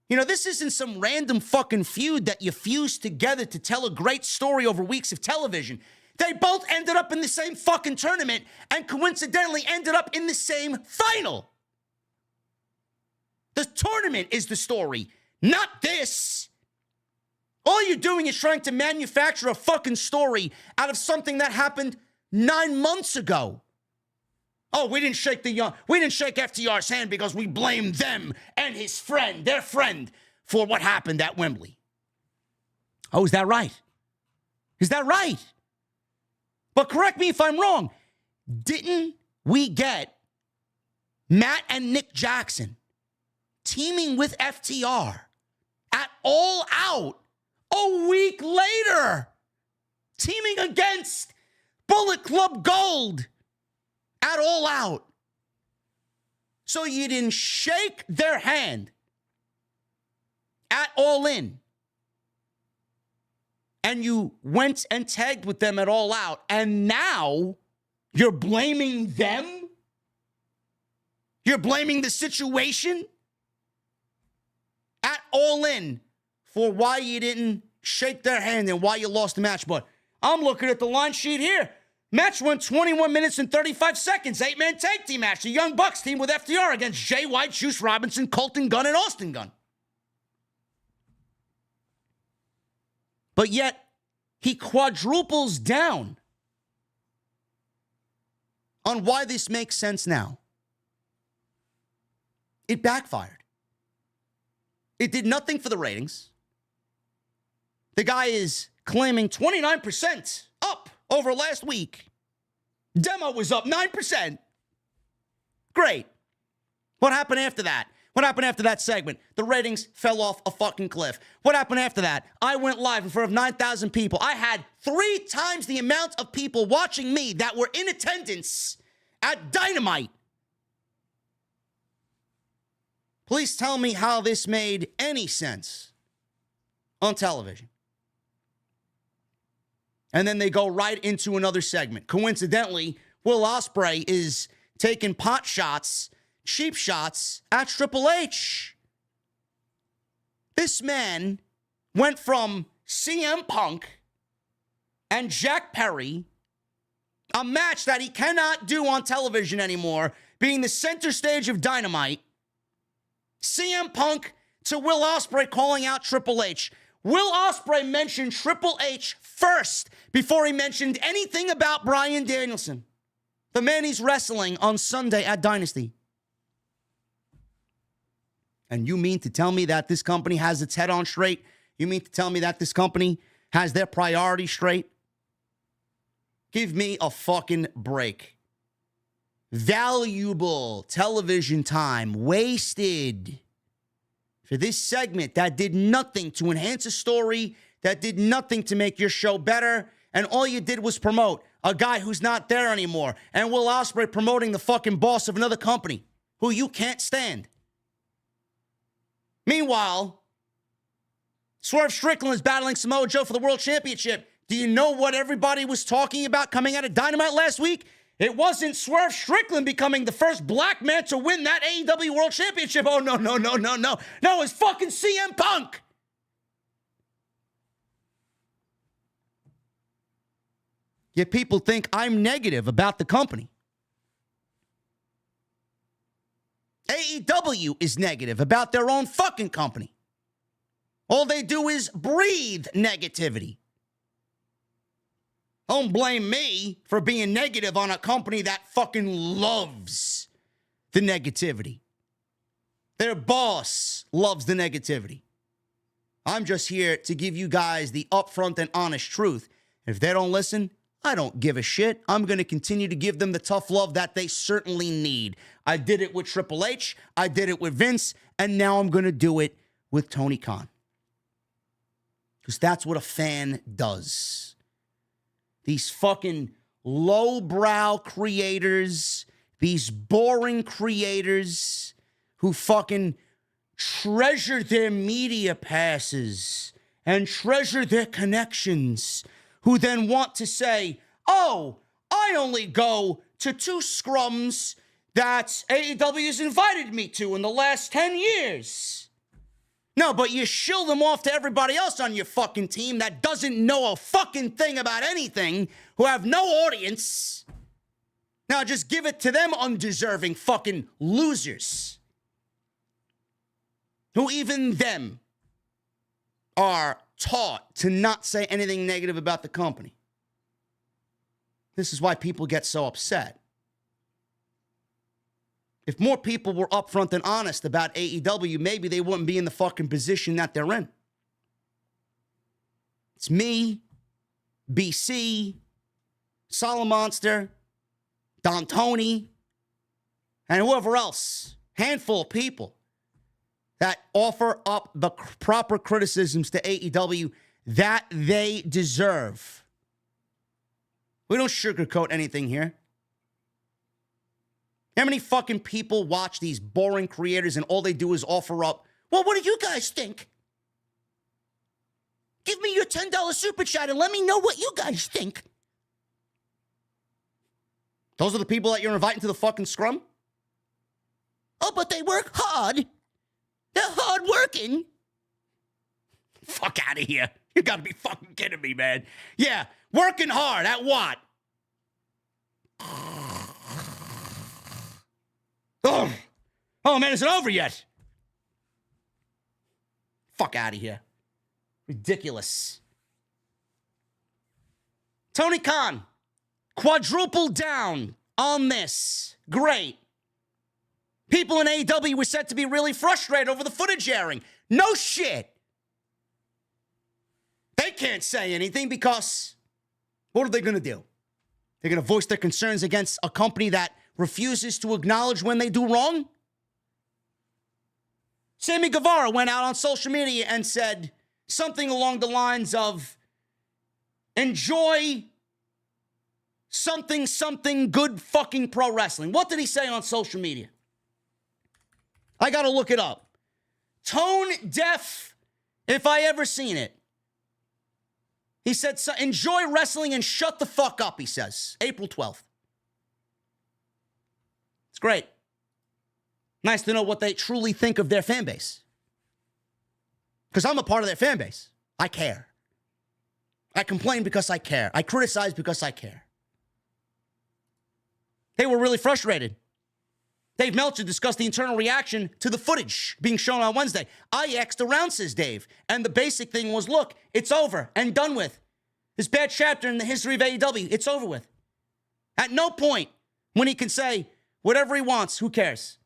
You know, this isn't some random fucking feud that you fused together to tell a great story over weeks of television. They both ended up in the same fucking tournament and coincidentally ended up in the same final. The tournament is the story, not this. All you're doing is trying to manufacture a fucking story out of something that happened 9 months ago. Oh, we didn't shake FTR's hand because we blamed them and his friend, their friend, for what happened at Wembley. Oh, is that right? Is that right? But correct me if I'm wrong. Didn't we get Matt and Nick Jackson teaming with FTR at All Out a week later, teaming against Bullet Club Gold at All Out. So you didn't shake their hand at All In, and you went and tagged with them at All Out, and now you're blaming them? You're blaming the situation at All In for why you didn't shake their hand and why you lost the match. But I'm looking at the line sheet here. Match went 21 minutes and 35 seconds. 8-man tag team match. The Young Bucks team with FTR against Jay White, Juice Robinson, Colton Gunn, and Austin Gunn. But yet, he quadruples down on why this makes sense now. It backfired. It did nothing for the ratings. The guy is claiming 29% up over last week. Demo was up 9%. Great. What happened after that? What happened after that segment? The ratings fell off a fucking cliff. What happened after that? I went live in front of 9,000 people. I had 3 times the amount of people watching me that were in attendance at Dynamite. Please tell me how this made any sense on television. And then they go right into another segment. Coincidentally, Will Ospreay is taking pot shots, cheap shots at Triple H. This man went from CM Punk and Jack Perry, a match that he cannot do on television anymore, being the center stage of Dynamite, CM Punk to Will Ospreay calling out Triple H. Will Ospreay mentioned Triple H first before he mentioned anything about Bryan Danielson, the man he's wrestling on Sunday at Dynasty. And you mean to tell me that this company has its head on straight? You mean to tell me that this company has their priorities straight? Give me a fucking break. Valuable television time wasted for this segment that did nothing to enhance a story, that did nothing to make your show better, and all you did was promote a guy who's not there anymore, and Will Ospreay promoting the fucking boss of another company who you can't stand. Meanwhile, Swerve Strickland is battling Samoa Joe for the World Championship. Do you know what everybody was talking about coming out of Dynamite last week? It wasn't Swerve Strickland becoming the first black man to win that AEW World Championship. Oh, no. No, it was fucking CM Punk. Yet people think I'm negative about the company. AEW is negative about their own fucking company. All they do is breathe negativity. Don't blame me for being negative on a company that fucking loves the negativity. Their boss loves the negativity. I'm just here to give you guys the upfront and honest truth. If they don't listen, I don't give a shit. I'm going to continue to give them the tough love that they certainly need. I did it with Triple H. I did it with Vince. And now I'm going to do it with Tony Khan. Because that's what a fan does. These fucking lowbrow creators, these boring creators who fucking treasure their media passes and treasure their connections, who then want to say, oh, I only go to 2 scrums that AEW has invited me to in the last 10 years. No, but you shill them off to everybody else on your fucking team that doesn't know a fucking thing about anything, who have no audience. Now just give it to them undeserving fucking losers, who even them are taught to not say anything negative about the company. This is why people get so upset. If more people were upfront and honest about AEW, maybe they wouldn't be in the fucking position that they're in. It's me, BC, Solid Monster, Don Tony, and whoever else, handful of people that offer up the proper criticisms to AEW that they deserve. We don't sugarcoat anything here. How many fucking people watch these boring creators and all they do is offer up, well, what do you guys think? Give me your $10 super chat and let me know what you guys think. Those are the people that you're inviting to the fucking scrum? Oh, but they work hard. They're hard working. Fuck out of here. You gotta be fucking kidding me, man. Yeah, working hard at what? Oh man, is it over yet? Fuck out of here. Ridiculous. Tony Khan, quadruple down on this. Great. People in AEW were said to be really frustrated over the footage airing. No shit. They can't say anything because what are they going to do? They're going to voice their concerns against a company that refuses to acknowledge when they do wrong? Sammy Guevara went out on social media and said something along the lines of, enjoy something good fucking pro wrestling. What did he say on social media? I got to look it up. Tone deaf, if I ever seen it. He said, enjoy wrestling and shut the fuck up, he says. April 12th. It's great. Nice to know what they truly think of their fan base. Because I'm a part of their fan base. I care. I complain because I care. I criticize because I care. They were really frustrated. Dave Meltzer discussed the internal reaction to the footage being shown on Wednesday. I asked around, says Dave, and the basic thing was, look, it's over and done with. This bad chapter in the history of AEW, it's over with. At no point when he can say whatever he wants, who cares?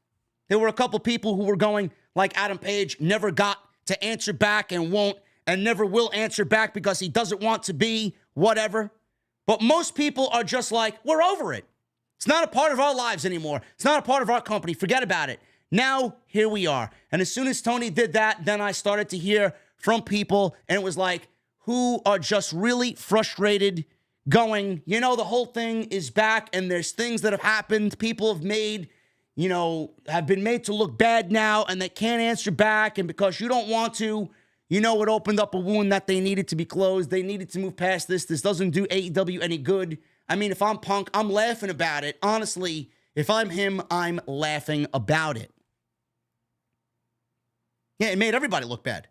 There were a couple people who were going, like Adam Page, never got to answer back and won't and never will answer back because he doesn't want to be whatever. But most people are just like, we're over it. It's not a part of our lives anymore. It's not a part of our company. Forget about it. Now, here we are. And as soon as Tony did that, then I started to hear from people, and it was like, who are just really frustrated, going, you know, the whole thing is back, and there's things that have happened. People have made, you know, have been made to look bad now, and they can't answer back, and because you don't want to, you know, it opened up a wound that they needed to be closed. They needed to move past this. This doesn't do AEW any good. I mean, if I'm Punk, I'm laughing about it. Honestly, if I'm him, I'm laughing about it. Yeah, it made everybody look bad.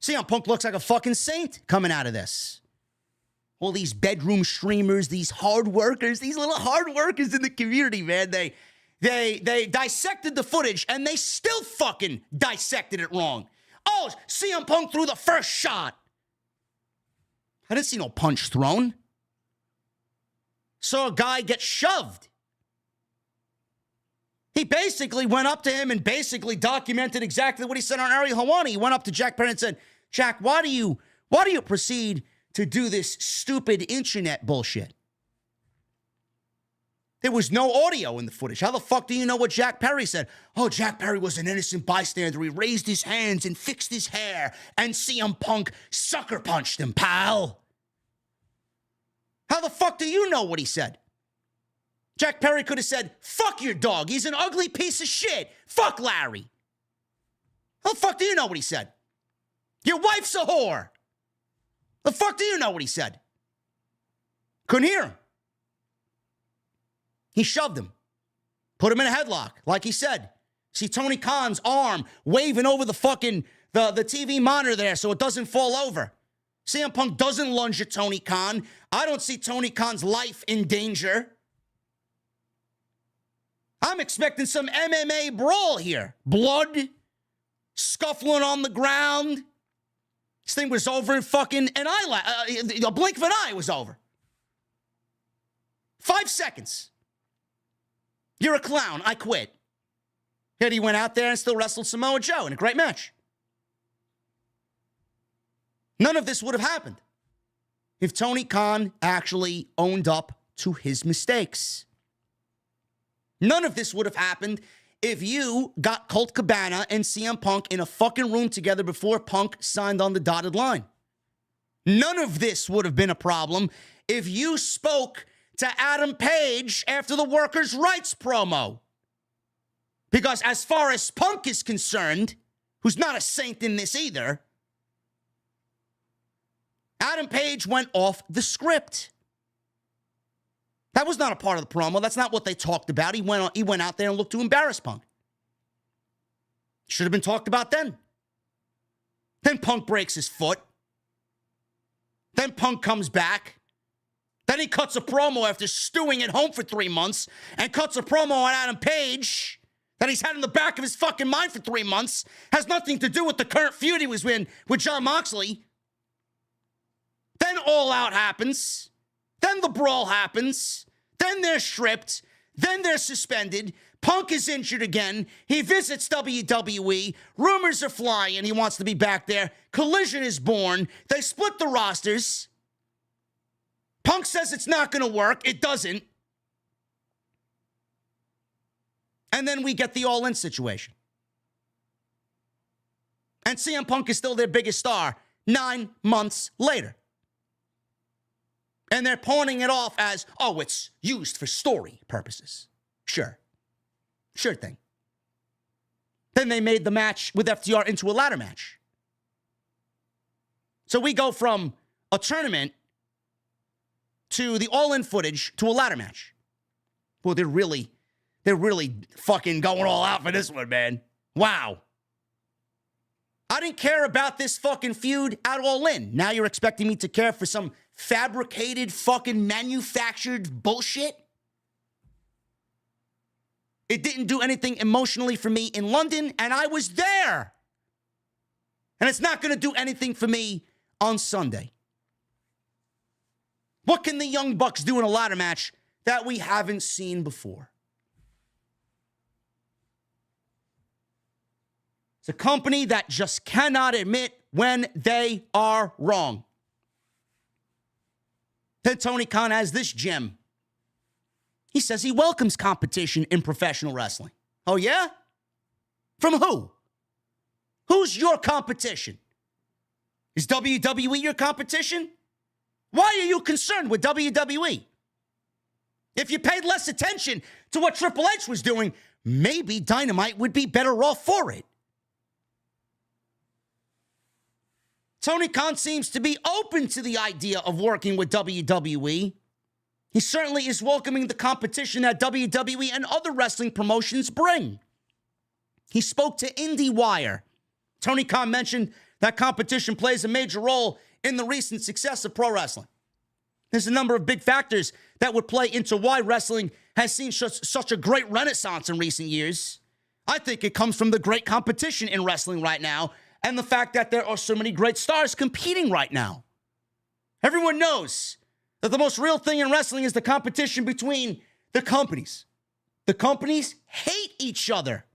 CM Punk looks like a fucking saint coming out of this. All these bedroom streamers, these hard workers, these little hard workers in the community, man, they dissected the footage and they still fucking dissected it wrong. Oh, CM Punk threw the first shot. I didn't see no punch thrown. Saw a guy get shoved. He basically went up to him and basically documented exactly what he said on Ariel Helwani. He went up to Jack Perry and said, Jack, why do you proceed to do this stupid internet bullshit? There was no audio in the footage. How the fuck do you know what Jack Perry said? Oh, Jack Perry was an innocent bystander. He raised his hands and fixed his hair, and CM Punk sucker punched him, pal. How the fuck do you know what he said? Jack Perry could have said, fuck your dog. He's an ugly piece of shit. Fuck Larry. How the fuck do you know what he said? Your wife's a whore. The fuck do you know what he said? Couldn't hear him. He shoved him. Put him in a headlock, like he said. See Tony Khan's arm waving over the fucking, the TV monitor there so it doesn't fall over. CM Punk doesn't lunge at Tony Khan. I don't see Tony Khan's life in danger. I'm expecting some MMA brawl here. Blood, scuffling on the ground. This thing was over in fucking a blink of an eye was over. 5 seconds. You're a clown. I quit. Yet he went out there and still wrestled Samoa Joe in a great match. None of this would have happened if Tony Khan actually owned up to his mistakes. None of this would have happened if you got Colt Cabana and CM Punk in a fucking room together before Punk signed on the dotted line. None of this would have been a problem if you spoke to Adam Page after the workers' rights promo. Because as far as Punk is concerned, who's not a saint in this either, Adam Page went off the script. That was not a part of the promo. That's not what they talked about. He went out there and looked to embarrass Punk. Should have been talked about then. Then Punk breaks his foot. Then Punk comes back. Then he cuts a promo after stewing at home for 3 months and cuts a promo on Adam Page that he's had in the back of his fucking mind for 3 months. Has nothing to do with the current feud he was in with Jon Moxley. Then All Out happens. Then the brawl happens. Then they're stripped. Then they're suspended. Punk is injured again. He visits WWE. Rumors are flying. He wants to be back there. Collision is born. They split the rosters. Punk says it's not going to work. It doesn't. And then we get the All In situation. And CM Punk is still their biggest star 9 months later. And they're pawning it off as, oh, it's used for story purposes. Sure. Sure thing. Then they made the match with FTR into a ladder match. So we go from a tournament to the all-in footage to a ladder match. Well, they're really fucking going all out for this one, man. Wow. I didn't care about this fucking feud at All In. Now you're expecting me to care for some fabricated, fucking manufactured bullshit? It didn't do anything emotionally for me in London, and I was there. And it's not going to do anything for me on Sunday. What can the Young Bucks do in a ladder match that we haven't seen before? It's a company that just cannot admit when they are wrong. Then Tony Khan has this gem. He says he welcomes competition in professional wrestling. Oh, yeah? From who? Who's your competition? Is WWE your competition? Why are you concerned with WWE? If you paid less attention to what Triple H was doing, maybe Dynamite would be better off for it. Tony Khan seems to be open to the idea of working with WWE. He certainly is welcoming the competition that WWE and other wrestling promotions bring. He spoke to IndieWire. Tony Khan mentioned that competition plays a major role in the recent success of pro wrestling. There's a number of big factors that would play into why wrestling has seen such a great renaissance in recent years. I think it comes from the great competition in wrestling right now and the fact that there are so many great stars competing right now. Everyone knows that the most real thing in wrestling is the competition between the companies. The companies hate each other.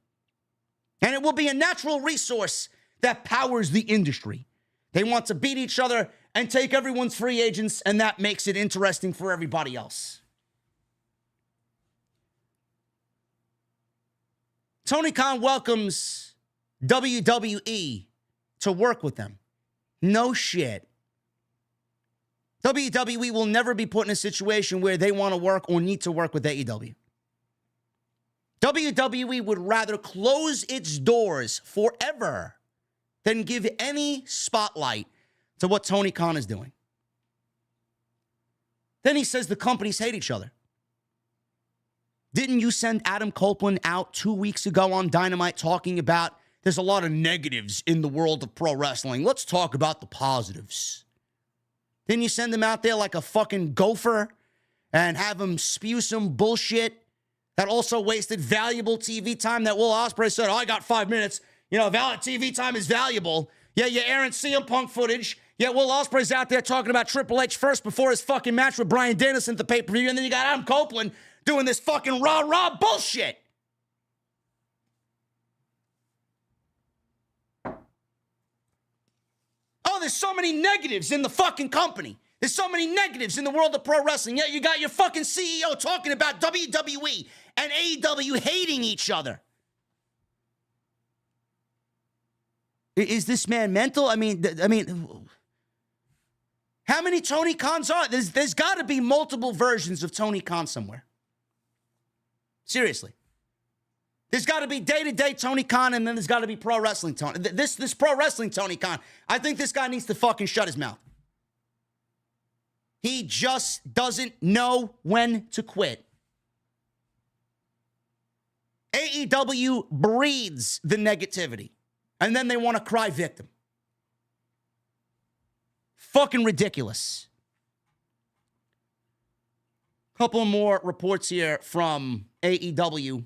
And it will be a natural resource that powers the industry. They want to beat each other and take everyone's free agents, and that makes it interesting for everybody else. Tony Khan welcomes WWE to work with them. No shit. WWE will never be put in a situation where they want to work or need to work with AEW. WWE would rather close its doors forever than give any spotlight to what Tony Khan is doing. Then he says the companies hate each other. Didn't you send Adam Copeland out 2 weeks ago on Dynamite talking about there's a lot of negatives in the world of pro wrestling? Let's talk about the positives. Didn't you send him out there like a fucking gopher and have him spew some bullshit that also wasted valuable TV time that Will Ospreay said, oh, I got 5 minutes. You know, TV time is valuable. Yeah, you're airing CM Punk footage. Yeah, Will Ospreay's out there talking about Triple H first before his fucking match with Bryan Danielson at the pay-per-view. And then you got Adam Copeland doing this fucking rah-rah bullshit. Oh, there's so many negatives in the fucking company. There's so many negatives in the world of pro wrestling. Yeah, you got your fucking CEO talking about WWE and AEW hating each other. Is this man mental? I mean, how many Tony Khans are there? There's got to be multiple versions of Tony Khan somewhere. Seriously. There's got to be day-to-day Tony Khan, and then there's got to be pro wrestling Tony. This pro wrestling Tony Khan, I think this guy needs to fucking shut his mouth. He just doesn't know when to quit. AEW breeds the negativity, and then they want to cry victim. Fucking ridiculous. Couple more reports here from AEW.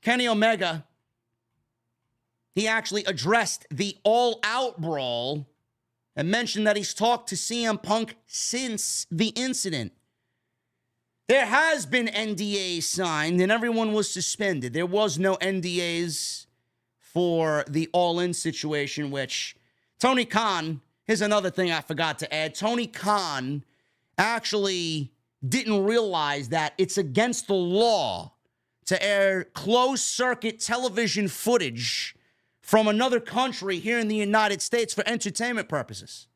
Kenny Omega, he actually addressed the all-out brawl and mentioned that he's talked to CM Punk since the incident. There has been NDAs signed and everyone was suspended. There was no NDAs for the all-in situation, which Tony Khan, here's another thing I forgot to add. Tony Khan actually didn't realize that it's against the law to air closed-circuit television footage from another country here in the United States for entertainment purposes.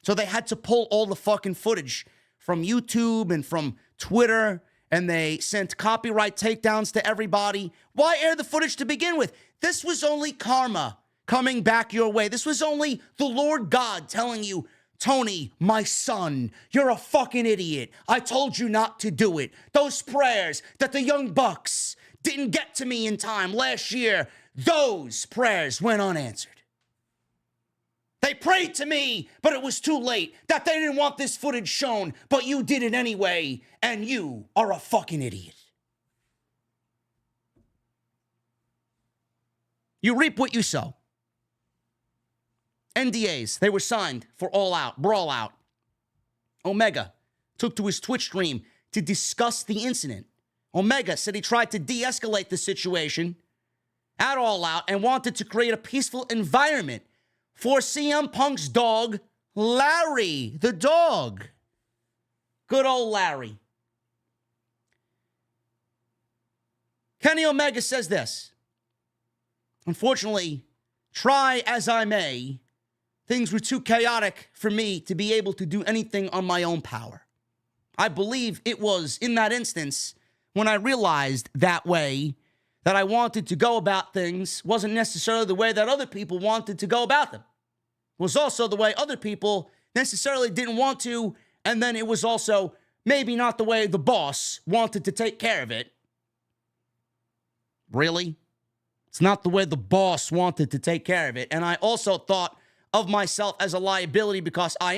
So they had to pull all the fucking footage from YouTube and from Twitter, and they sent copyright takedowns to everybody. Why air the footage to begin with? This was only karma coming back your way. This was only the Lord God telling you, Tony, my son, you're a fucking idiot. I told you not to do it. Those prayers that the Young Bucks didn't get to me in time last year, those prayers went unanswered. They prayed to me, but it was too late. That they didn't want this footage shown, but you did it anyway, and you are a fucking idiot. You reap what you sow. NDAs, they were signed for All Out, Brawl Out. Omega took to his Twitch stream to discuss the incident. Omega said he tried to de-escalate the situation at All Out and wanted to create a peaceful environment for CM Punk's dog, Larry, the dog. Good old Larry. Kenny Omega says this. Unfortunately, try as I may, things were too chaotic for me to be able to do anything on my own power. I believe it was in that instance when I realized that way that I wanted to go about things wasn't necessarily the way that other people wanted to go about them. It was also the way other people necessarily didn't want to, and then it was also maybe not the way the boss wanted to take care of it. Really? It's not the way the boss wanted to take care of it. And I also thought of myself as a liability because I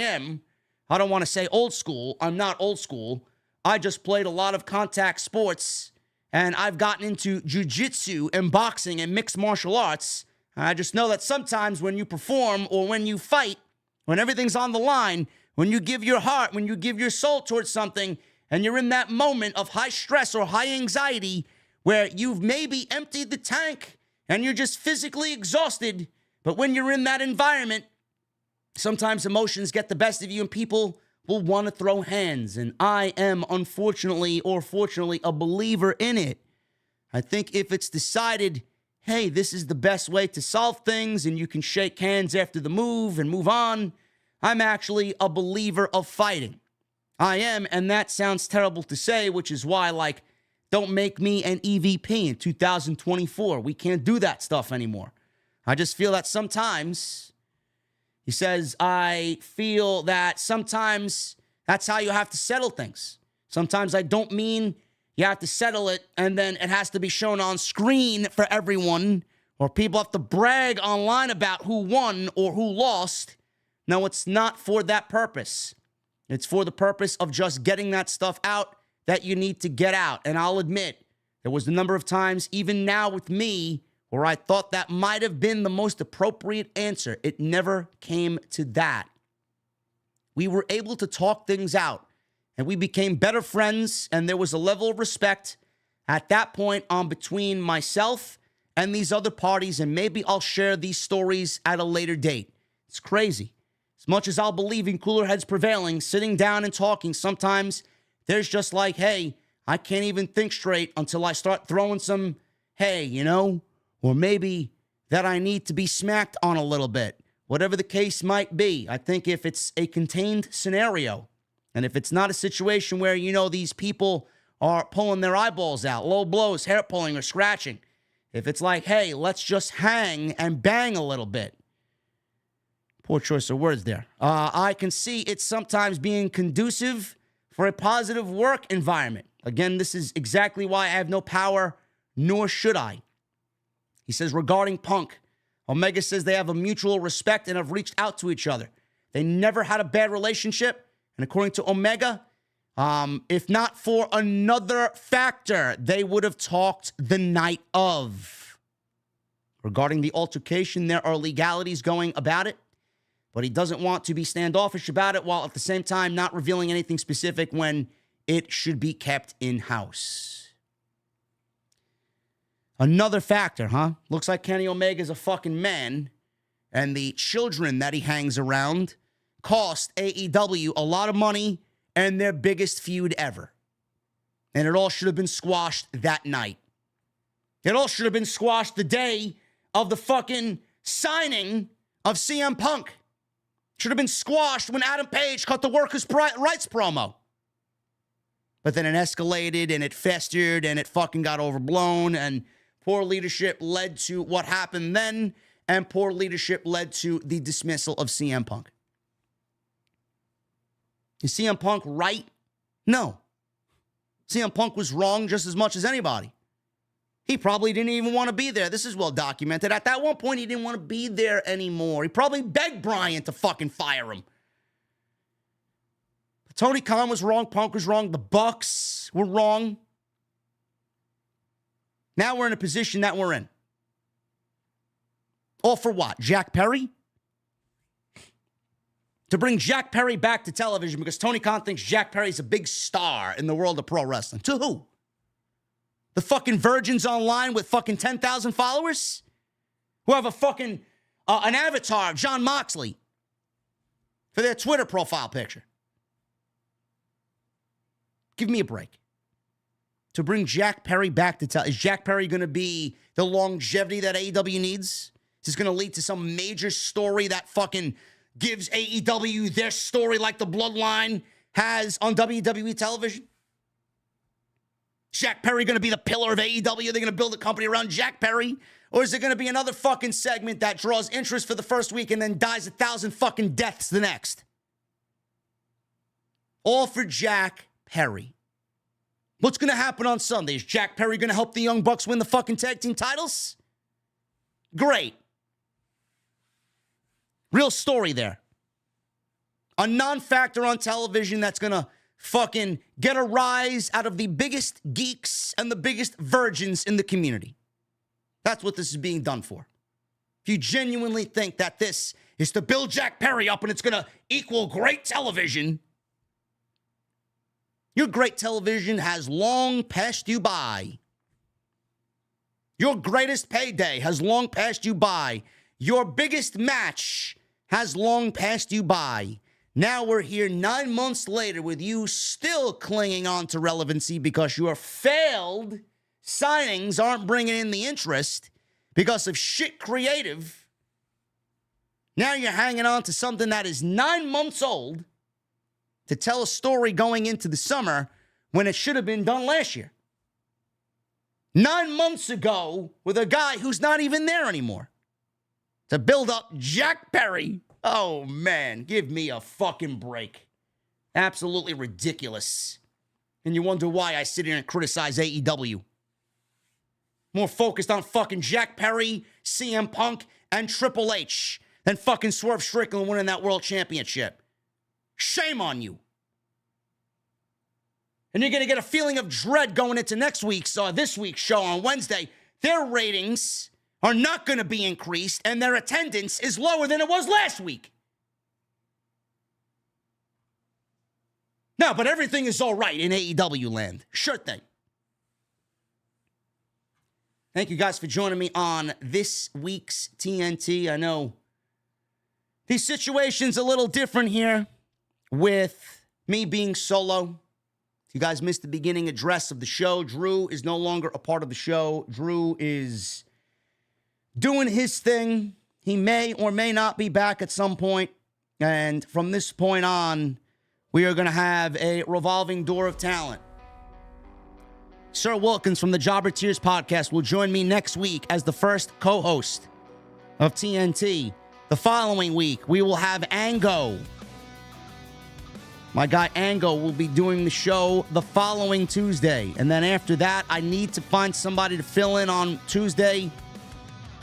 don't want to say old school. I'm not old school. I just played a lot of contact sports, and I've gotten into jiu-jitsu and boxing and mixed martial arts. I just know that sometimes when you perform or when you fight, when everything's on the line, when you give your heart, when you give your soul towards something, and you're in that moment of high stress or high anxiety where you've maybe emptied the tank and you're just physically exhausted, but when you're in that environment, sometimes emotions get the best of you and people will want to throw hands. And I am, unfortunately or fortunately, a believer in it. I think if it's decided, hey, this is the best way to solve things and you can shake hands after the move and move on, I'm actually a believer of fighting. I am, and that sounds terrible to say, which is why, don't make me an EVP in 2024. We can't do that stuff anymore. I just feel that sometimes, he says, I feel that sometimes that's how you have to settle things. Sometimes I don't mean you have to settle it and then it has to be shown on screen for everyone, or people have to brag online about who won or who lost. No, it's not for that purpose. It's for the purpose of just getting that stuff out that you need to get out. And I'll admit, there was a number of times, even now with me, where I thought that might have been the most appropriate answer. It never came to that. We were able to talk things out, and we became better friends, and there was a level of respect at that point on between myself and these other parties, and maybe I'll share these stories at a later date. It's crazy. As much as I'll believe in cooler heads prevailing, sitting down and talking, sometimes there's just hey, I can't even think straight until I start throwing some, hey, or maybe that I need to be smacked on a little bit. Whatever the case might be, I think if it's a contained scenario, and if it's not a situation where, these people are pulling their eyeballs out, low blows, hair pulling, or scratching, if it's like, hey, let's just hang and bang a little bit. Poor choice of words there. I can see it's sometimes being conducive for a positive work environment. Again, this is exactly why I have no power, nor should I. He says, regarding Punk, Omega says they have a mutual respect and have reached out to each other. They never had a bad relationship. And according to Omega, if not for another factor, they would have talked the night of. Regarding the altercation, there are legalities going about it, but he doesn't want to be standoffish about it while at the same time not revealing anything specific when it should be kept in-house. Another factor, huh? Looks like Kenny Omega's a fucking man, and the children that he hangs around cost AEW a lot of money and their biggest feud ever. And it all should have been squashed that night. It all should have been squashed the day of the fucking signing of CM Punk. Should have been squashed when Adam Page cut the workers' rights promo. But then it escalated and it festered and it fucking got overblown, and poor leadership led to what happened then, and poor leadership led to the dismissal of CM Punk. Is CM Punk right? No. CM Punk was wrong just as much as anybody. He probably didn't even want to be there. This is well documented. At that one point, he didn't want to be there anymore. He probably begged Bryan to fucking fire him. But Tony Khan was wrong. Punk was wrong. The Bucks were wrong. Now we're in a position that we're in. All for what? Jack Perry? To bring Jack Perry back to television because Tony Khan thinks Jack Perry's a big star in the world of pro wrestling. To who? The fucking virgins online with fucking 10,000 followers? Who have a fucking, an avatar of Jon Moxley for their Twitter profile picture. Give me a break. To bring Jack Perry back to television. Is Jack Perry going to be the longevity that AEW needs? Is this going to lead to some major story that fucking gives AEW their story like the Bloodline has on WWE television? Jack Perry going to be the pillar of AEW? Are they going to build a company around Jack Perry? Or is it going to be another fucking segment that draws interest for the first week and then dies 1,000 fucking deaths the next? All for Jack Perry. What's going to happen on Sunday? Is Jack Perry going to help the Young Bucks win the fucking tag team titles? Great. Real story there. A non-factor on television that's going to fucking get a rise out of the biggest geeks and the biggest virgins in the community. That's what this is being done for. If you genuinely think that this is to build Jack Perry up and it's going to equal great television, your great television has long passed you by. Your greatest payday has long passed you by. Your biggest match has long passed you by. Now we're here 9 months later with you still clinging on to relevancy because your failed signings aren't bringing in the interest because of shit creative. Now you're hanging on to something that is 9 months old to tell a story going into the summer when it should have been done last year. 9 months ago with a guy who's not even there anymore. To build up Jack Perry. Oh, man, give me a fucking break. Absolutely ridiculous. And you wonder why I sit here and criticize AEW. More focused on fucking Jack Perry, CM Punk, and Triple H than fucking Swerve Strickland winning that world championship. Shame on you. And you're going to get a feeling of dread going into this week's show on Wednesday. Their ratings are not going to be increased, and their attendance is lower than it was last week. No, but everything is all right in AEW land. Sure thing. Thank you guys for joining me on this week's TNT. I know the situation's a little different here with me being solo. If you guys missed the beginning address of the show, Drew is no longer a part of the show. Drew is doing his thing. He may or may not be back at some point. And from this point on, we are going to have a revolving door of talent. Sir Wilkins from the Jobber Tears podcast will join me next week as the first co-host of TNT. The following week, we will have Ango. My guy Ango will be doing the show the following Tuesday. And then after that, I need to find somebody to fill in on Tuesday.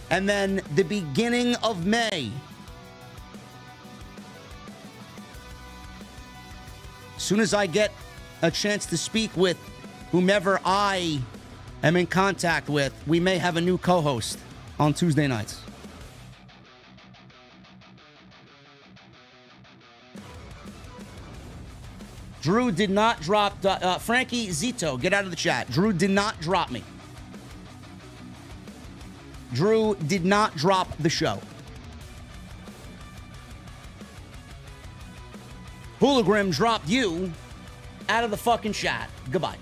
And then the beginning of May. As soon as I get a chance to speak with whomever I am in contact with, we may have a new co-host on Tuesday nights. Drew did not drop... Frankie Zito, get out of the chat. Drew did not drop me. Drew did not drop the show. Hooligrim dropped you out of the fucking chat. Goodbye.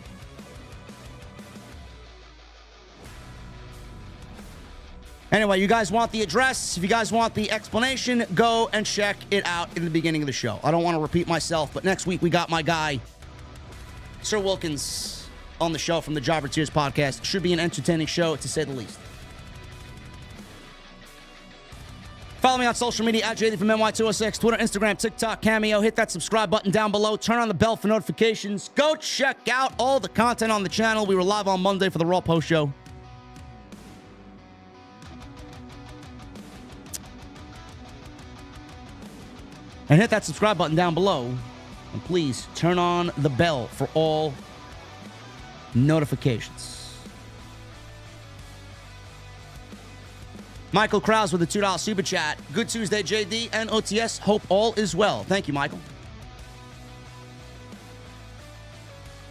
Anyway, you guys want the address? If you guys want the explanation, go and check it out in the beginning of the show. I don't want to repeat myself, but next week we got my guy, Sir Wilkins, on the show from the Jobber Tears podcast. Should be an entertaining show, to say the least. Follow me on social media at JD from NY206, Twitter, Instagram, TikTok, Cameo. Hit that subscribe button down below. Turn on the bell for notifications. Go check out all the content on the channel. We were live on Monday for the Raw Post Show. And hit that subscribe button down below. And please turn on the bell for all notifications. Michael Krause with a $2 super chat. Good Tuesday, JD and OTS. Hope all is well. Thank you, Michael.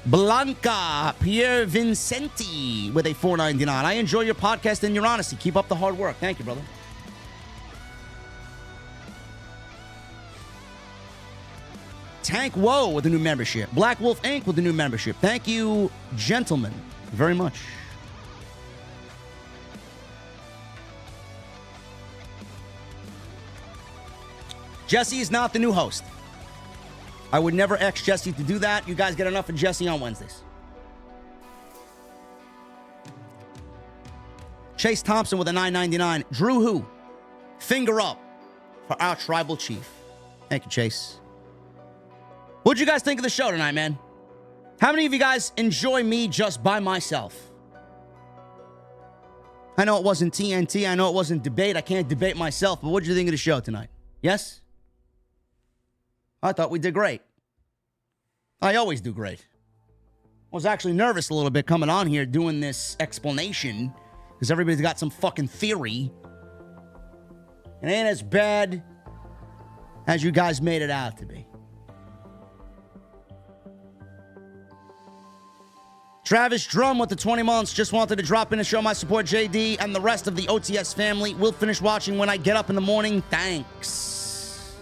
Blanca Pierre Vincenti with a $4.99. I enjoy your podcast and your honesty. Keep up the hard work. Thank you, brother. Tank Woe with a new membership. Black Wolf Inc. with a new membership. Thank you, gentlemen, very much. Jesse is not the new host. I would never ask Jesse to do that. You guys get enough of Jesse on Wednesdays. Chase Thompson with a $9.99. Drew who? Finger up for our tribal chief. Thank you, Chase. What'd you guys think of the show tonight, man? How many of you guys enjoy me just by myself? I know it wasn't TNT. I know it wasn't debate. I can't debate myself, but what did you think of the show tonight? Yes? I thought we did great. I always do great. I was actually nervous a little bit coming on here doing this explanation because everybody's got some fucking theory. It ain't as bad as you guys made it out to be. Travis Drum with the 20 months just wanted to drop in and show my support. JD and the rest of the OTS family will finish watching when I get up in the morning. Thanks.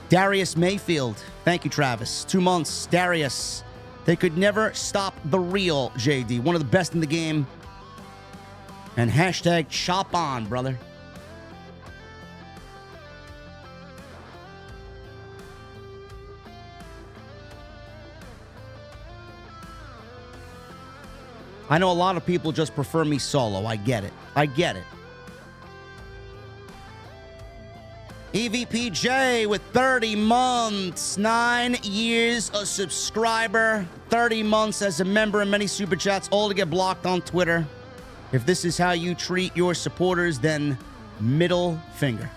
Darius Mayfield. Thank you, Travis. 2 months. Darius. They could never stop the real JD. One of the best in the game. And hashtag chop on, brother. I know a lot of people just prefer me solo. I get it. I get it. EVPJ with 30 months, 9 years a subscriber, 30 months as a member, and many super chats, all to get blocked on Twitter. If this is how you treat your supporters, then middle finger.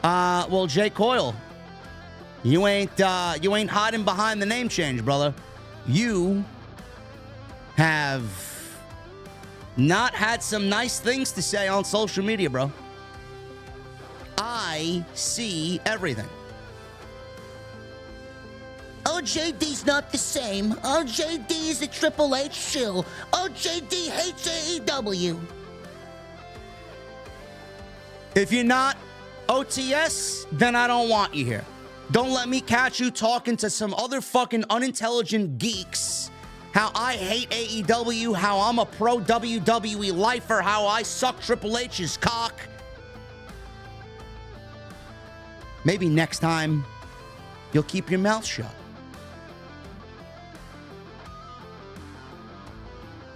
Well, Jay Coyle, you ain't hiding behind the name change, brother. You have not had some nice things to say on social media, bro. I see everything. Oh, JD's not the same. Oh, JD is a Triple H shill. Oh, JD hates AEW. If you're not OTS, then I don't want you here. Don't let me catch you talking to some other fucking unintelligent geeks how I hate AEW, how I'm a pro WWE lifer, how I suck Triple H's cock. Maybe next time you'll keep your mouth shut.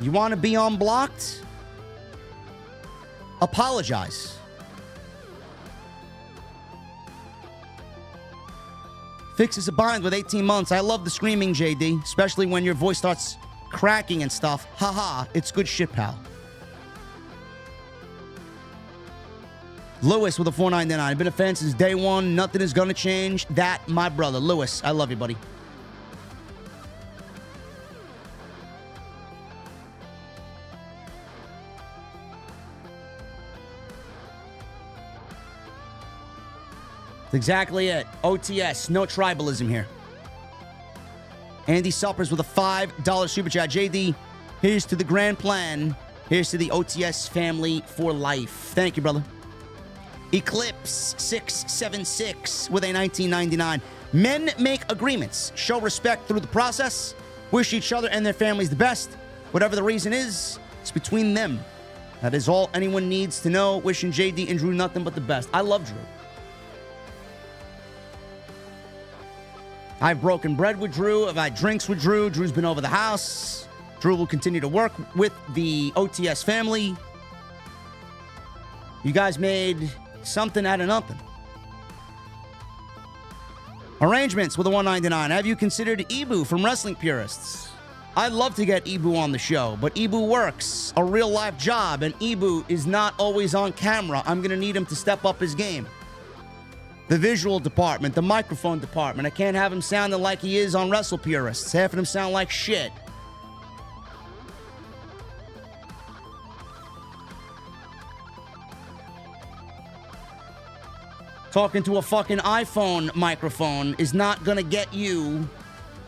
You want to be unblocked? Apologize. Fixes a bind with 18 months. I love the screaming, JD, especially when your voice starts cracking and stuff. Haha, it's good shit, pal. Lewis with a $4.99. I've been a fan since day one. Nothing is going to change. That, my brother. Lewis, I love you, buddy. That's exactly it. OTS, no tribalism here. Andy Suppers with a $5 super chat. JD, here's to the grand plan. Here's to the OTS family for life. Thank you, brother. Eclipse 676 with a $19.99. Men make agreements, show respect through the process, wish each other and their families the best. Whatever the reason is, it's between them. That is all anyone needs to know. Wishing JD and Drew nothing but the best. I love Drew. I've broken bread with Drew. I've had drinks with Drew. Drew's been over the house. Drew will continue to work with the OTS family. You guys made something out of nothing. Arrangements with a $1.99. Have you considered Ibu from Wrestling Purists? I'd love to get Ibu on the show, but Ibu works a real life job, and Ibu is not always on camera. I'm going to need him to step up his game. The visual department, the microphone department. I can't have him sounding like he is on Wrestle Purists. Half of them sound like shit. Talking to a fucking iPhone microphone is not gonna get you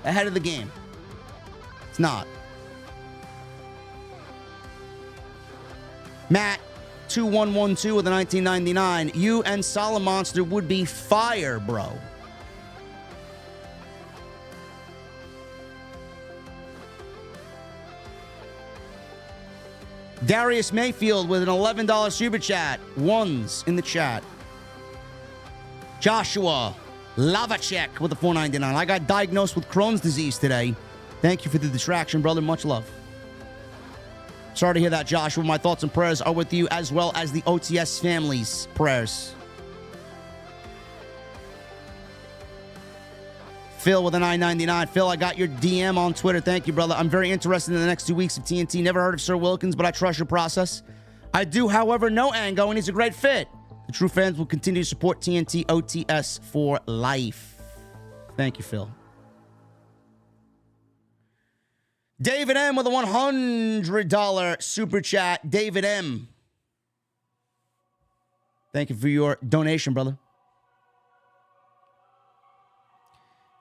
ahead of the game. It's not. Matt 2112 with a $19.99. You and Solomonster would be fire, bro. Darius Mayfield with an $11 super chat. Ones in the chat. Joshua Lavacek with a $4.99. I got diagnosed with Crohn's disease today. Thank you for the distraction, brother. Much love. Sorry to hear that, Joshua. My thoughts and prayers are with you, as well as the OTS family's prayers. Phil with a $9.99. Phil, I got your DM on Twitter. Thank you, brother. I'm very interested in the next 2 weeks of TNT. Never heard of Sir Wilkins, but I trust your process. I do, however, know Ango, and he's a great fit. The true fans will continue to support TNT OTS for life. Thank you, Phil. David M with a $100 super chat. David M. Thank you for your donation, brother.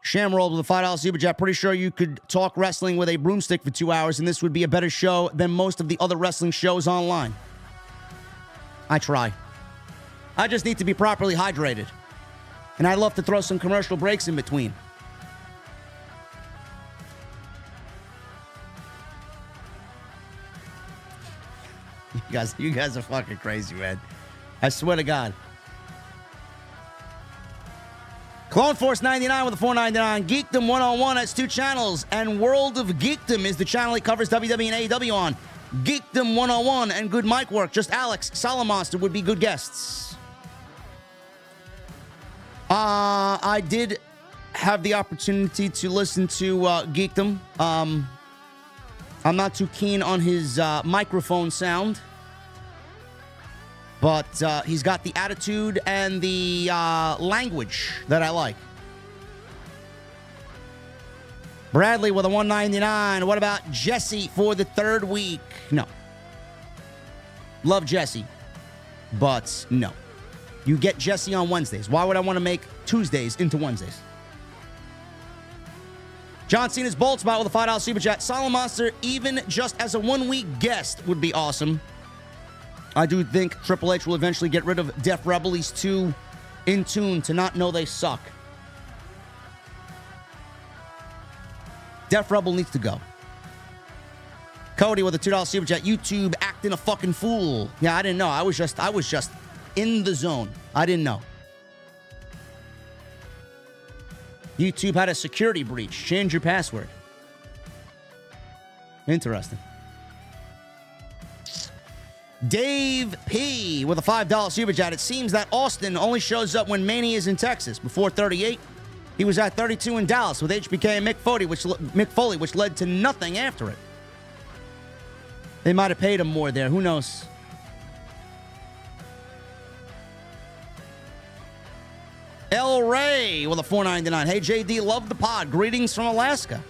Shamroll with a $5 super chat. Pretty sure you could talk wrestling with a broomstick for 2 hours, and this would be a better show than most of the other wrestling shows online. I try. I just need to be properly hydrated. And I'd love to throw some commercial breaks in between. You guys are fucking crazy, man. I swear to God. Clone Force 99 with a $4.99. Geekdom 101 has 2 channels, and World of Geekdom is the channel he covers WWE and AEW on. Geekdom 101 and good mic work. Just Alex, Solomonster would be good guests. I did have the opportunity to listen to Geekdom. I'm not too keen on his microphone sound. But he's got the attitude and the language that I like. Bradley with a $1.99. What about Jesse for the 3rd week? No. Love Jesse. But no. You get Jesse on Wednesdays. Why would I want to make Tuesdays into Wednesdays? John Cena's Boltzbot with a $5 super chat. Solomonster, even just as a 1-week guest, would be awesome. I do think Triple H will eventually get rid of Def Rebel. He's too in tune to not know they suck. Def Rebel needs to go. Cody with a $2 super chat. YouTube acting a fucking fool. Yeah, I didn't know. I was just in the zone. I didn't know. YouTube had a security breach. Change your password. Interesting. Dave P with a $5 super chat. It seems that Austin only shows up when Mania is in Texas. Before 38, he was at 32 in Dallas with HBK and Mick Foley, which led to nothing after it. They might have paid him more there. Who knows? El Ray with a $4.99. Hey, JD, love the pod. Greetings from Alaska.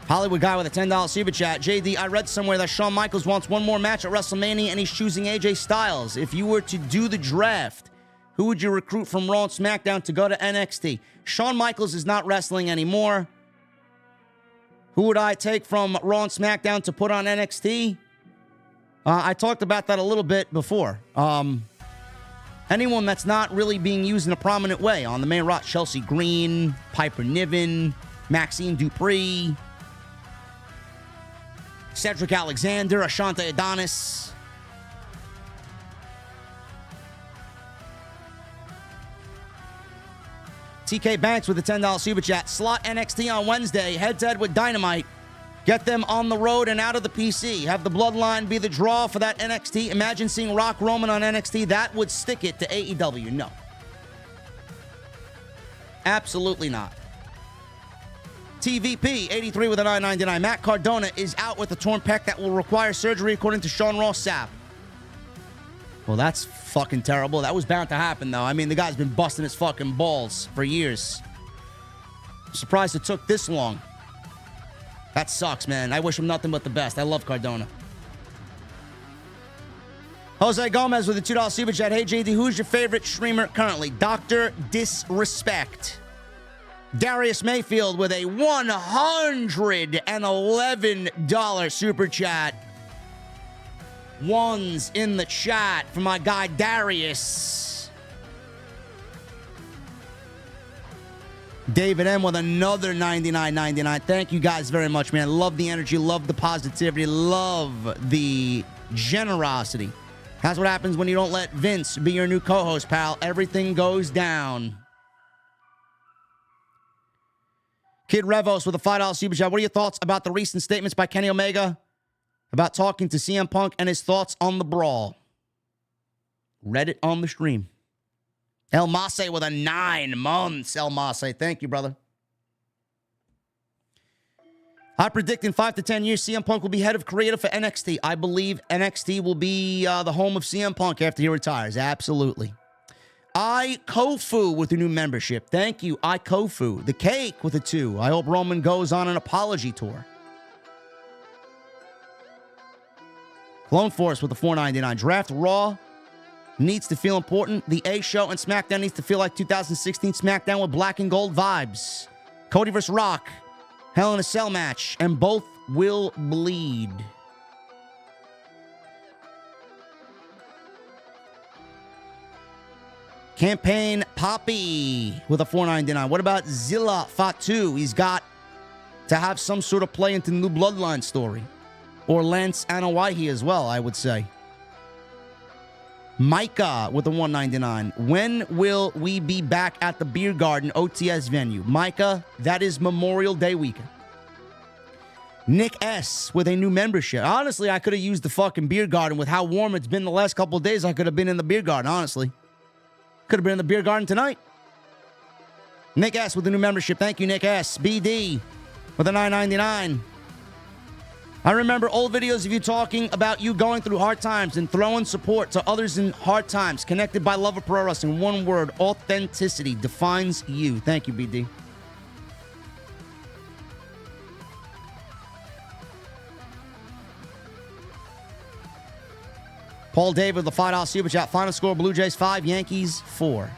Hollywood guy with a $10 super chat. JD, I read somewhere that Shawn Michaels wants one more match at WrestleMania and he's choosing AJ Styles. If you were to do the draft, who would you recruit from Raw and SmackDown to go to NXT? Shawn Michaels is not wrestling anymore. Who would I take from Raw and SmackDown to put on NXT? I talked about that a little bit before. Anyone that's not really being used in a prominent way on the main roster. Chelsea Green, Piper Niven, Maxine Dupree, Cedric Alexander, Ashante Adonis. TK Banks with a $10 super chat. Slot NXT on Wednesday. Head-to-head with Dynamite. Get them on the road and out of the PC. Have the Bloodline be the draw for that NXT. Imagine seeing Rock Roman on NXT. That would stick it to AEW. No. Absolutely not. TVP, 83 with a $9.99. Matt Cardona is out with a torn pec that will require surgery, according to Sean Ross Sapp. Well, that's fucking terrible. That was bound to happen, though. I mean, the guy's been busting his fucking balls for years. I'm surprised it took this long. That sucks, man. I wish him nothing but the best. I love Cardona. Jose Gomez with a $2 super chat. Hey, JD, who's your favorite streamer currently? Dr. Disrespect. Darius Mayfield with a $111 super chat. Ones in the chat for my guy Darius. David M with another $99.99. Thank you guys very much, man. Love the energy, love the positivity, love the generosity. That's what happens when you don't let Vince be your new co-host, pal. Everything goes down. Kid Revos with a $5 super chat. What are your thoughts about the recent statements by Kenny Omega about talking to CM Punk and his thoughts on the brawl? Read it on the stream. El Mase with a 9 months. El Mase, thank you, brother. I predict in 5 to 10 years, CM Punk will be head of creative for NXT. I believe NXT will be the home of CM Punk after he retires. Absolutely. I Kofu with a new membership. Thank you, I Kofu. The Cake with a 2. I hope Roman goes on an apology tour. Clone Force with a $4.99. Draft Raw needs to feel important. The A Show and SmackDown needs to feel like 2016 SmackDown with black and gold vibes. Cody vs. Rock. Hell in a Cell match. And both will bleed. Campaign Poppy with a $4.99. What about Zilla Fatu? He's got to have some sort of play into the new Bloodline story. Or Lance Anoa'i as well, I would say. Micah with a $1.99. When will we be back at the Beer Garden OTS venue? Micah, that is Memorial Day weekend. Nick S with a new membership. Honestly, I could have used the fucking Beer Garden with how warm it's been the last couple of days. I could have been in the Beer Garden, honestly. Could have been in the Beer Garden tonight. Nick S with a new membership. Thank you, Nick S. BD with a $9.99. I remember old videos of you talking about you going through hard times and throwing support to others in hard times. Connected by love of pro wrestling. One word, authenticity defines you. Thank you, BD. Paul David, the $5 super chat. Final score, Blue Jays 5, Yankees 4.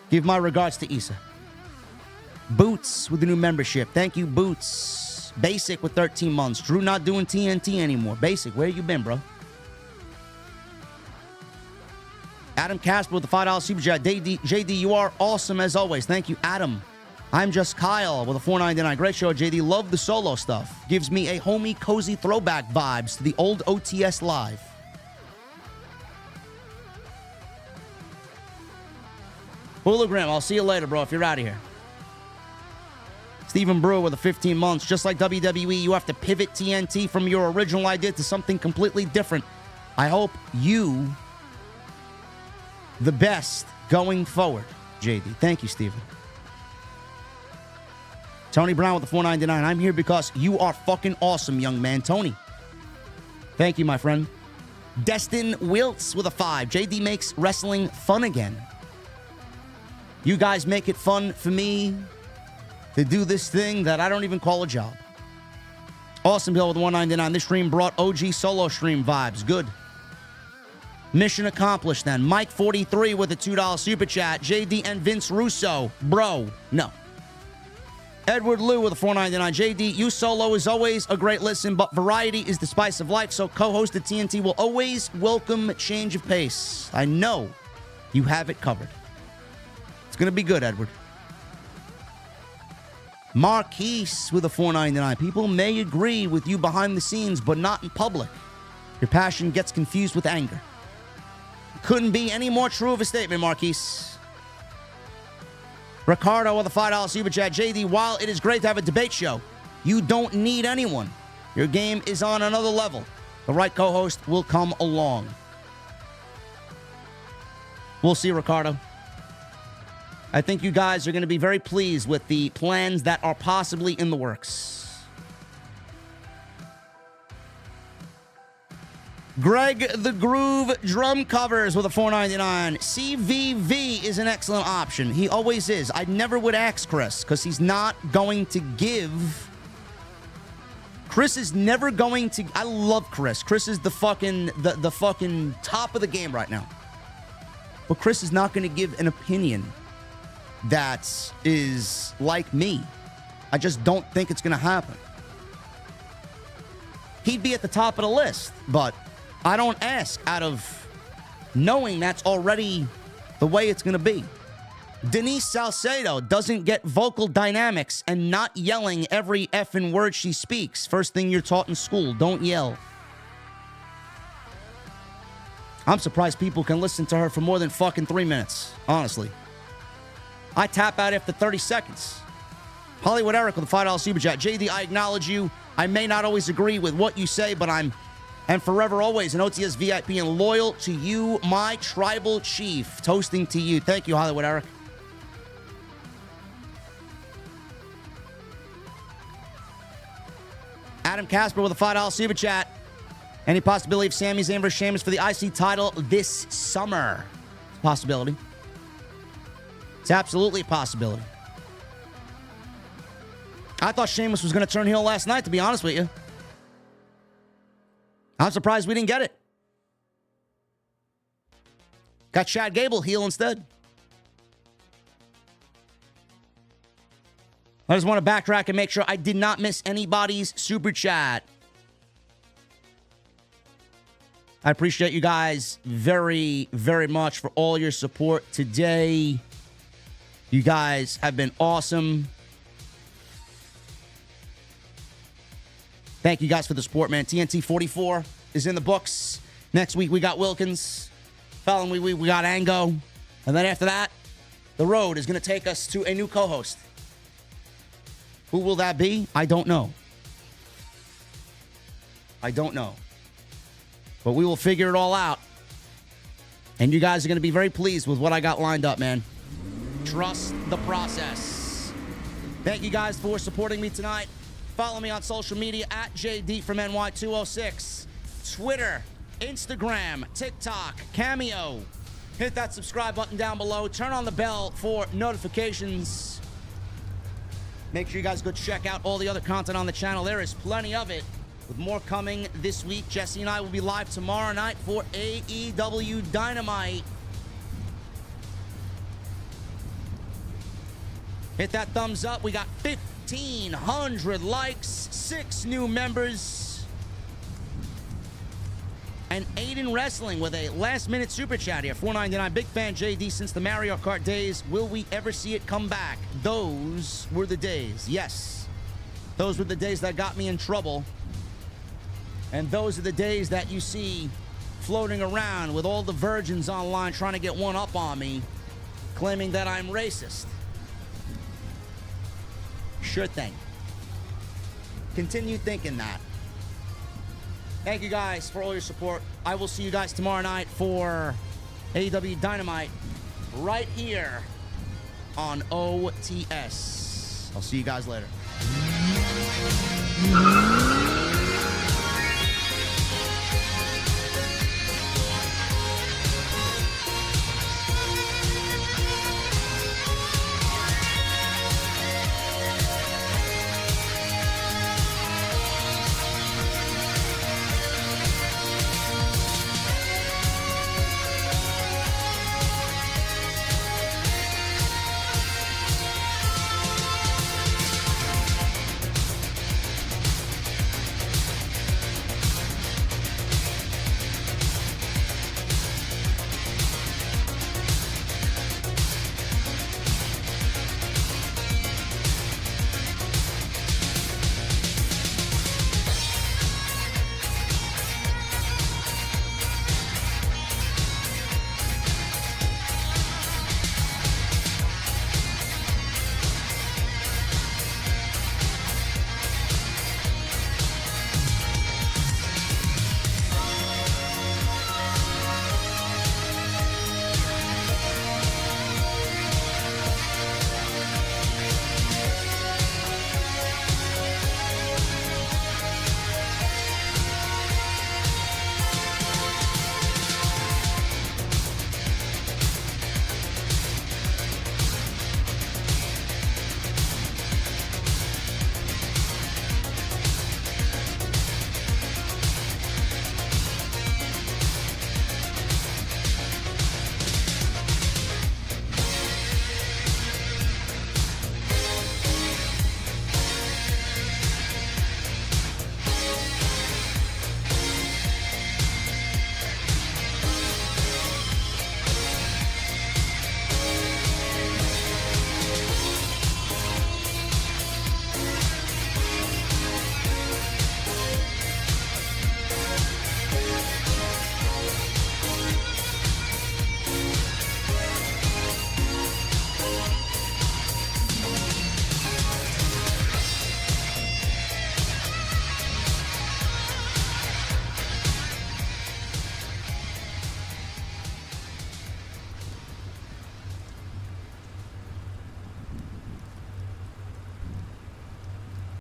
Give my regards to Issa. Boots with the new membership. Thank you, Boots. Basic with 13 months. Drew not doing TNT anymore. Basic, where you been, bro? Adam Casper with the $5 super chat. JD, you are awesome as always. Thank you, Adam. I'm just Kyle with a $4.99. Great show, JD. Love the solo stuff. Gives me a homey, cozy throwback vibes to the old OTS Live. Hologram, I'll see you later, bro, if you're out of here. Stephen Brewer with the 15 months. Just like WWE, you have to pivot TNT from your original idea to something completely different. I hope you the best going forward, JD. Thank you, Stephen. Tony Brown with the $4.99. I'm here because you are fucking awesome, young man. Tony. Thank you, my friend. Destin Wiltz with a 5. JD makes wrestling fun again. You guys make it fun for me to do this thing that I don't even call a job. Awesome Bill with the $1.99. This stream brought OG solo stream vibes. Good. Mission accomplished then. Mike 43 with a $2 super chat. JD and Vince Russo. Bro, no. Edward Liu with a $4.99. JD, you solo is always a great listen, but variety is the spice of life, so co-host at TNT will always welcome change of pace. I know you have it covered. It's going to be good, Edward. Marquise with a $4.99. People may agree with you behind the scenes, but not in public. Your passion gets confused with anger. Couldn't be any more true of a statement, Marquise. Ricardo with a $5 super chat. JD, while it is great to have a debate show, you don't need anyone. Your game is on another level. The right co-host will come along. We'll see, Ricardo. I think you guys are going to be very pleased with the plans that are possibly in the works. Greg the Groove drum covers with a $4.99. CVV is an excellent option. He always is. I never would ask Chris because he's not going to give. Chris is never going to. I love Chris. Chris is the fucking top of the game right now. But Chris is not going to give an opinion that is like me. I just don't think it's going to happen. He'd be at the top of the list, but I don't ask out of knowing that's already the way it's going to be. Denise Salcedo doesn't get vocal dynamics and not yelling every effing word she speaks. First thing you're taught in school, don't yell. I'm surprised people can listen to her for more than fucking 3 minutes, honestly. I tap out after 30 seconds. Hollywood Eric with a $5 super chat. JD, I acknowledge you. I may not always agree with what you say, but I'm and forever always an OTS VIP and loyal to you, my tribal chief. Toasting to you. Thank you, Hollywood Eric. Adam Casper with a $5 super chat. Any possibility of Sami Zayn versus Sheamus for the IC title this summer? It's a possibility. It's absolutely a possibility. I thought Sheamus was going to turn heel last night, to be honest with you. I'm surprised we didn't get it. Got Chad Gable heel instead. I just want to backtrack and make sure I did not miss anybody's super chat. I appreciate you guys very, very much for all your support today. You guys have been awesome. Thank you guys for the support, man. TNT 44 is in the books. Next week, we got Wilkins. Following week, we got Ango. And then after that, the road is going to take us to a new co-host. Who will that be? I don't know. I don't know. But we will figure it all out. And you guys are going to be very pleased with what I got lined up, man. Trust the process. Thank you guys for supporting me tonight. Follow me on social media at JD from NY206. Twitter, Instagram, TikTok, Cameo. Hit that subscribe button down below. Turn on the bell for notifications. Make sure you guys go check out all the other content on the channel. There is plenty of it, with more coming this week. Jesse and I will be live tomorrow night for AEW Dynamite. Hit that thumbs up. We got 1,500 likes, 6 new members. And Aiden Wrestling with a last-minute super chat here. $4.99. Big fan, JD, since the Mario Kart days. Will we ever see it come back? Those were the days. Yes. Those were the days that got me in trouble. And those are the days that you see floating around with all the virgins online trying to get one up on me, claiming that I'm racist. Sure thing. Continue thinking that. Thank you guys for all your support. I will see you guys tomorrow night for AEW Dynamite right here on OTS. I'll see you guys later.